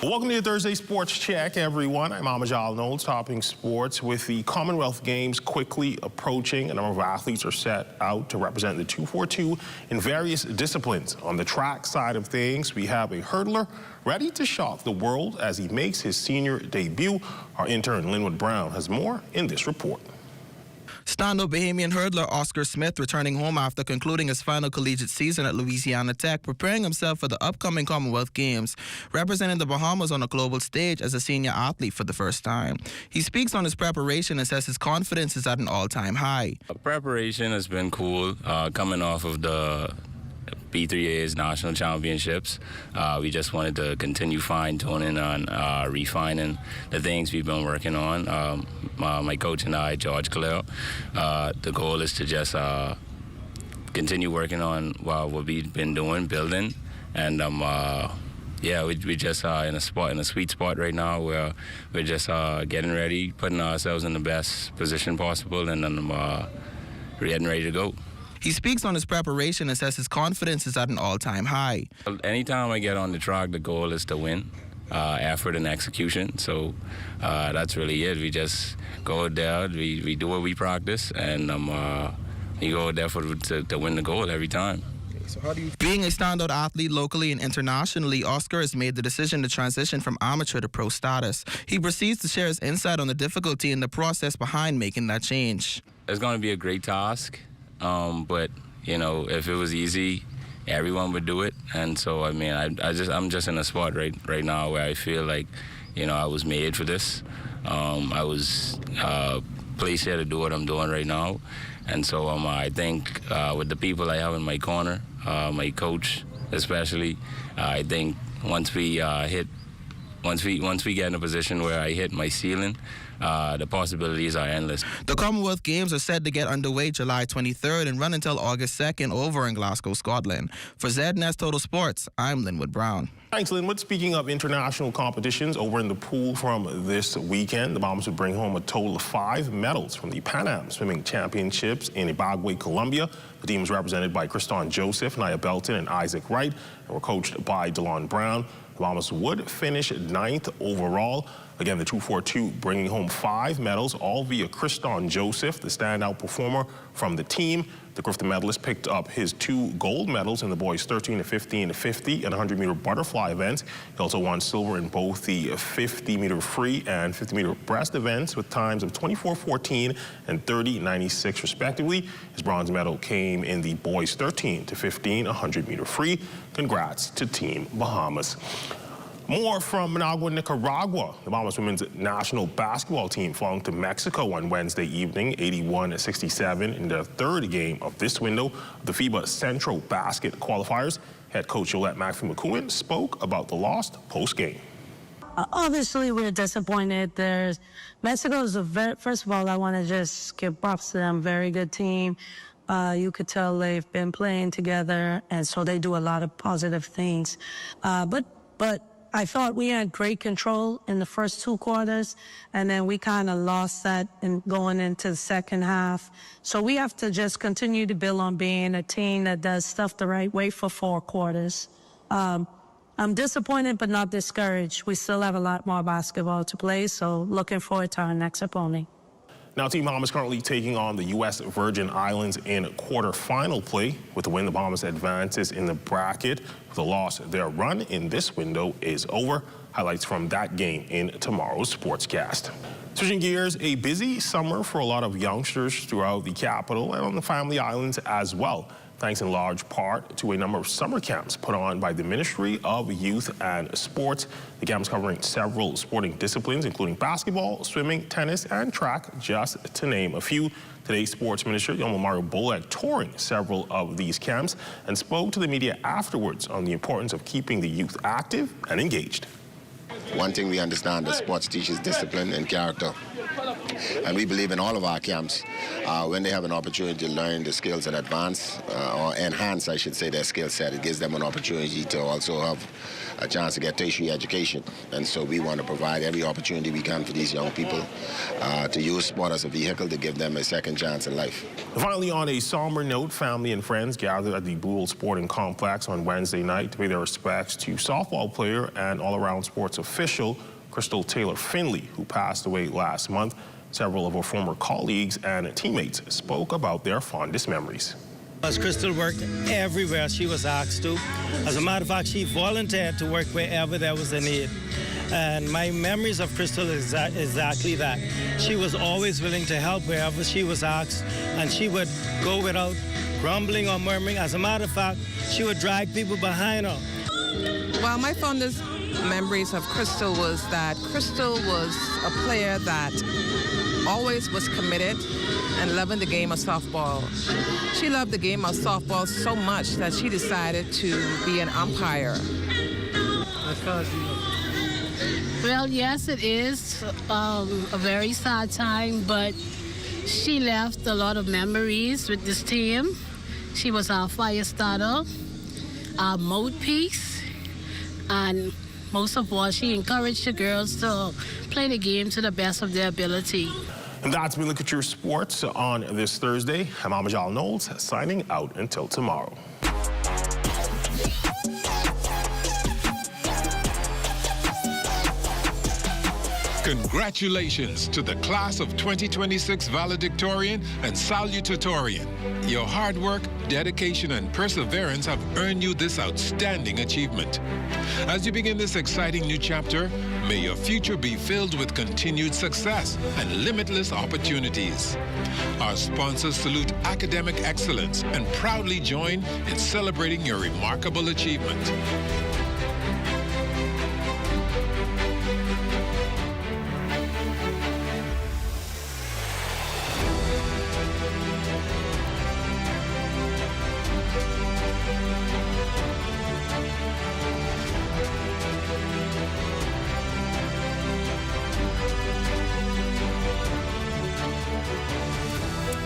Welcome to your Thursday Sports Check, everyone. I'm Amajal Knowles, topping sports. With the Commonwealth Games quickly approaching, a number of athletes are set out to represent the 242 in various disciplines. On the track side of things, we have a hurdler ready to shock the world as he makes his senior debut. Our intern, Linwood Brown, has more in this report. Stand-up Bahamian hurdler Oscar Smith returning home after concluding his final collegiate season at Louisiana Tech, preparing himself for the upcoming Commonwealth Games, representing the Bahamas on a global stage as a senior athlete for the first time. He speaks on his preparation and says his confidence is at an all-time high. Preparation has been cool, coming off of the B3A's national championships. We just wanted to continue fine-tuning on refining the things we've been working on. My coach and I, George Khalil, the goal is to just continue working on what we've been doing, building, and we just in a sweet spot right now where we're just getting ready, putting ourselves in the best position possible, and then we're getting ready to go. He speaks on his preparation and says his confidence is at an all-time high. Anytime I get on the track, the goal is to win, effort and execution. So that's really it. We just go there, we do what we practice, and we go there to win the goal every time. So how do you... Being a standout athlete locally and internationally, Oscar has made the decision to transition from amateur to pro status. He proceeds to share his insight on the difficulty and the process behind making that change. It's going to be a great task. But if it was easy, everyone would do it. And so, I'm just in a spot right now where I feel like, I was made for this. I was placed here to do what I'm doing right now. And so, I think with the people I have in my corner, my coach especially, I think once we get in a position where I hit my ceiling, the possibilities are endless. The Commonwealth Games are set to get underway July 23rd and run until August 2nd over in Glasgow, Scotland. For ZNS Total Sports, I'm Linwood Brown. Thanks, Linwood. Speaking of international competitions, over in the pool from this weekend, the Bombers would bring home a total of 5 medals from the Pan Am Swimming Championships in Ibagwe, Colombia. The team was represented by Kriston Joseph, Nia Belton, and Isaac Wright, and were coached by DeLon Brown. The Bombers would finish 9th overall. Again, the 242 bringing home 5 medals, all via Kriston Joseph, the standout performer from the team. The Griffith medalist picked up his 2 gold medals in the boys 13 to 15 to 50 and 100-meter butterfly events. He also won silver in both the 50-meter free and 50-meter breast events with times of 24:14 and 30:96 respectively. His bronze medal came in the boys 13 to 15 100-meter free. Congrats to Team Bahamas. More from Managua, Nicaragua. The Bahamas women's national basketball team flung to Mexico on Wednesday evening, 81-67 in the 3rd game of this window of the FIBA Central Basket qualifiers. Head coach Yolette McPhee-McCowan spoke about the loss post-game. Obviously, we're disappointed. Mexico is first of all, I want to just give props to them. Very good team. You could tell they've been playing together, and so they do a lot of positive things. But I thought we had great control in the first 2 quarters, and then we kind of lost that in going into the second half. So we have to just continue to build on being a team that does stuff the right way for 4 quarters. I'm disappointed but not discouraged. We still have a lot more basketball to play, so looking forward to our next opponent. Now, Team Bahamas currently taking on the U.S. Virgin Islands in quarterfinal play. With the win, the Bahamas advances in the bracket. With a loss, their run in this window is over. Highlights from that game in tomorrow's Sportscast. Switching gears, a busy summer for a lot of youngsters throughout the capital and on the Family Islands as well, thanks in large part to a number of summer camps put on by the Ministry of Youth and Sports. The camps covering several sporting disciplines, including basketball, swimming, tennis, and track, just to name a few. Today's Sports Minister, Yomo Mario Bolek, touring several of these camps and spoke to the media afterwards on the importance of keeping the youth active and engaged. One thing we understand that sports teaches discipline and character. And we believe in all of our camps, when they have an opportunity to learn the skills and advance, or enhance, I should say, their skill set, it gives them an opportunity to also have a chance to get tertiary education. And so we want to provide every opportunity we can for these young people to use sport as a vehicle to give them a second chance in life. Finally, on a somber note, family and friends gathered at the Boole Sporting Complex on Wednesday night to pay their respects to softball player and all-around sports official Crystal Taylor Finley, who passed away last month. Several of her former colleagues and teammates spoke about their fondest memories. As Crystal worked everywhere she was asked to. As a matter of fact, she volunteered to work wherever there was a need. And my memories of Crystal is exactly that. She was always willing to help wherever she was asked, and she would go without grumbling or murmuring. As a matter of fact, she would drag people behind her. Well, my fondest memories of Crystal was that Crystal was a player that always was committed and loving the game of softball. She loved the game of softball so much that she decided to be an umpire. Well, yes, it is a very sad time, but she left a lot of memories with this team. She was our fire starter, our mouthpiece, and most of all, she encouraged the girls to play the game to the best of their ability. And that's been Look at Your Sports on this Thursday. I'm Amajal Knowles, signing out until tomorrow. Congratulations to the class of 2026 valedictorian and salutatorian. Your hard work, dedication, and perseverance have earned you this outstanding achievement. As you begin this exciting new chapter, may your future be filled with continued success and limitless opportunities. Our sponsors salute academic excellence and proudly join in celebrating your remarkable achievement.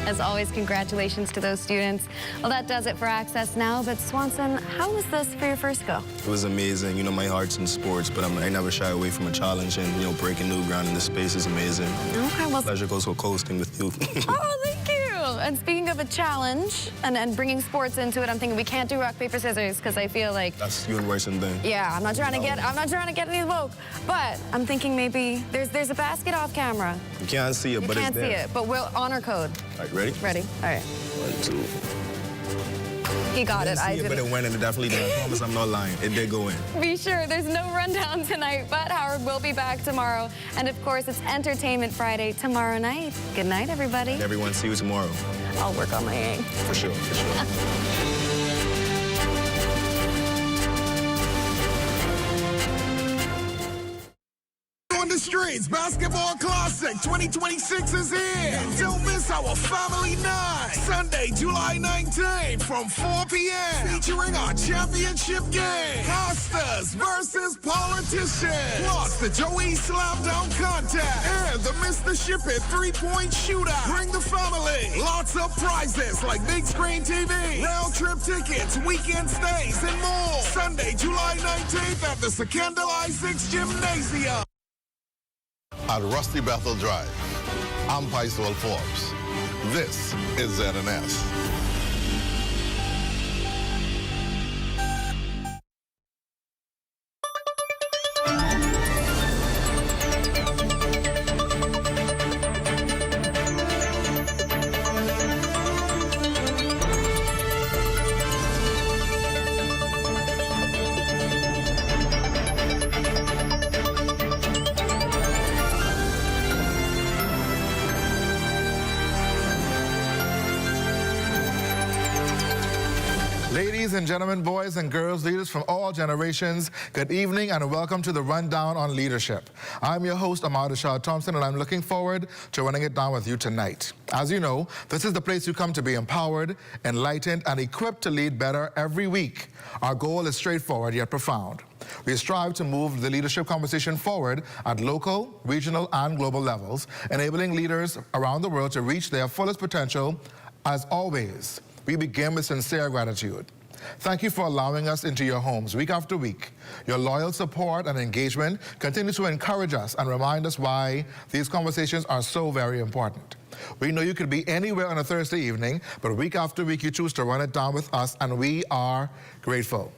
As always, congratulations to those students. Well, that does it for Access Now, but Swanson, how was this for your first go? It was amazing. You know, my heart's in sports, but I never shy away from a challenge, and, you know, breaking new ground in this space is amazing. Okay, well... Pleasure goes for coasting with you. Oh, thank you. And speaking of a challenge and bringing sports into it, I'm thinking we can't do rock, paper, scissors, because I feel like... That's you and Royson thing. Yeah, I'm not trying to get any woke, but I'm thinking maybe there's a basket off camera. You can't see it, but it's there. You can't see it, but we'll honor code. All right, ready? Ready. All right. 1, 2. He got it. I did. But it went, and it definitely did. I promise I'm not lying. It did go in. Be sure there's no rundown tonight, but Howard will be back tomorrow. And of course, it's Entertainment Friday tomorrow night. Good night, everybody. And everyone, see you tomorrow. I'll work on my aim. For sure, for sure. On the streets, Basketball Classic 2026 is here. Don't miss our family night. Sunday, July 19th from 4 p.m. Featuring our championship game. Pastors versus politicians. Plus the Joey Slam Down contest. And the Mr. Ship It 3-point shootout. Bring the family. Lots of prizes like big screen TV, round trip tickets, weekend stays, and more. Sunday, July 19th at the Secondal I-6 Gymnasium. At Rusty Bethel Drive, I'm Paisol Forbes. This is ZNS. Ladies and gentlemen, boys and girls, leaders from all generations, good evening and welcome to the Rundown on Leadership. I'm your host, Ahmad Shah Thompson, and I'm looking forward to running it down with you tonight. As you know, this is the place you come to be empowered, enlightened, and equipped to lead better every week. Our goal is straightforward yet profound. We strive to move the leadership conversation forward at local, regional, and global levels, enabling leaders around the world to reach their fullest potential. As always, we begin with sincere gratitude. Thank you for allowing us into your homes week after week. Your loyal support and engagement continue to encourage us and remind us why these conversations are so very important. We know you could be anywhere on a Thursday evening, but week after week you choose to run it down with us, and we are grateful.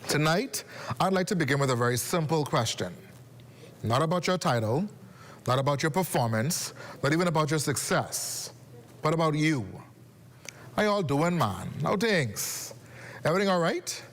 Tonight, I'd like to begin with a very simple question. Not about your title, not about your performance, not even about your success, but about you. How you all doing, man? How things? Everything all right?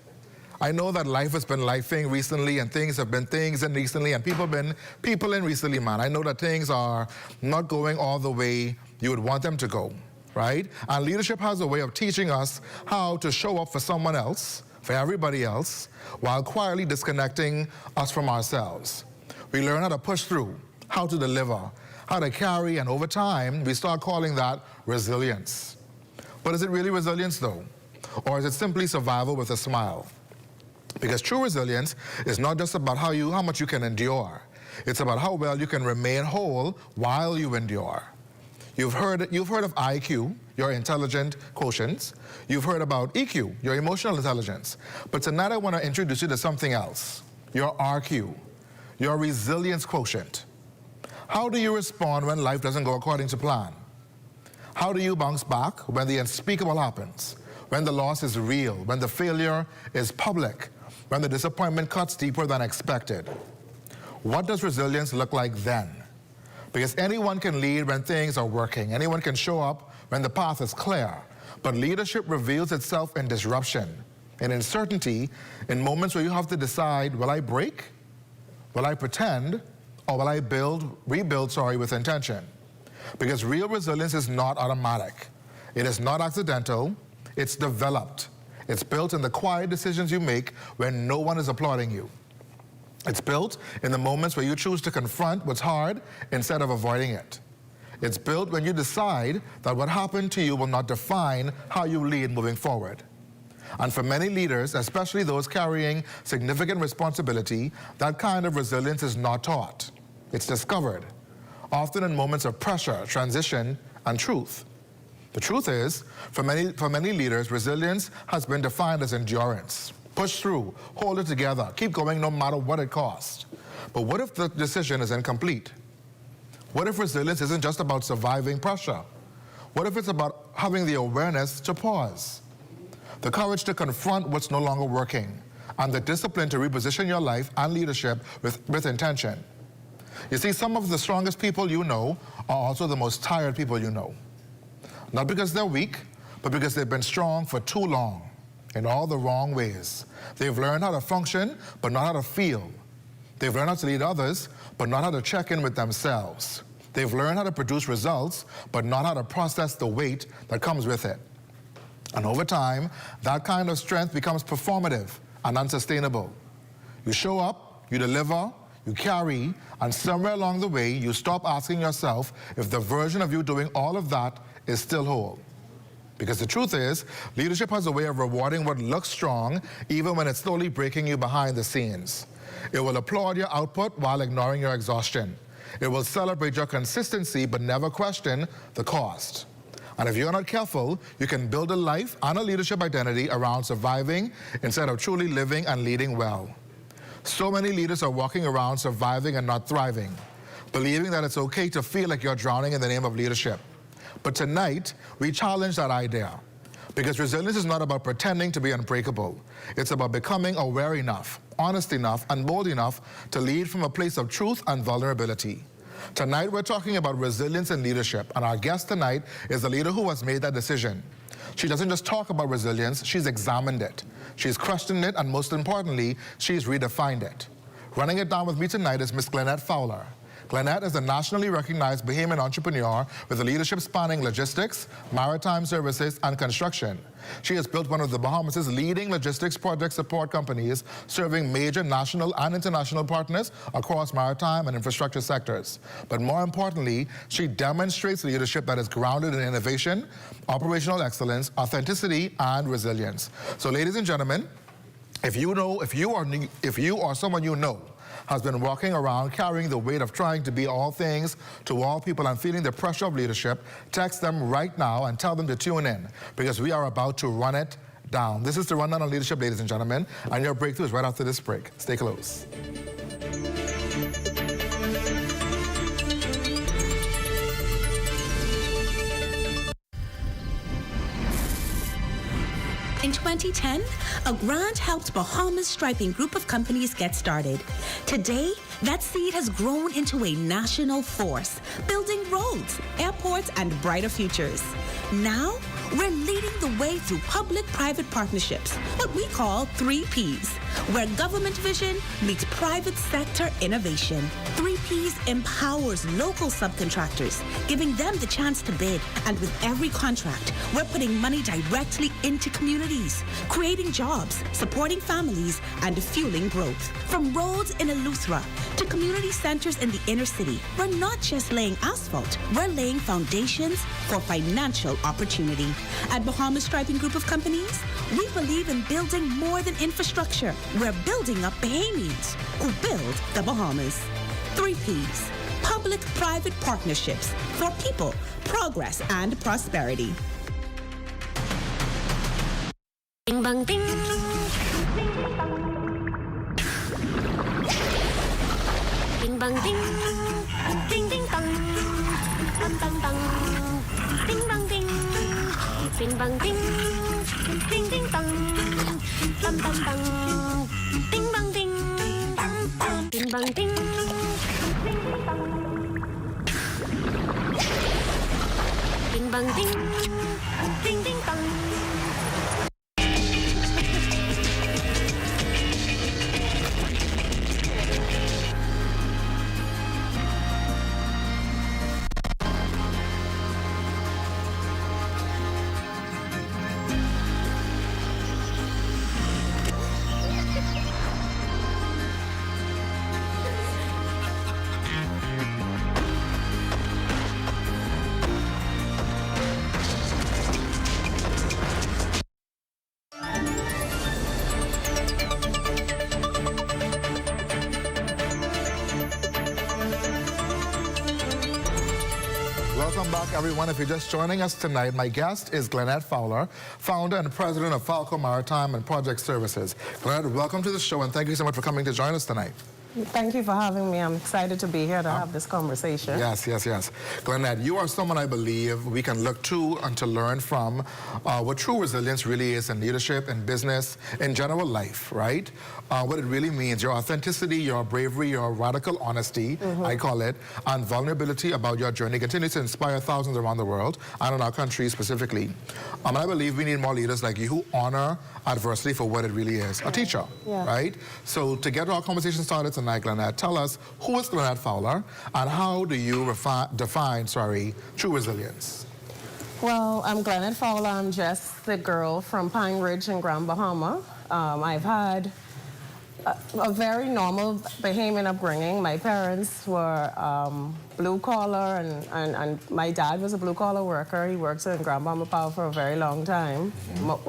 I know that life has been lifing recently, and things have been things and recently, and people have been peopling recently, man. I know that things are not going all the way you would want them to go, right? And leadership has a way of teaching us how to show up for someone else, for everybody else, while quietly disconnecting us from ourselves. We learn how to push through, how to deliver, how to carry, and over time, we start calling that resilience. But is it really resilience though? Or is it simply survival with a smile? Because true resilience is not just about how much you can endure. It's about how well you can remain whole while you endure. You've heard of IQ, your intelligent quotient. You've heard about EQ, your emotional intelligence. But tonight I want to introduce you to something else, your RQ, your resilience quotient. How do you respond when life doesn't go according to plan? How do you bounce back when the unspeakable happens, when the loss is real, when the failure is public, when the disappointment cuts deeper than expected? What does resilience look like then? Because anyone can lead when things are working. Anyone can show up when the path is clear. But leadership reveals itself in disruption, in uncertainty, in moments where you have to decide, will I break? Will I pretend? Or will I rebuild with intention? Because real resilience is not automatic. It is not accidental. It's developed. It's built in the quiet decisions you make when no one is applauding you. It's built in the moments where you choose to confront what's hard instead of avoiding it. It's built when you decide that what happened to you will not define how you lead moving forward. And for many leaders, especially those carrying significant responsibility, that kind of resilience is not taught. It's discovered, often in moments of pressure, transition, and truth. The truth is, for many leaders, resilience has been defined as endurance. Push through, hold it together, keep going no matter what it costs. But what if the decision is incomplete? What if resilience isn't just about surviving pressure? What if it's about having the awareness to pause, the courage to confront what's no longer working, and the discipline to reposition your life and leadership with intention? You see, some of the strongest people you know are also the most tired people you know. Not because they're weak, but because they've been strong for too long, in all the wrong ways. They've learned how to function, but not how to feel. They've learned how to lead others, but not how to check in with themselves. They've learned how to produce results, but not how to process the weight that comes with it. And over time, that kind of strength becomes performative and unsustainable. You show up, you deliver, you carry, and somewhere along the way, you stop asking yourself if the version of you doing all of that is still whole. Because the truth is, leadership has a way of rewarding what looks strong, even when it's slowly breaking you behind the scenes. It will applaud your output while ignoring your exhaustion. It will celebrate your consistency, but never question the cost. And if you're not careful, you can build a life and a leadership identity around surviving instead of truly living and leading well. So many leaders are walking around surviving and not thriving, believing that it's okay to feel like you're drowning in the name of leadership. But tonight, we challenge that idea, because resilience is not about pretending to be unbreakable. It's about becoming aware enough, honest enough, and bold enough to lead from a place of truth and vulnerability. Tonight, we're talking about resilience in leadership, and our guest tonight is the leader who has made that decision. She doesn't just talk about resilience, she's examined it. She's questioned it, and most importantly, she's redefined it. Running it down with me tonight is Miss Glennette Fowler. Glennette is a nationally recognized Bahamian entrepreneur with a leadership spanning logistics, maritime services, and construction. She has built one of the Bahamas' leading logistics project support companies, serving major national and international partners across maritime and infrastructure sectors. But more importantly, she demonstrates leadership that is grounded in innovation, operational excellence, authenticity, and resilience. So, ladies and gentlemen, if you or someone you know has been walking around carrying the weight of trying to be all things to all people and feeling the pressure of leadership, text them right now and tell them to tune in, because we are about to run it down. This is the Rundown on Leadership, ladies and gentlemen, and your breakthrough is right after this break. Stay close. In 2010, a grant helped Bahamas striping group of companies get started. Today, that seed has grown into a national force, building roads, airports, and brighter futures. Now, we're leading the way through public-private partnerships, what we call 3 Ps, where government vision meets private sector innovation. 3 Ps empowers local subcontractors, giving them the chance to bid. And with every contract, we're putting money directly into communities, creating jobs, supporting families, and fueling growth. From roads in Eleuthera to community centers in the inner city, we're not just laying asphalt, we're laying foundations for financial opportunity. At Bahamas Striping Group of Companies, we believe in building more than infrastructure. We're building up Bahamians who build the Bahamas. 3 Ps, public-private partnerships for people, progress, and prosperity. Bing bang bing. Bing bang bing. Ding ding dong. Bang bang bang. Bing bang bing. Bing bang bing. Ding ding dong. Bang bang bang. Bing bang bing. Bing bang bing. Bing bang bing. Ding ding dong. Welcome back, everyone. If you're just joining us tonight, my guest is Glennette Fowler, founder and president of Falco Maritime and Project Services. Glennette, welcome to the show, and thank you so much for coming to join us tonight. Thank you for having me. I'm excited to be here to have this conversation. Yes, yes, yes. Glennette, you are someone I believe we can look to and to learn from what true resilience really is in leadership, in business, in general life, right? What it really means, your authenticity, your bravery, your radical honesty, I call it, and vulnerability about your journey continues to inspire thousands around the world and in our country specifically. And I believe we need more leaders like you who honor adversity for what it really is, a teacher, right? So to get our conversation started tonight, Glennette, tell us, who is Glennette Fowler and how do you define true resilience? Well, I'm Glennette Fowler. I'm just the girl from Pine Ridge in Grand Bahama. I've had a very normal Bahamian upbringing. My parents were blue collar, and my dad was a blue collar worker. He worked in Grand Bahama Power for a very long time,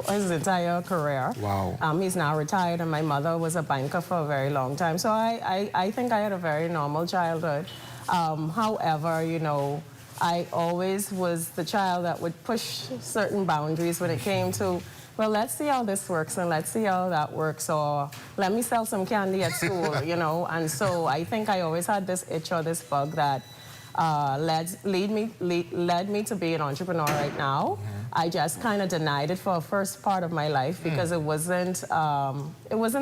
his entire career. Wow. He's now retired, and my mother was a banker for a very long time. So I think I had a very normal childhood. However, you know, I always was the child that would push certain boundaries when it came to, well, let's see how this works and let's see how that works, or let me sell some candy at school, you know. And so I think I always had this itch or this bug that led me to be an entrepreneur right now. I just kind of denied it for the first part of my life because it wasn't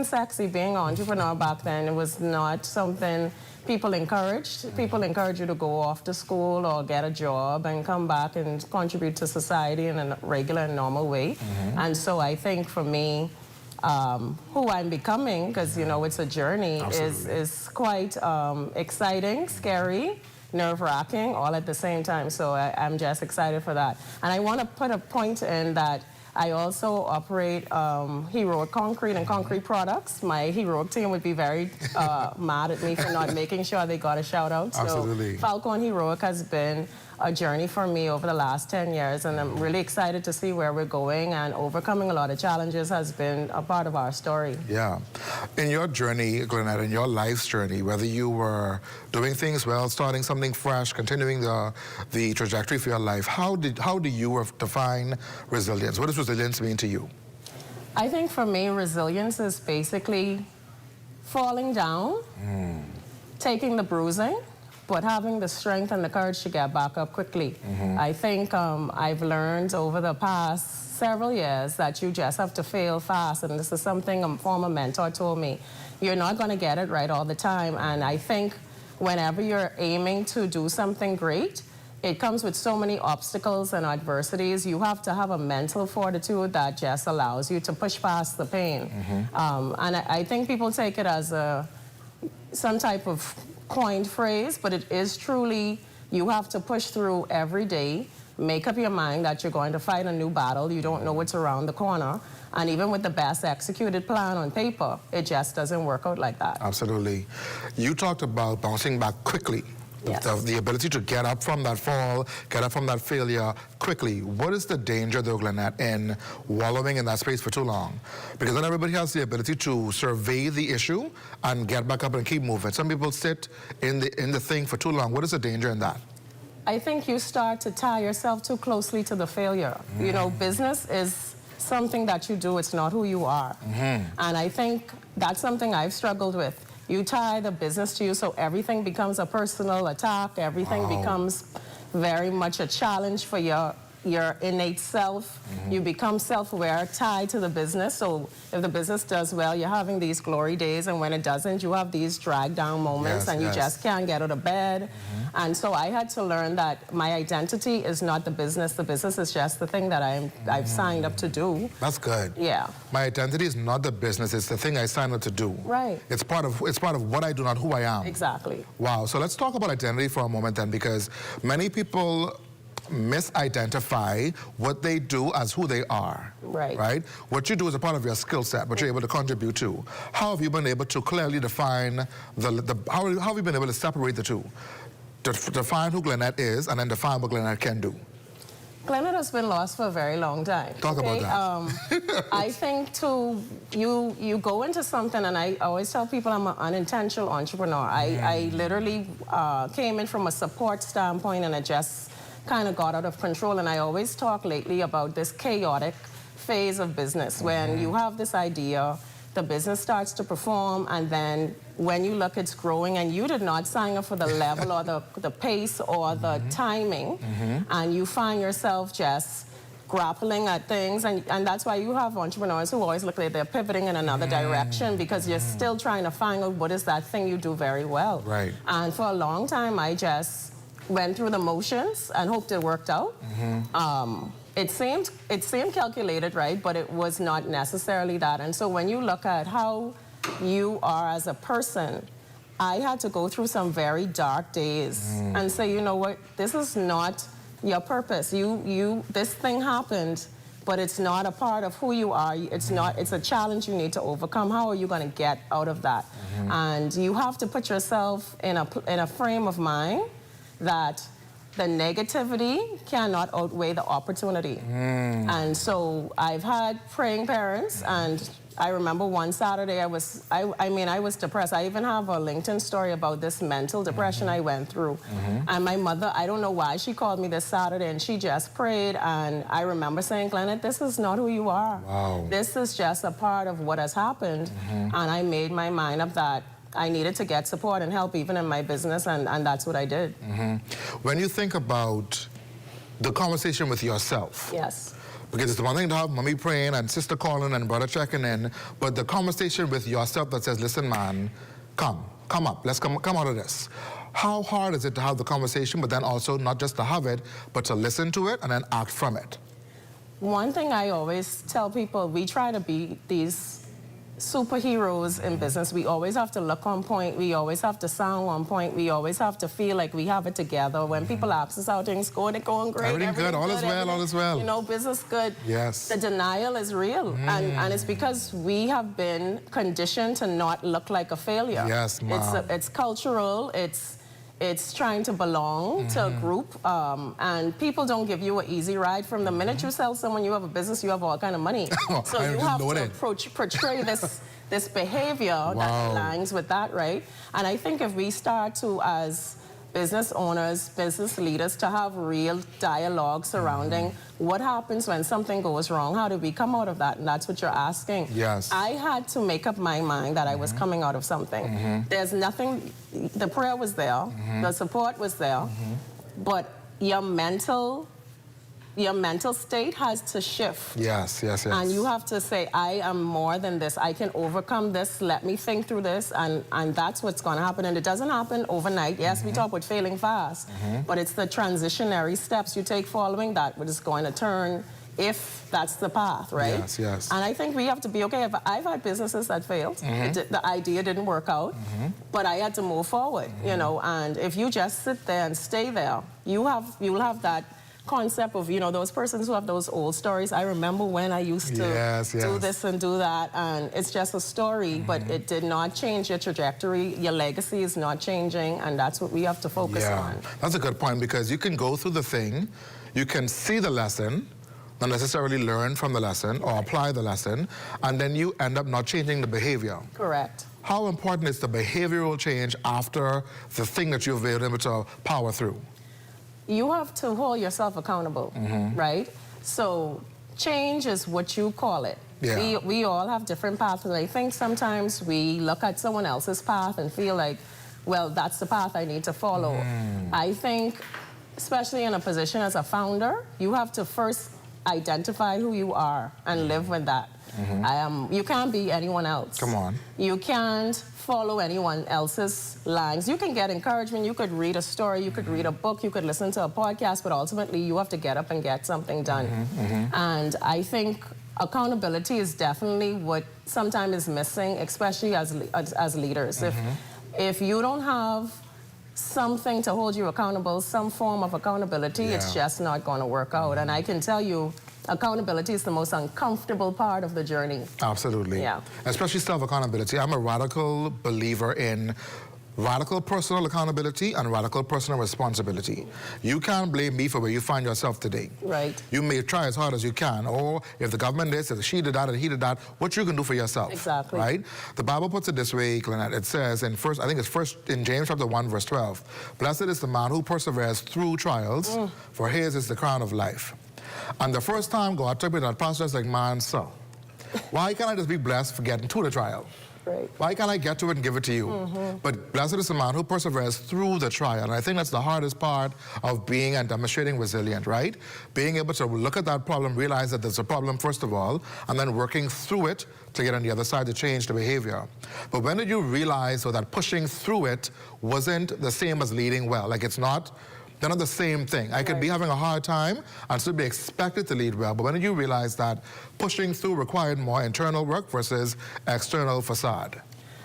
sexy being an entrepreneur back then. It was not something people encouraged. People encourage you to go off to school or get a job and come back and contribute to society in a regular and normal way. And so I think for me, who I'm becoming, because you know it's a journey, is quite exciting, scary, nerve-wracking, all at the same time. So I'm just excited for that. And I want to put a point in that I also operate Heroic Concrete and Concrete Products. My Heroic team would be very mad at me for not making sure they got a shout out. Absolutely. So Falco and Heroic has been a journey for me over the last 10 years, and I'm really excited to see where we're going, and overcoming a lot of challenges has been a part of our story. Yeah. In your journey, Glennette, in your life's journey, whether you were doing things well, starting something fresh, continuing the trajectory for your life, how do you define resilience? What does resilience mean to you? I think for me, resilience is basically falling down, taking the bruising, but having the strength and the courage to get back up quickly. I think I've learned over the past several years that you just have to fail fast, and this is something a former mentor told me. You're not going to get it right all the time, and I think whenever you're aiming to do something great, it comes with so many obstacles and adversities. You have to have a mental fortitude that just allows you to push past the pain. And I think people take it as some type of coined phrase, but it is truly, you have to push through every day, make up your mind that you're going to fight a new battle. You don't know what's around the corner. And even with the best executed plan on paper, it just doesn't work out like that. Absolutely. You talked about bouncing back quickly. Yes. The ability to get up from that fall, get up from that failure quickly. What is the danger, though, Glenette, in wallowing in that space for too long? Because not everybody has the ability to survey the issue and get back up and keep moving. Some people sit in the thing for too long. What is the danger in that? I think you start to tie yourself too closely to the failure. You know, business is something that you do. It's not who you are. And I think that's something I've struggled with. You tie the business to you, so everything becomes a personal attack. Everything becomes very much a challenge for your innate self. You become self-aware, tied to the business. So if the business does well, you're having these glory days, and when it doesn't, you have these drag-down moments, and you just can't get out of bed. And so I had to learn that my identity is not the business. The business is just the thing that I've signed up to do. That's good. Yeah. My identity is not the business. It's the thing I signed up to do. Right. It's part of what I do, not who I am. Exactly. Wow. So let's talk about identity for a moment then, because many people misidentify what they do as who they are. Right? What you do is a part of your skill set, what you're able to contribute to. How have you been able to clearly define how have you been able to separate the two? To define who Glenette is and then define what Glenette can do. Glenette has been lost for a very long time. Talk about that. I think too, you go into something, and I always tell people I'm an unintentional entrepreneur. I literally came in from a support standpoint, and it just kind of got out of control. And I always talk lately about this chaotic phase of business when you have this idea, the business starts to perform, and then when you look, it's growing, and you did not sign up for the level or the pace or the timing, and you find yourself just grappling at things, and that's why you have entrepreneurs who always look like they're pivoting in another direction, because you're still trying to find out what is that thing you do very well. Right. And for a long time, I just went through the motions and hoped it worked out. It seemed calculated, right? But it was not necessarily that. And so when you look at how you are as a person, I had to go through some very dark days and say, you know what, this is not your purpose. This thing happened, but it's not a part of who you are. It's a challenge you need to overcome. How are you going to get out of that? And you have to put yourself in a frame of mind that the negativity cannot outweigh the opportunity. And so I've had praying parents, and I remember one Saturday I was depressed. I even have a LinkedIn story about this mental depression I went through. And my mother, I don't know why, she called me this Saturday, and she just prayed, and I remember saying, Glenette, this is not who you are. Wow. This is just a part of what has happened. And I made my mind up that I needed to get support and help even in my business, and that's what I did. When you think about the conversation with yourself, yes, because it's one thing to have mommy praying and sister calling and brother checking in, but the conversation with yourself that says, listen, man, come up, let's come out of this. How hard is it to have the conversation, but then also not just to have it, but to listen to it and then act from it? One thing I always tell people, we try to be these superheroes in business. We always have to look on point. We always have to sound on point. We always have to feel like we have it together. When people ask us how things going, they're going great. Everything good, all is well, all is well. You know, business good. Yes. The denial is real. And it's because we have been conditioned to not look like a failure. Yes, ma'am. It's cultural. It's trying to belong to a group, and people don't give you an easy ride. From the minute you sell someone, you have a business, you have all kind of money. So you have to portray this behavior that aligns with that, right? And I think if we start to, as business owners, business leaders, to have real dialogue surrounding what happens when something goes wrong, how do we come out of that? And that's what you're asking. Yes. I had to make up my mind that I was coming out of something. There's nothing, the prayer was there, the support was there, but your mental your mental state has to shift. Yes, yes, yes. And you have to say, I am more than this. I can overcome this. Let me think through this. And that's what's going to happen. And it doesn't happen overnight. Yes, we talk about failing fast. But it's the transitionary steps you take following that which is going to turn, if that's the path, right? Yes, yes. And I think we have to be okay. I've had businesses that failed. The idea didn't work out. But I had to move forward, you know. And if you just sit there and stay there, you'll have that concept of, you know, those persons who have those old stories. I remember when I used to do this and do that, and it's just a story, but it did not change your trajectory. Your legacy is not changing, and that's what we have to focus on. That's a good point, because you can go through the thing, you can see the lesson, not necessarily learn from the lesson or apply the lesson, and then you end up not changing the behavior. Correct. How important is the behavioral change after the thing that you've been able to power through? You have to hold yourself accountable, right? So change is what you call it. Yeah. We all have different paths, and I think sometimes we look at someone else's path and feel like, well, that's the path I need to follow. I think, especially in a position as a founder, you have to first identify who you are and live with that. You can't be anyone else. Come on. You can't follow anyone else's lines. You can get encouragement, you could read a story, you could read a book, you could listen to a podcast, but ultimately you have to get up and get something done. And I think accountability is definitely what sometimes is missing, especially as leaders. If you don't have something to hold you accountable, some form of accountability, it's just not going to work out. And I can tell you, accountability is the most uncomfortable part of the journey. Absolutely. Yeah. Especially self-accountability. I'm a radical believer in radical personal accountability and radical personal responsibility. You can't blame me for where you find yourself today. Right. You may try as hard as you can, or if the government did, if she did that, and he did that, what you can do for yourself. Exactly. Right? The Bible puts it this way, Lynette. It says in in James chapter 1, verse 12, blessed is the man who perseveres through trials, for his is the crown of life. And the first time God took me to that pastor, I was like, man, so why can't I just be blessed for getting to the trial? Right. Why can't I get to it and give it to you? But blessed is the man who perseveres through the trial. And I think that's the hardest part of being and demonstrating resilient, right? Being able to look at that problem, realize that there's a problem first of all, and then working through it to get on the other side to change the behavior. But when did you realize that pushing through it wasn't the same as leading well? Like they're not the same thing. I could be having a hard time and still be expected to lead well, but when did you realize that pushing through required more internal work versus external facade?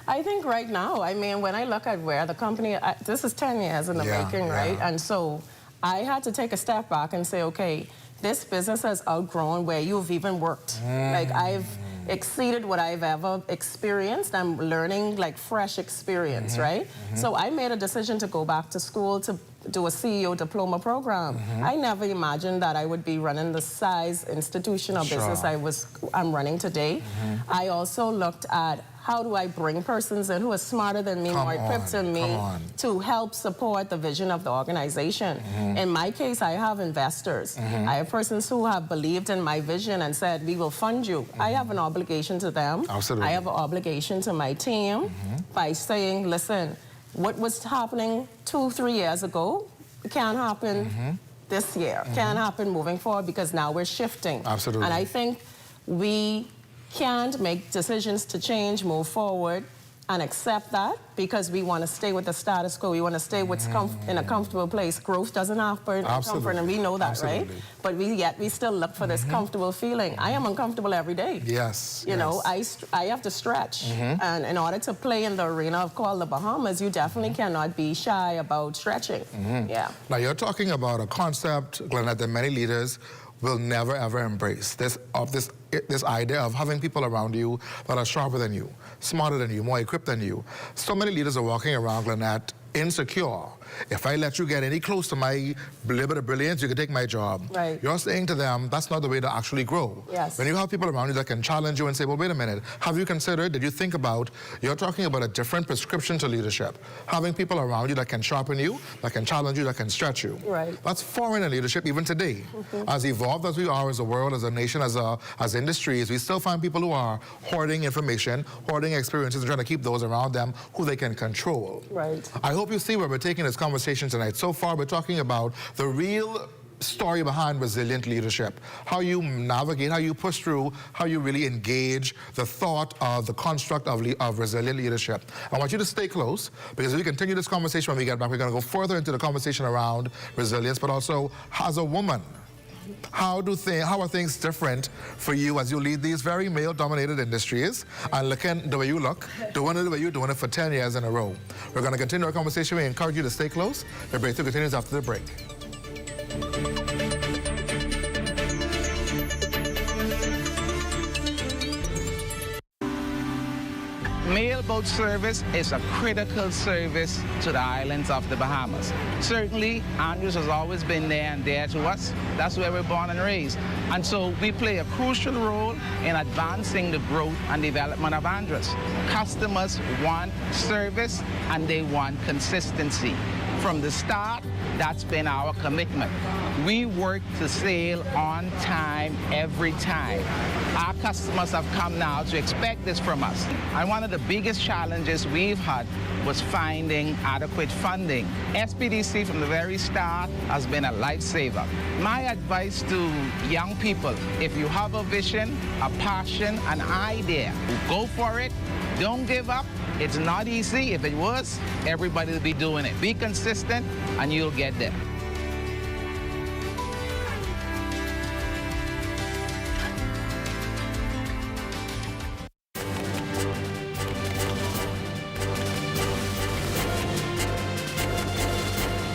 I think right now, I mean, when I look at where the company, this is 10 years in the making, right? And so I had to take a step back and say, okay, this business has outgrown where you've even worked. Like I've exceeded what I've ever experienced. I'm learning like fresh experience, right? So I made a decision to go back to school to do a CEO diploma program. I never imagined that I would be running the size institution or business I'm running today. I also looked at how do I bring persons in who are smarter than me, more equipped than me, to help support the vision of the organization. In my case, I have investors. I have persons who have believed in my vision and said, we will fund you. I have an obligation to them. Absolutely. I have an obligation to my team by saying, listen, what was happening 2-3 years ago can't happen this year, can't happen moving forward, because now we're shifting. Absolutely. And I think we can't make decisions to change, move forward, and accept that because we want to stay with the status quo. We want to stay what's in a comfortable place. Growth doesn't happen in comfort, and we know that, right? But we still look for this comfortable feeling. I am uncomfortable every day. Yes. You know, I have to stretch. And in order to play in the arena of called the Bahamas, you definitely cannot be shy about stretching. Yeah. Now, you're talking about a concept, Glenette, that many leaders will never, ever embrace. This idea of having people around you that are sharper than you, smarter than you, more equipped than you. So many leaders are walking around, Glenette, insecure. If I let you get any close to my little bit of brilliance, you can take my job. Right. You're saying to them, that's not the way to actually grow. Yes. When you have people around you that can challenge you and say, well, wait a minute, have you considered, did you think about, you're talking about a different prescription to leadership. Having people around you that can sharpen you, that can challenge you, that can stretch you. Right. That's foreign in leadership even today. As evolved as we are as a world, as a nation, as industries, we still find people who are hoarding information, hoarding experiences, and trying to keep those around them who they can control. Right. I hope you see where we're taking this conversation tonight. So far, we're talking about the real story behind resilient leadership, how you navigate, how you push through, how you really engage the thought of the construct of resilient leadership. I want you to stay close, because as we continue this conversation when we get back, we're going to go further into the conversation around resilience, but also as a woman, how are things different for you as you lead these very male-dominated industries and looking the way you look, doing it the way you're doing it for 10 years in a row. We're going to continue our conversation. We encourage you to stay close. The breakthrough continues after the break. Mailboat service is a critical service to the islands of the Bahamas. Certainly, Andrews has always been there and there to us. That's where we're born and raised. And so we play a crucial role in advancing the growth and development of Andrews. Customers want service and they want consistency. From the start, that's been our commitment. We work to sail on time every time. Our customers have come now to expect this from us. And one of the biggest challenges we've had was finding adequate funding. SPDC from the very start has been a lifesaver. My advice to young people, if you have a vision, a passion, an idea, go for it. Don't give up. It's not easy. If it was, everybody would be doing it. Be consistent and you'll get there.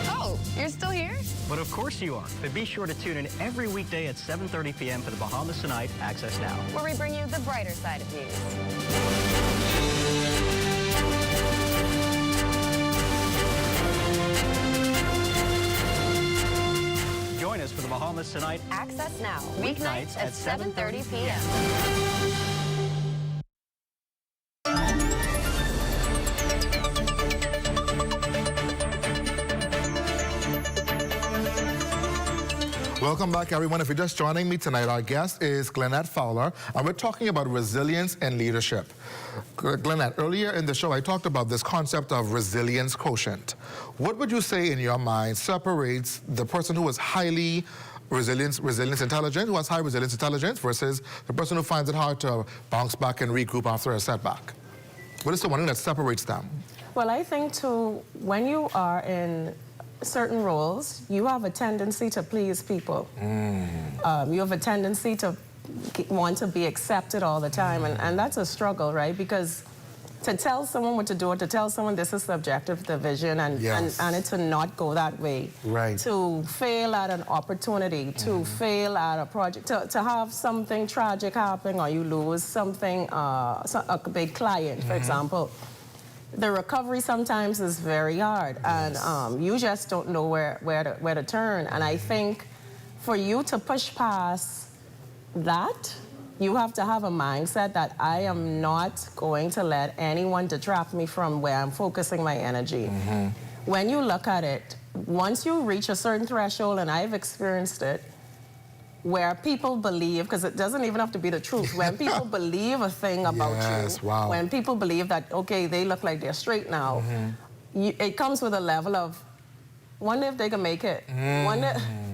Oh, you're still here? But of course you are. But be sure to tune in every weekday at 7:30 p.m. for the Bahamas Tonight Access Now, Where we bring you the brighter side of news. Join us for the Bahamas Tonight Access Now, weeknights at 7:30 p.m. Welcome back, everyone. If you're just joining me tonight, our guest is Glennette Fowler, and we're talking about resilience and leadership. Glennette, earlier in the show, I talked about this concept of resilience quotient. What would you say in your mind separates the person who is highly resilience intelligent, who has high resilience intelligence, versus the person who finds it hard to bounce back and regroup after a setback? What is the one thing that separates them? Well, I think, too, when you are in certain roles, you have a tendency to please people. You have a tendency to want to be accepted all the time, and that's a struggle, right? Because to tell someone what to do, or to tell someone this is subjective division, and it to not go that way, right? To fail at an opportunity, to fail at a project, to have something tragic happen, or you lose something, a big client, for example. The recovery sometimes is very hard, and you just don't know where to turn. And I think for you to push past that, you have to have a mindset that I am not going to let anyone detract me from where I'm focusing my energy. When you look at it, once you reach a certain threshold, and I've experienced it, where people believe, because it doesn't even have to be the truth, when people believe a thing about you, when people believe that, okay, they look like they're straight now, it comes with a level of, wonder if they can make it.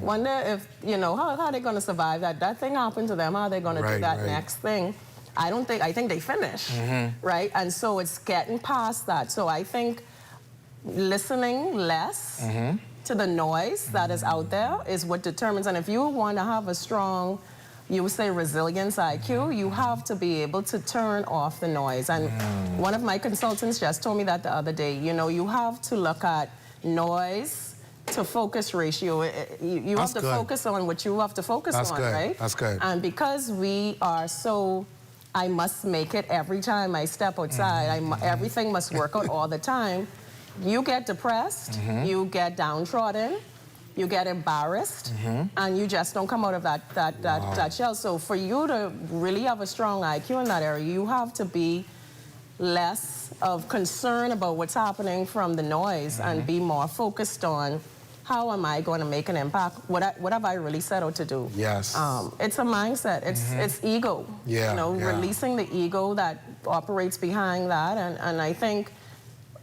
Wonder if, you know, how are they going to survive that? That thing happened to them, how are they going to do that next thing? I think they finish, right? And so it's getting past that. So I think listening less to the noise that is out there is what determines. And if you want to have a strong, you would say, resilience IQ, you have to be able to turn off the noise. And one of my consultants just told me that the other day. You know, you have to look at noise to focus ratio. You have to focus on what you have to focus on, right? That's good. And because we are so, I must make it every time I step outside, everything must work out all the time, you get depressed, you get downtrodden, you get embarrassed, and you just don't come out of that shell. So for you to really have a strong IQ in that area, you have to be less of concern about what's happening from the noise and be more focused on how am I going to make an impact? What have I really set out to do? Yes. It's a mindset. It's ego. Yeah, you know, releasing the ego that operates behind that, and I think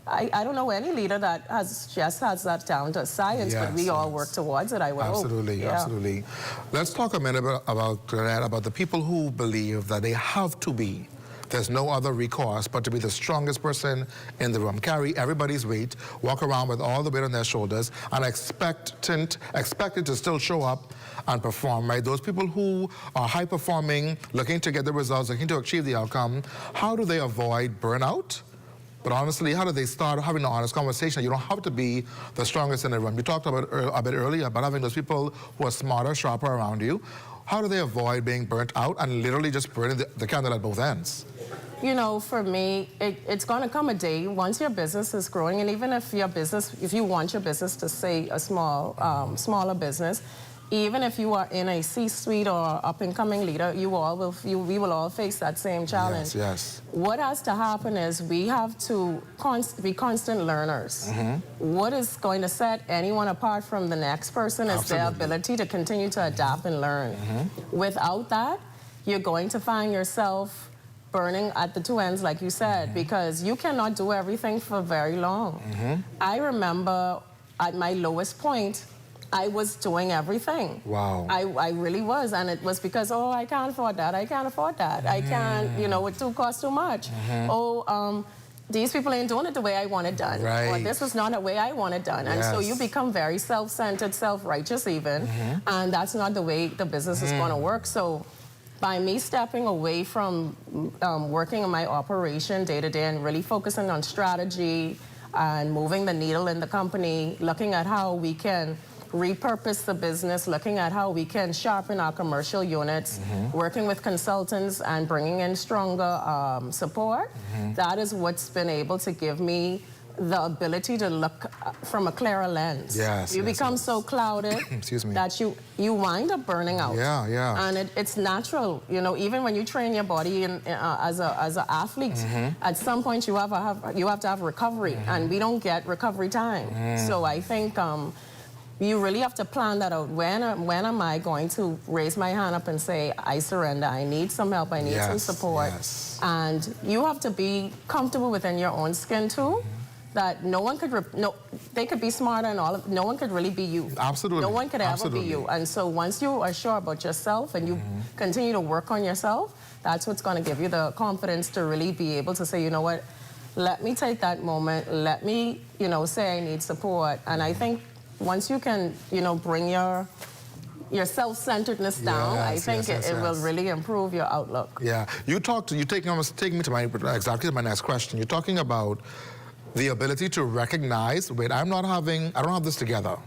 I don't know any leader that just has that down to science, but we all work towards it, I would hope. Absolutely. Let's talk a minute about the people who believe that they have to be. There's no other recourse but to be the strongest person in the room. Carry everybody's weight, walk around with all the weight on their shoulders, and expected to still show up and perform, right? Those people who are high-performing, looking to get the results, looking to achieve the outcome, how do they avoid burnout? But honestly, how do they start having an honest conversation? You don't have to be the strongest in the room. You talked about a bit earlier about having those people who are smarter, sharper around you. How do they avoid being burnt out and literally just burning the candle at both ends? You know, for me, it's going to come a day once your business is growing, and even if if you want your business to stay a smaller business, even if you are in a C-suite or up-and-coming leader, we will all face that same challenge. Yes. What has to happen is we have to be constant learners. What is going to set anyone apart from the next person is their ability to continue to adapt and learn. Without that, you're going to find yourself burning at the two ends, like you said, because you cannot do everything for very long. I remember at my lowest point, I was doing everything. Wow. I really was, and it was because, oh, I can't afford that, I can't afford that, I can't, you know, it costs too much. Oh, these people ain't doing it the way I want it done. Right. Or this is not the way I want it done. And so you become very self-centered, self-righteous even, and that's not the way the business is going to work. So by me stepping away from working on my operation day to day and really focusing on strategy and moving the needle in the company, looking at how we can repurpose the business, looking at how we can sharpen our commercial units, working with consultants and bringing in stronger support. That is what's been able to give me the ability to look from a clearer lens. You become so clouded that you wind up burning out. And it's natural, you know, even when you train your body as an athlete, at some point you have to have recovery, and we don't get recovery time. So I think you really have to plan that out. When am I going to raise my hand up and say, I surrender, I need some help, I need some support. And you have to be comfortable within your own skin too, that no one could, they could be smarter and all, no one could really be you. No one could ever be you. And so once you are sure about yourself and you continue to work on yourself, that's what's going to give you the confidence to really be able to say, you know what, let me take that moment, let me, you know, say I need support. And I think once you can, you know, bring your self-centeredness down, I think it will really improve your outlook. You take me to exactly my next question. You're talking about the ability to recognize, wait, I don't have this together.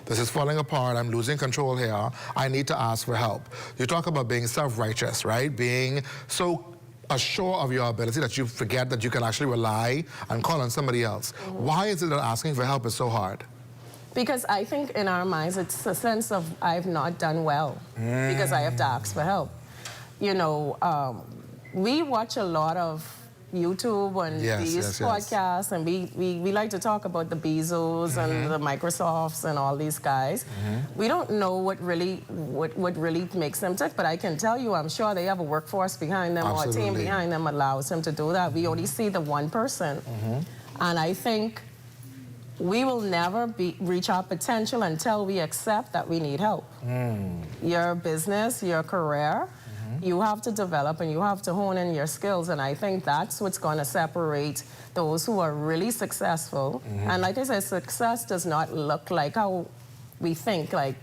This is falling apart, I'm losing control here, I need to ask for help. You talk about being self-righteous, right? Being so assured of your ability that you forget that you can actually rely and call on somebody else. Why is it that asking for help is so hard? Because I think in our minds, it's a sense of I've not done well because I have to ask for help. You know, we watch a lot of YouTube and these podcasts, and we like to talk about the Bezos and the Microsofts and all these guys. We don't know what really makes them tick, but I can tell you, I'm sure they have a workforce behind them or a team behind them allows them to do that. We only see the one person. And I think we will never reach our potential until we accept that we need help. Your business, your career, you have to develop and you have to hone in your skills, and I think that's what's going to separate those who are really successful. And like I said, success does not look like how we think, like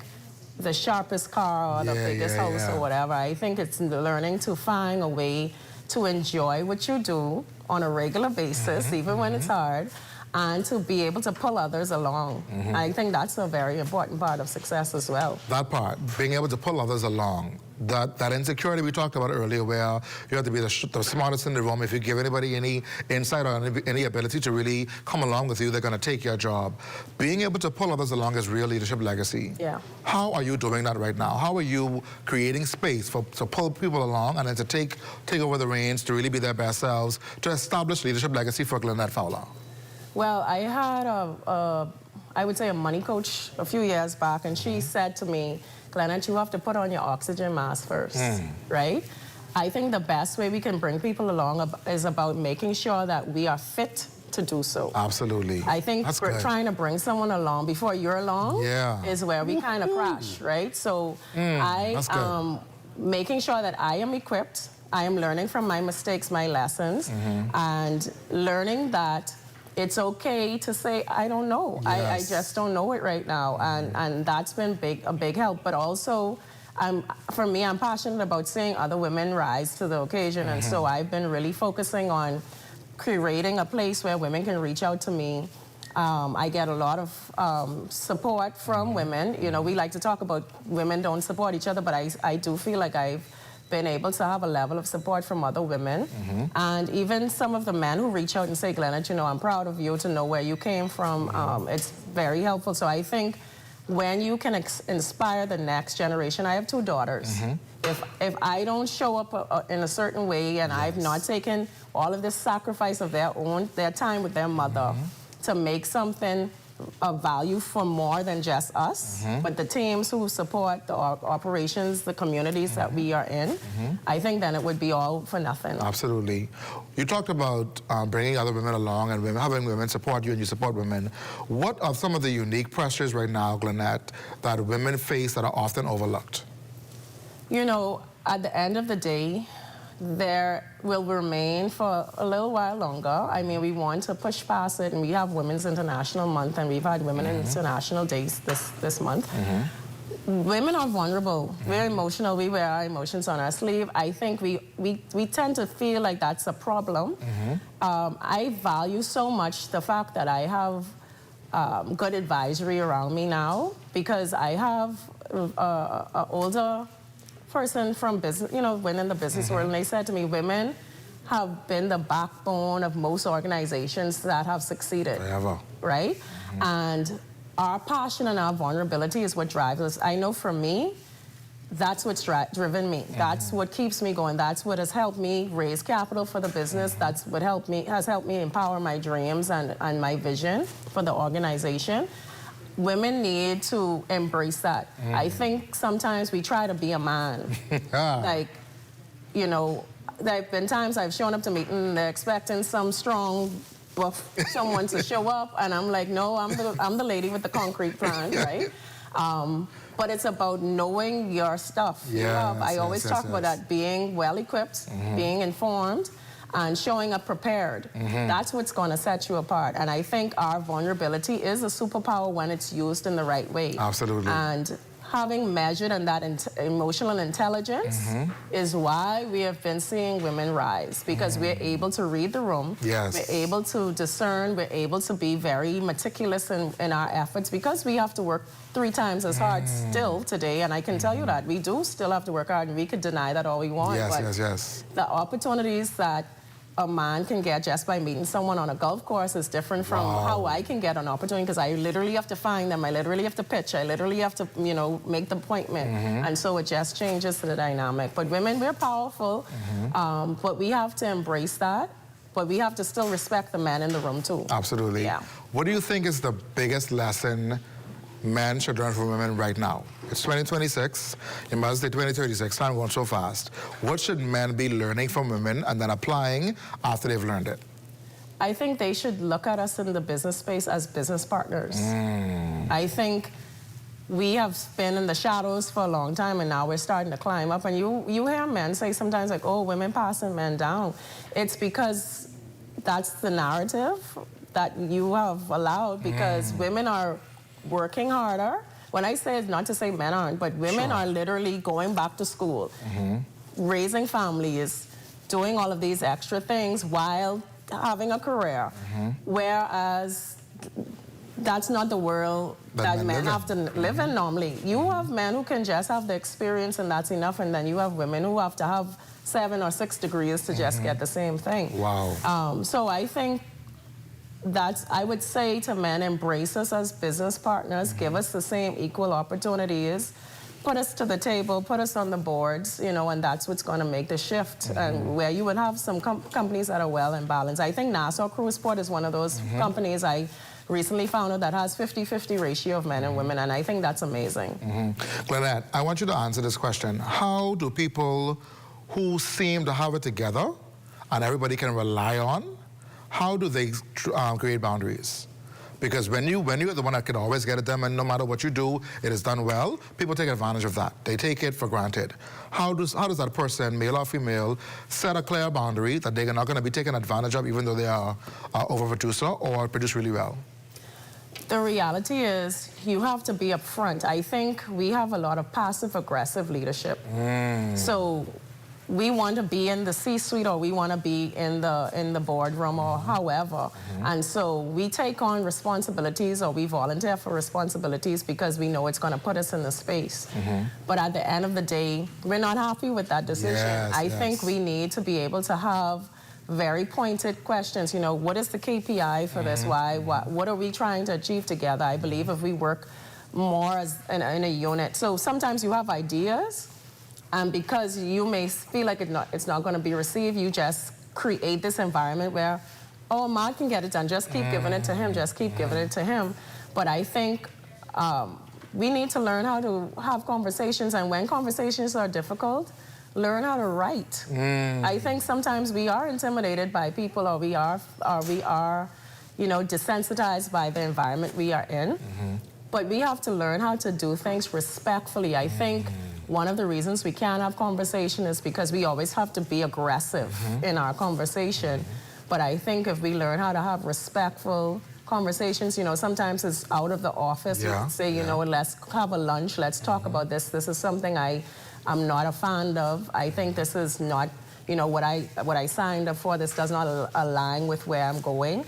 the sharpest car or the biggest house or whatever. I think it's learning to find a way to enjoy what you do on a regular basis, even when it's hard, and to be able to pull others along. I think that's a very important part of success as well. That part, being able to pull others along. That insecurity we talked about earlier, where you have to be the smartest in the room. If you give anybody any insight or any ability to really come along with you, they're going to take your job. Being able to pull others along is real leadership legacy. How are you doing that right now? How are you creating space to pull people along and then to take over the reins, to really be their best selves, to establish leadership legacy for Lynette Fowler? Well, I had I would say a money coach a few years back, and she said to me, Glenette, you have to put on your oxygen mask first, right? I think the best way we can bring people along is about making sure that we are fit to do so. Absolutely. I think trying to bring someone along before you're along is where we kind of crash, right? So making sure that I am equipped, I am learning from my mistakes, my lessons, and learning that it's okay to say, I don't know. I just don't know it right now. And that's been a big help. But also, for me, I'm passionate about seeing other women rise to the occasion. And so I've been really focusing on curating a place where women can reach out to me. I get a lot of support from women. You know, we like to talk about women don't support each other, but I do feel like I've been able to have a level of support from other women. And even some of the men who reach out and say, Glenette, you know, I'm proud of you to know where you came from. It's very helpful. So I think when you can inspire the next generation, I have 2 daughters. If I don't show up in a certain way and I've not taken all of this sacrifice of their time with their mother to make something of value for more than just us, but the teams who support the operations, the communities that we are in, I think then it would be all for nothing. Absolutely. You talked about bringing other women along and having women support you and you support women. What are some of the unique pressures right now, Glenette, that women face that are often overlooked? You know, at the end of the day, there will remain for a little while longer. I mean, we want to push past it, and we have Women's International Month, and we've had Women International Days this month. Women are vulnerable. We're emotional. We wear our emotions on our sleeve. I think we tend to feel like that's a problem. I value so much the fact that I have good advisory around me now, because I have an older person from business, you know, went in the business world, and they said to me, women have been the backbone of most organizations that have succeeded. Forever. Right? And our passion and our vulnerability is what drives us. I know for me, that's what's driven me. That's what keeps me going. That's what has helped me raise capital for the business. That's what has helped me empower my dreams and my vision for the organization. Women need to embrace that. I think sometimes we try to be a man. Like, you know, there have been times I've shown up to meeting, they're expecting some strong, buff someone to show up, and I'm like, no, I'm the lady with the concrete plan, right? But it's about knowing your stuff. I always talk about that, being well-equipped, being informed, and showing up prepared. That's what's going to set you apart. And I think our vulnerability is a superpower when it's used in the right way. Absolutely. And having measured and that emotional intelligence is why we have been seeing women rise, because we're able to read the room, we're able to discern, we're able to be very meticulous in our efforts, because we have to work 3 times as hard still today, and I can tell you that. We do still have to work hard, and we could deny that all we want. The opportunities that a man can get just by meeting someone on a golf course is different from how I can get an opportunity, because I literally have to find them, I literally have to pitch, I literally have to, you know, make the appointment. And so it just changes the dynamic. But women, we're powerful, but we have to embrace that, but we have to still respect the men in the room too. Absolutely. What do you think is the biggest lesson men should learn from women right now? It's 2026, you must say 2036, time going so fast. What should men be learning from women and then applying after they've learned it? I think they should look at us in the business space as business partners. I think we have been in the shadows for a long time, and now we're starting to climb up. And you hear men say sometimes, like, oh, women passing men down. It's because that's the narrative that you have allowed, because women are working harder. When I say it's not to say men aren't, but women are literally going back to school, raising families, doing all of these extra things while having a career. Whereas that's not the world that men have to live in normally. You have men who can just have the experience and that's enough, and then you have women who have to have 7 or 6 degrees to just get the same thing. So I think I would say to men, embrace us as business partners, give us the same equal opportunities, put us to the table, put us on the boards, you know, and that's what's going to make the shift. And where you would have some companies that are well and balanced. I think Nassau Cruiseport is one of those companies I recently found out that has 50-50 ratio of men and women, and I think that's amazing. Glenette, I want you to answer this question. How do people who seem to have it together and everybody can rely on, how do they create boundaries? Because when you're the one that can always get at them, and no matter what you do, it is done well, people take advantage of that. They take it for granted. How does that person, male or female, set a clear boundary that they're not going to be taken advantage of even though they are overproducer or produce really well? The reality is you have to be upfront. I think we have a lot of passive-aggressive leadership. So we want to be in the C-suite or we want to be in the boardroom or however. And so we take on responsibilities or we volunteer for responsibilities because we know it's going to put us in the space. But at the end of the day, we're not happy with that decision. I think we need to be able to have very pointed questions. You know, what is the KPI for this? Why? What are we trying to achieve together? I believe if we work more as in a unit. So sometimes you have ideas, and because you may feel like it's not going to be received, you just create this environment where, oh, Mark can get it done. Just keep giving it to him. Just keep giving it to him. But I think we need to learn how to have conversations, and when conversations are difficult, learn how to write. I think sometimes we are intimidated by people, or we are, you know, desensitized by the environment we are in. But we have to learn how to do things respectfully. I think one of the reasons we can't have conversation is because we always have to be aggressive in our conversation. But I think if we learn how to have respectful conversations, you know, sometimes it's out of the office. You say, you know, let's have a lunch, let's talk about this. This is something I'm not a fan of. I think this is not, you know, what I signed up for. This does not align with where I'm going.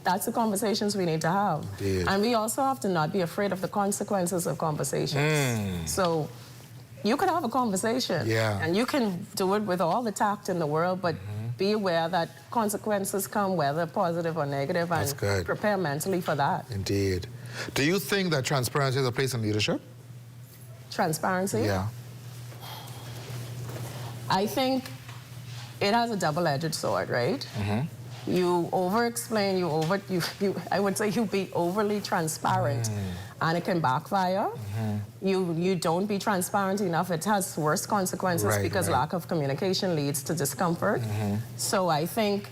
That's the conversations we need to have. And we also have to not be afraid of the consequences of conversations. So you can have a conversation, and you can do it with all the tact in the world, but be aware that consequences come, whether positive or negative, and prepare mentally for that. Indeed. Do you think that transparency has a place in leadership? Transparency? Yeah. I think it has a double-edged sword, right? You over-explain, I would say you be overly transparent, and it can backfire. You don't be transparent enough, it has worse consequences because lack of communication leads to discomfort. So I think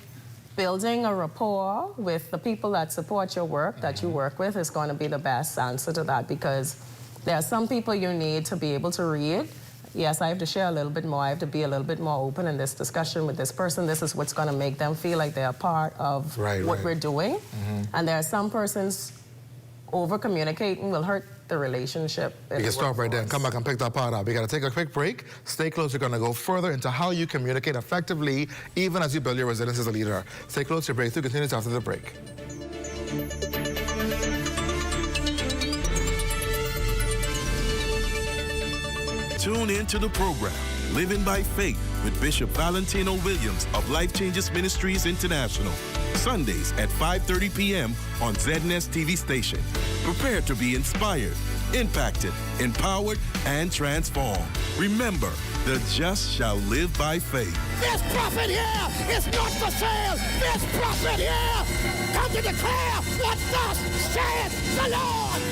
building a rapport with the people that support your work, that you work with, is going to be the best answer to that, because there are some people you need to be able to read. Yes, I have to share a little bit more. I have to be a little bit more open in this discussion with this person. This is what's going to make them feel like they're a part of what we're doing. And there are some persons over-communicating will hurt the relationship. We can stop right there and come back and pick that part up. We got to take a quick break. Stay close. We're going to go further into how you communicate effectively, even as you build your resilience as a leader. Stay close. Your breakthrough continues after the break. Tune in to the program, Living by Faith, with Bishop Valentino Williams of Life Changes Ministries International. Sundays at 5:30 p.m. on ZNS TV station. Prepare to be inspired, impacted, empowered, and transformed. Remember, the just shall live by faith. This prophet here is not for sale. This prophet here come to declare what thus saith the Lord.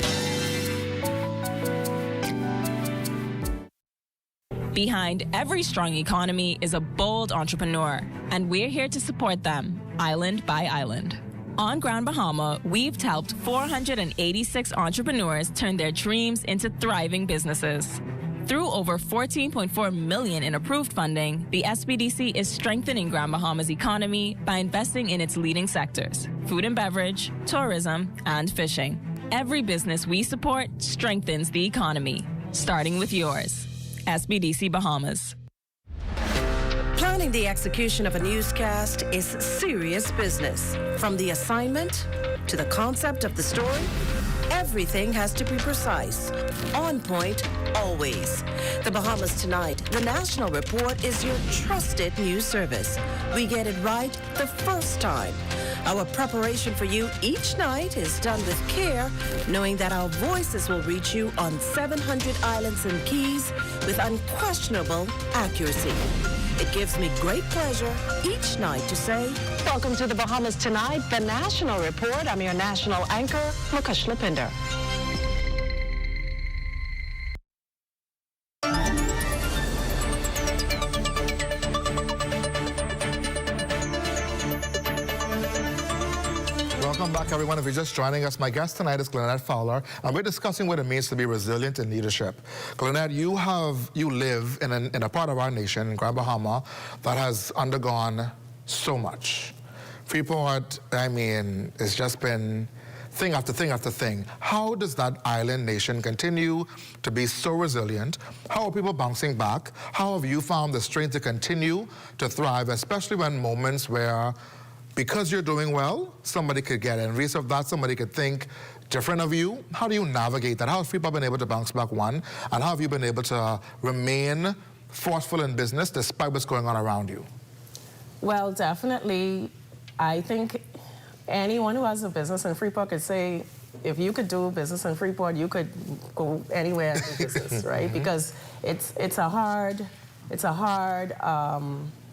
Behind every strong economy is a bold entrepreneur, and we're here to support them, island by island. On Grand Bahama, we've helped 486 entrepreneurs turn their dreams into thriving businesses. Through over $14.4 million in approved funding, the SBDC is strengthening Grand Bahama's economy by investing in its leading sectors: food and beverage, tourism, and fishing. Every business we support strengthens the economy, starting with yours. SBDC Bahamas. Planning the execution of a newscast is serious business. From the assignment to the concept of the story, everything has to be precise, on point, always. The Bahamas Tonight, the national report, is your trusted news service. We get it right the first time. Our preparation for you each night is done with care, knowing that our voices will reach you on 700 islands and keys with unquestionable accuracy. It gives me great pleasure each night to say, welcome to the Bahamas Tonight, the national report. I'm your national anchor, Mukesh Lapinder. Welcome back, everyone. If you're just joining us, my guest tonight is Glynette Fowler, and we're discussing what it means to be resilient in leadership. Glynette, you live in a part of our nation, in Grand Bahama, that has undergone so much. Freeport, I mean, it's just been thing after thing after thing. How does that island nation continue to be so resilient? How are people bouncing back? How have you found the strength to continue to thrive, especially when moments where, because you're doing well, somebody could get envious of that, somebody could think different of you? How do you navigate that? How has Freeport been able to bounce back, one? And how have you been able to remain forceful in business despite what's going on around you? Well, definitely, I think anyone who has a business in Freeport could say, if you could do business in Freeport, you could go anywhere and do business, right? Because it's a hard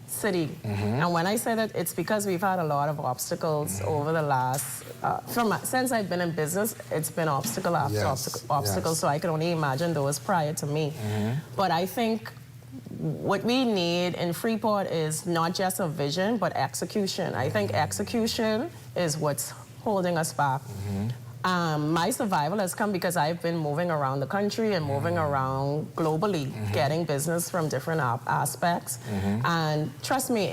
city. And when I say that, it's because we've had a lot of obstacles over the last, since I've been in business, it's been obstacle after obstacle, so I can only imagine those prior to me. But I think what we need in Freeport is not just a vision, but execution. I think execution is what's holding us back. My survival has come because I've been moving around the country and moving around globally, getting business from different aspects. And trust me,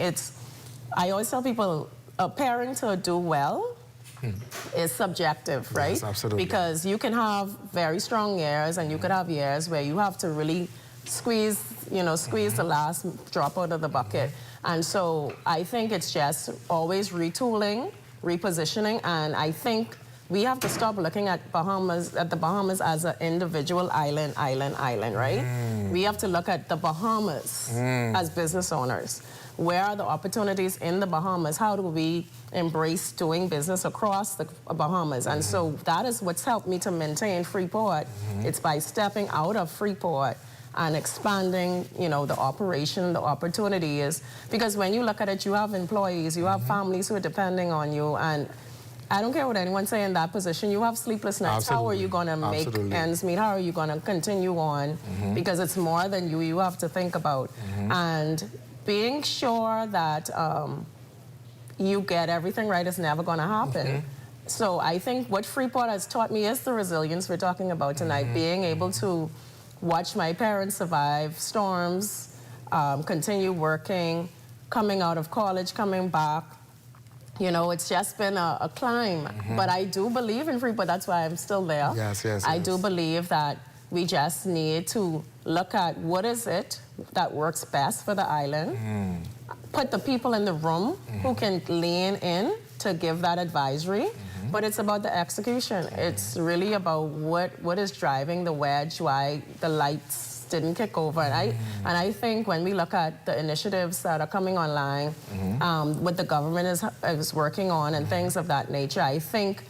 I always tell people, preparing to do well is subjective, right? Yes, absolutely. Because you can have very strong years and you could have years where you have to really squeeze the last drop out of the bucket. And so I think it's just always retooling, repositioning, and I think we have to stop looking at the Bahamas as an individual island, right? We have to look at the Bahamas as business owners. Where are the opportunities in the Bahamas? How do we embrace doing business across the Bahamas? And so that is what's helped me to maintain Freeport. It's by stepping out of Freeport and expanding, the operation, the opportunity is, because when you look at it, you have employees, you have families who are depending on you, and I don't care what anyone say in that position, you have sleepless nights. Absolutely. How are you going to make ends meet? How are you going to continue on? Because it's more than you have to think about. And being sure that you get everything right is never going to happen. So I think what Freeport has taught me is the resilience we're talking about tonight, being able to watch my parents survive storms, continue working, coming out of college, coming back. It's just been a climb. But I do believe in Freeport. That's why I'm still there. I do believe that we just need to look at what is it that works best for the island, put the people in the room who can lean in to give that advisory. But it's about the execution. It's really about what is driving the wedge, why the lights didn't kick over. And I think when we look at the initiatives that are coming online, what the government is working on and things of that nature, I think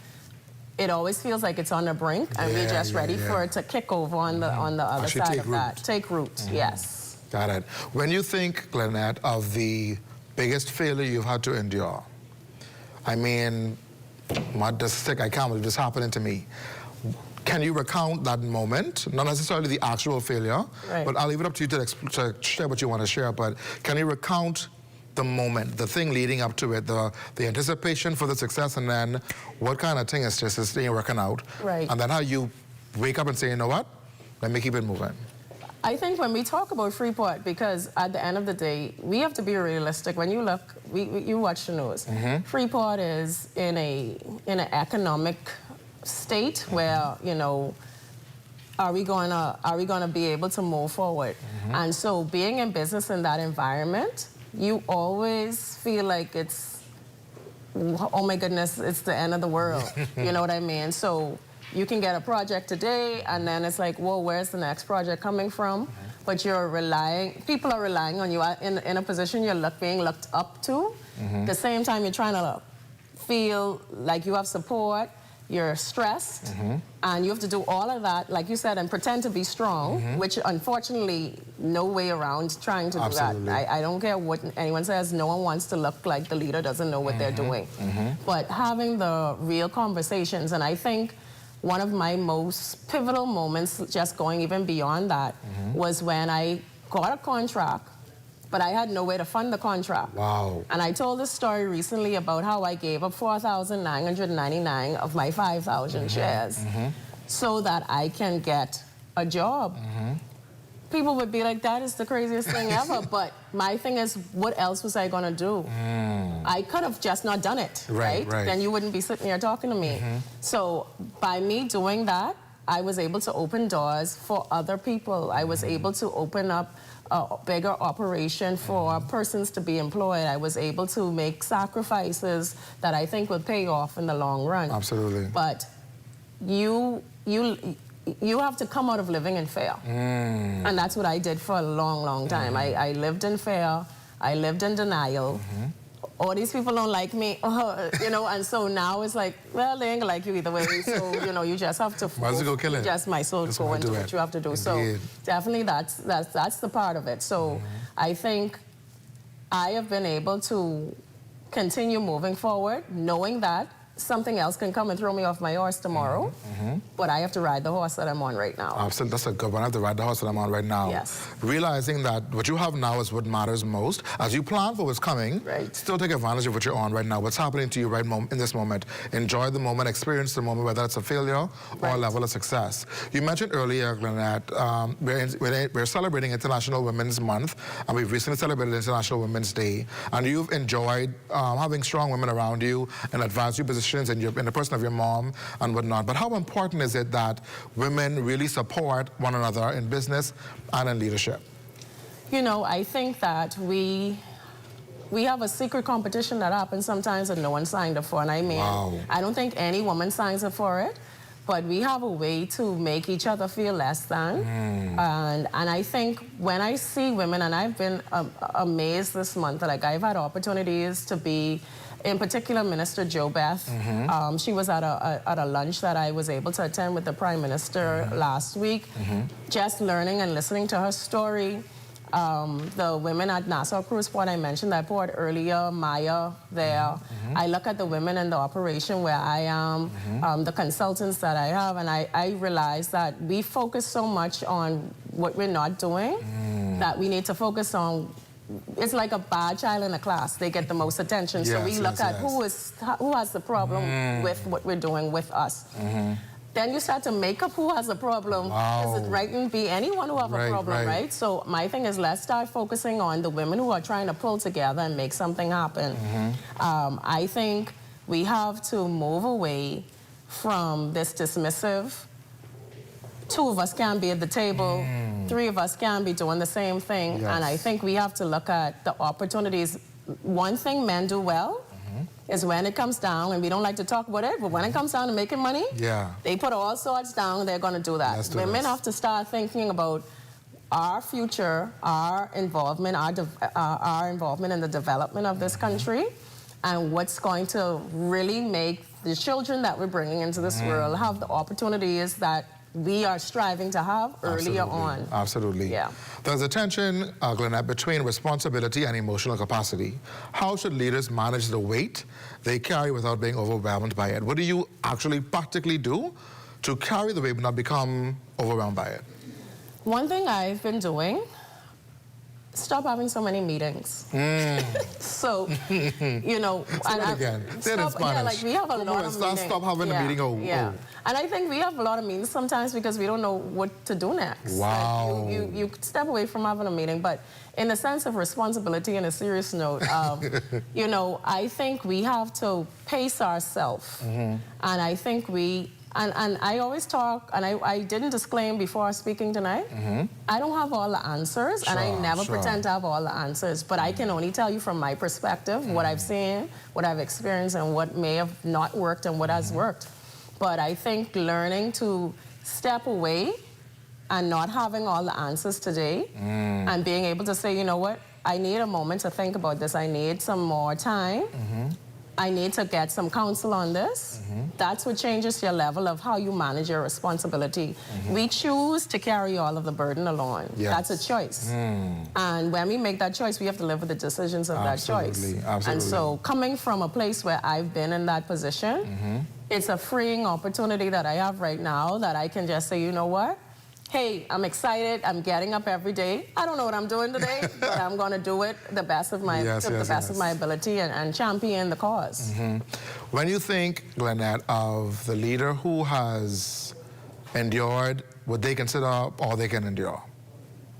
it always feels like it's on the brink, and we're just ready for it to kick over on the other side of that. Take root, yes. Got it. When you think, Glynette, of the biggest failure you've had to endure, I mean, I can't believe this happening to me. Can you recount that moment? Not necessarily the actual failure, but I'll leave it up to you to share what you want to share, but can you recount the moment, the thing leading up to it, the anticipation for the success, and then what kind of thing is just working out? And then how you wake up and say, you know what, let me keep it moving. I think when we talk about Freeport, because at the end of the day, we have to be realistic. When you look, you watch the news. Freeport is in an economic state where, are we gonna be able to move forward? And so being in business in that environment, you always feel like it's, oh my goodness, it's the end of the world. You know what I mean? So you can get a project today, and then it's like, whoa, where's the next project coming from? But people are relying on you in a position you're being looked up to. At the same time, you're trying to feel like you have support, you're stressed, and you have to do all of that, like you said, and pretend to be strong, which unfortunately, no way around trying to do that. I don't care what anyone says, no one wants to look like the leader doesn't know what they're doing. But having the real conversations, and I think one of my most pivotal moments, just going even beyond that, was when I got a contract but I had no way to fund the contract. Wow. And I told this story recently about how I gave up 4,999 of my 5,000 shares so that I can get a job. People would be like, that is the craziest thing ever. But my thing is, what else was I going to do? I could have just not done it, right? Then you wouldn't be sitting here talking to me. So by me doing that, I was able to open doors for other people. I was able to open up a bigger operation for persons to be employed. I was able to make sacrifices that I think will pay off in the long run. Absolutely. But you have to come out of living in fear. And that's what I did for a long, long time. I lived in fear. I lived in denial. All these people don't like me, you know, and so now it's like, well, they ain't gonna like you either way, so, you know, you just have to go kill it. Just my soul go and do what you have to do. Indeed. So definitely that's the part of it. So I think I have been able to continue moving forward, knowing that something else can come and throw me off my horse tomorrow, but I have to ride the horse that I'm on right now. Absolutely, that's a good one. I have to ride the horse that I'm on right now. Yes. Realizing that what you have now is what matters most. As you plan for what's coming, still take advantage of what you're on right now, what's happening to you right in this moment. Enjoy the moment, experience the moment, whether it's a failure or a level of success. You mentioned earlier, Lynette, we're celebrating International Women's Month, and we've recently celebrated International Women's Day, and you've enjoyed having strong women around you and advanced your position in the person of your mom and whatnot. But how important is it that women really support one another in business and in leadership? You know, I think that we have a secret competition that happens sometimes that no one signed up for. And I mean, I don't think any woman signs up for it, but we have a way to make each other feel less than. And I think when I see women, and I've been amazed this month, like I've had opportunities to be, in particular, Minister Jo Beth. She was at a lunch that I was able to attend with the Prime Minister last week. Just learning and listening to her story. The women at Nassau Cruise Port, I mentioned that port earlier, Maya there. I look at the women in the operation where I am, the consultants that I have, and I realize that we focus so much on what we're not doing that we need to focus on. It's like a bad child in a class. They get the most attention. So we look at who has the problem with what we're doing with us. Then you start to make up who has a problem. Is it right? And be anyone who have a problem, right? So my thing is, let's start focusing on the women who are trying to pull together and make something happen. I think we have to move away from this dismissive. Two of us can't be at the table. Three of us can't be doing the same thing. And I think we have to look at the opportunities. One thing men do well is when it comes down, and we don't like to talk about it, but when it comes down to making money, they put all sorts down, they're going to do that. Women have to start thinking about our future, our involvement, our involvement in the development of this country, and what's going to really make the children that we're bringing into this world have the opportunities that we are striving to have earlier on. Absolutely. Yeah. There's a tension, Lynette, between responsibility and emotional capacity. How should leaders manage the weight they carry without being overwhelmed by it? What do you actually practically do to carry the weight but not become overwhelmed by it? One thing I've been doing, stop having so many meetings. So, you know, Say it again. Say it in Spanish. Yeah, like we have a lot of meetings. Stop having a meeting. And I think we have a lot of meetings sometimes because we don't know what to do next. Wow. Like you step away from having a meeting, but in the sense of responsibility and a serious note, you know, I think we have to pace ourselves. And I think and I always talk, and I didn't disclaim before speaking tonight, I don't have all the answers, and I never pretend to have all the answers, but I can only tell you from my perspective what I've seen, what I've experienced, and what may have not worked and what has worked. But I think learning to step away and not having all the answers today and being able to say, you know what, I need a moment to think about this. I need some more time. I need to get some counsel on this. That's what changes your level of how you manage your responsibility. We choose to carry all of the burden alone. That's a choice. And when we make that choice, we have to live with the decisions of that choice. And so coming from a place where I've been in that position, it's a freeing opportunity that I have right now that I can just say, you know what? hey, I'm excited, I'm getting up every day. I don't know what I'm doing today, but I'm going to do it the best of my, of my ability and champion the cause. When you think, Glenette, of the leader who has endured what they consider all they can endure,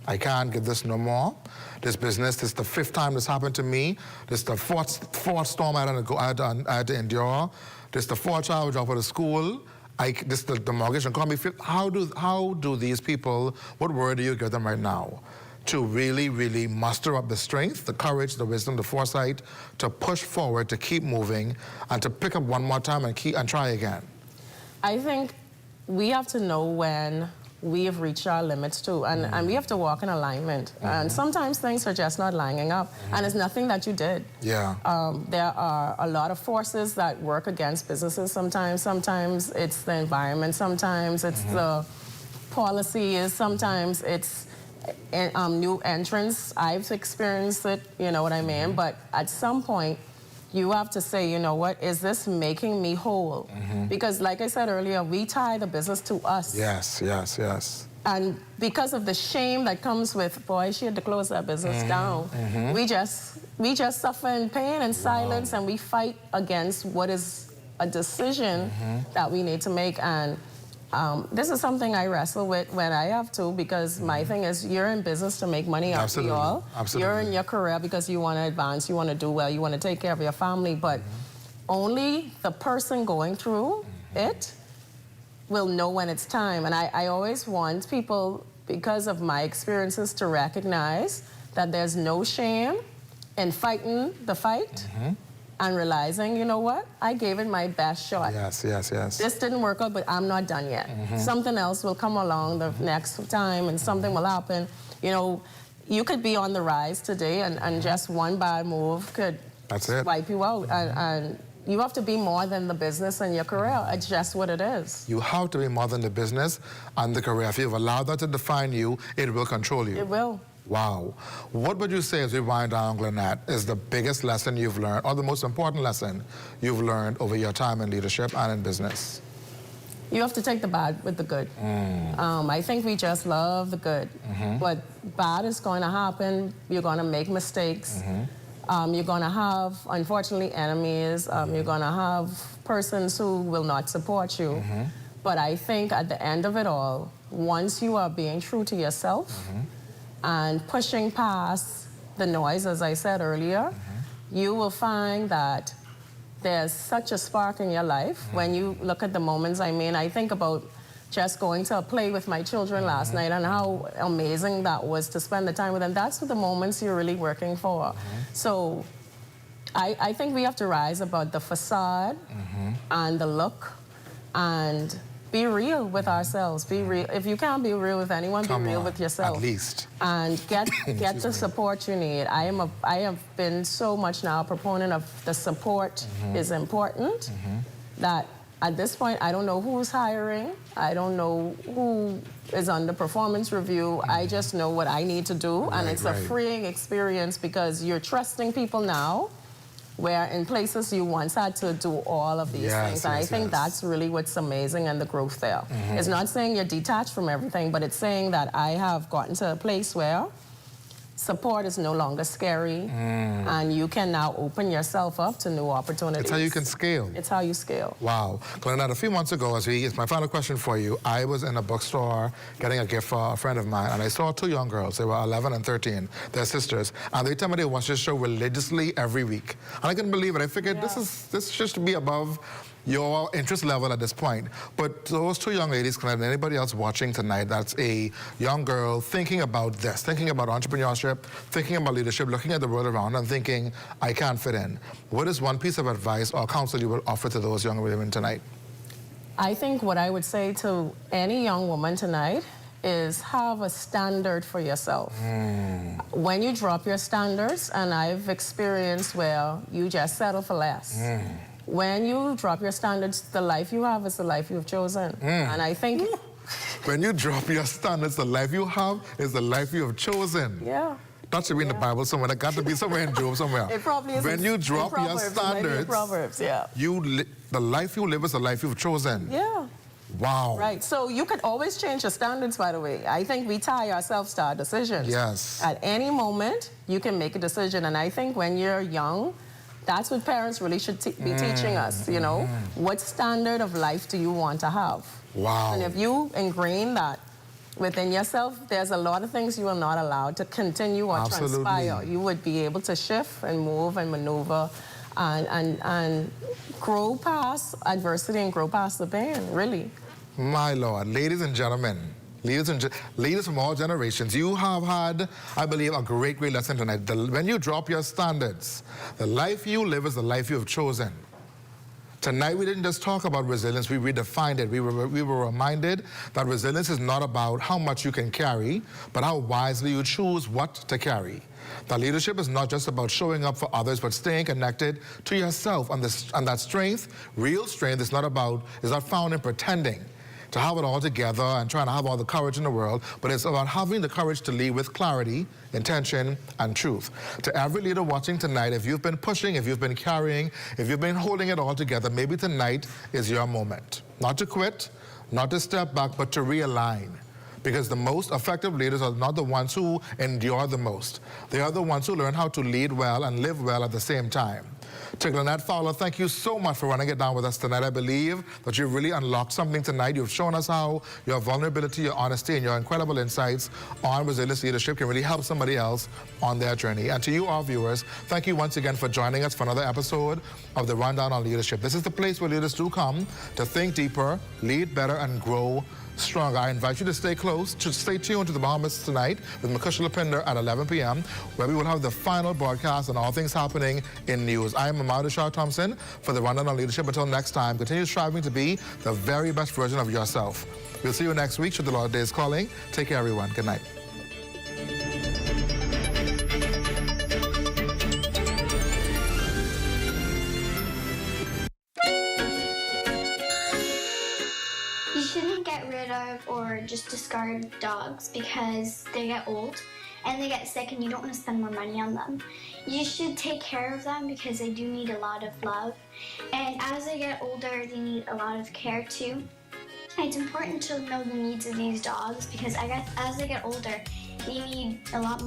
I can't give this no more. This business, this is the 5th time this happened to me. This is the fourth storm I had to endure. This is the 4th child drop out of school. This is the mortgage and call me. How do these people, what word do you give them right now to really, really muster up the strength, the courage, the wisdom, the foresight to push forward, to keep moving, and to pick up one more time and try again? I think we have to know when we have reached our limits too, and we have to walk in alignment. And sometimes things are just not lining up, and it's nothing that you did. Yeah. There are a lot of forces that work against businesses sometimes. Sometimes it's the environment, sometimes it's the policies, sometimes it's new entrants. I've experienced it, you know what I mean? But at some point, you have to say, you know what, is this making me whole? Because like I said earlier, we tie the business to us. Yes, yes, yes. And because of the shame that comes with, boy, she had to close that business down, we just suffer in pain and silence, and we fight against what is a decision that we need to make. And this is something I wrestle with when I have to, because my thing is, you're in business to make money off you all. You're in your career because you want to advance, you want to do well, you want to take care of your family, but only the person going through it will know when it's time. And I always want people, because of my experiences, to recognize that there's no shame in fighting the fight. And realizing, you know what, I gave it my best shot. Yes, yes, yes. This didn't work out, but I'm not done yet. Something else will come along the next time, and something will happen. You know, you could be on the rise today, and just one bad move could wipe you out. And you have to be more than the business and your career. It's just what it is. You have to be more than the business and the career. If you've allowed that to define you, it will control you. It will. Wow. What would you say, as we wind down, Glenette, is the biggest lesson you've learned, or the most important lesson you've learned over your time in leadership and in business? You have to take the bad with the good. I think we just love the good. But bad is going to happen. You're going to make mistakes. You're going to have, unfortunately, enemies. You're going to have persons who will not support you. But I think at the end of it all, once you are being true to yourself, and pushing past the noise, as I said earlier, you will find that there's such a spark in your life when you look at the moments. I mean, I think about just going to a play with my children last night and how amazing that was to spend the time with them. That's what the moments you're really working for. So I think we have to rise above the facade and the look, and be real with ourselves. Be real. If you can't be real with anyone, be real with yourself. At least. And get the support you need. I have been so much now a proponent of the support is important, that at this point, I don't know who's hiring. I don't know who is on the performance review. I just know what I need to do. And it's a freeing experience, because you're trusting people now, where in places you once had to do all of these things. And I think that's really what's amazing, and the growth there. It's not saying you're detached from everything, but it's saying that I have gotten to a place where support is no longer scary, and you can now open yourself up to new opportunities. It's how you can scale. It's how you scale. Wow. Glenette, a few months ago, it's my final question for you. I was in a bookstore getting a gift for a friend of mine, and I saw 2 young girls. They were 11 and 13. They're sisters, and they tell me they watch this show religiously every week. And I couldn't believe it. I figured this should be above your interest level at this point. But those 2 young ladies, and anybody else watching tonight that's a young girl thinking about this, thinking about entrepreneurship, thinking about leadership, looking at the world around and thinking, I can't fit in. What is one piece of advice or counsel you will offer to those young women tonight? I think what I would say to any young woman tonight is have a standard for yourself. When you drop your standards, and I've experienced where you just settle for less. When you drop your standards, the life you have is the life you've chosen. And I think... When you drop your standards, the life you have is the life you have chosen. Yeah. That should be in the Bible somewhere. That got to be somewhere in Job somewhere. It probably is. When you drop your standards, Proverbs, the life you live is the life you've chosen. Yeah. Wow. Right. So you could always change your standards, by the way. I think we tie ourselves to our decisions. Yes. At any moment, you can make a decision. And I think when you're young, that's what parents really should be teaching us, you know. What standard of life do you want to have? Wow. And if you ingrain that within yourself, there's a lot of things you are not allowed to continue or transpire. You would be able to shift and move and maneuver and grow past adversity and grow past the pain, really. My Lord, ladies and gentlemen, leaders from all generations, you have had, I believe, a great lesson tonight. When you drop your standards, the life you live is the life you have chosen. Tonight, we didn't just talk about resilience, we redefined it. We were reminded that resilience is not about how much you can carry, but how wisely you choose what to carry. That leadership is not just about showing up for others, but staying connected to yourself. And that strength, real strength, is not found in pretending to have it all together and trying to have all the courage in the world, but it's about having the courage to lead with clarity, intention, and truth. To every leader watching tonight, if you've been pushing, if you've been carrying, if you've been holding it all together, maybe tonight is your moment. Not to quit, not to step back, but to realign. Because the most effective leaders are not the ones who endure the most. They are the ones who learn how to lead well and live well at the same time. To Lynette Fowler, thank you so much for running it down with us tonight. I believe that you've really unlocked something tonight. You've shown us how your vulnerability, your honesty, and your incredible insights on resilience leadership can really help somebody else on their journey. And to you, our viewers, thank you once again for joining us for another episode of The Rundown on Leadership. This is the place where leaders do come to think deeper, lead better, and grow stronger. I invite you to stay tuned to the Bahamas Tonight with Makusha Lapinder at 11 p.m., where we will have the final broadcast on all things happening in news. I am Amadou Shah Thompson for the Rundown on Leadership. Until next time, continue striving to be the very best version of yourself. We'll see you next week should the Lord days calling. Take care, everyone. Good night. You shouldn't get rid of or just discard dogs because they get old and they get sick and you don't want to spend more money on them. You should take care of them because they do need a lot of love. And as they get older, they need a lot of care too. It's important to know the needs of these dogs because I guess as they get older, they need a lot more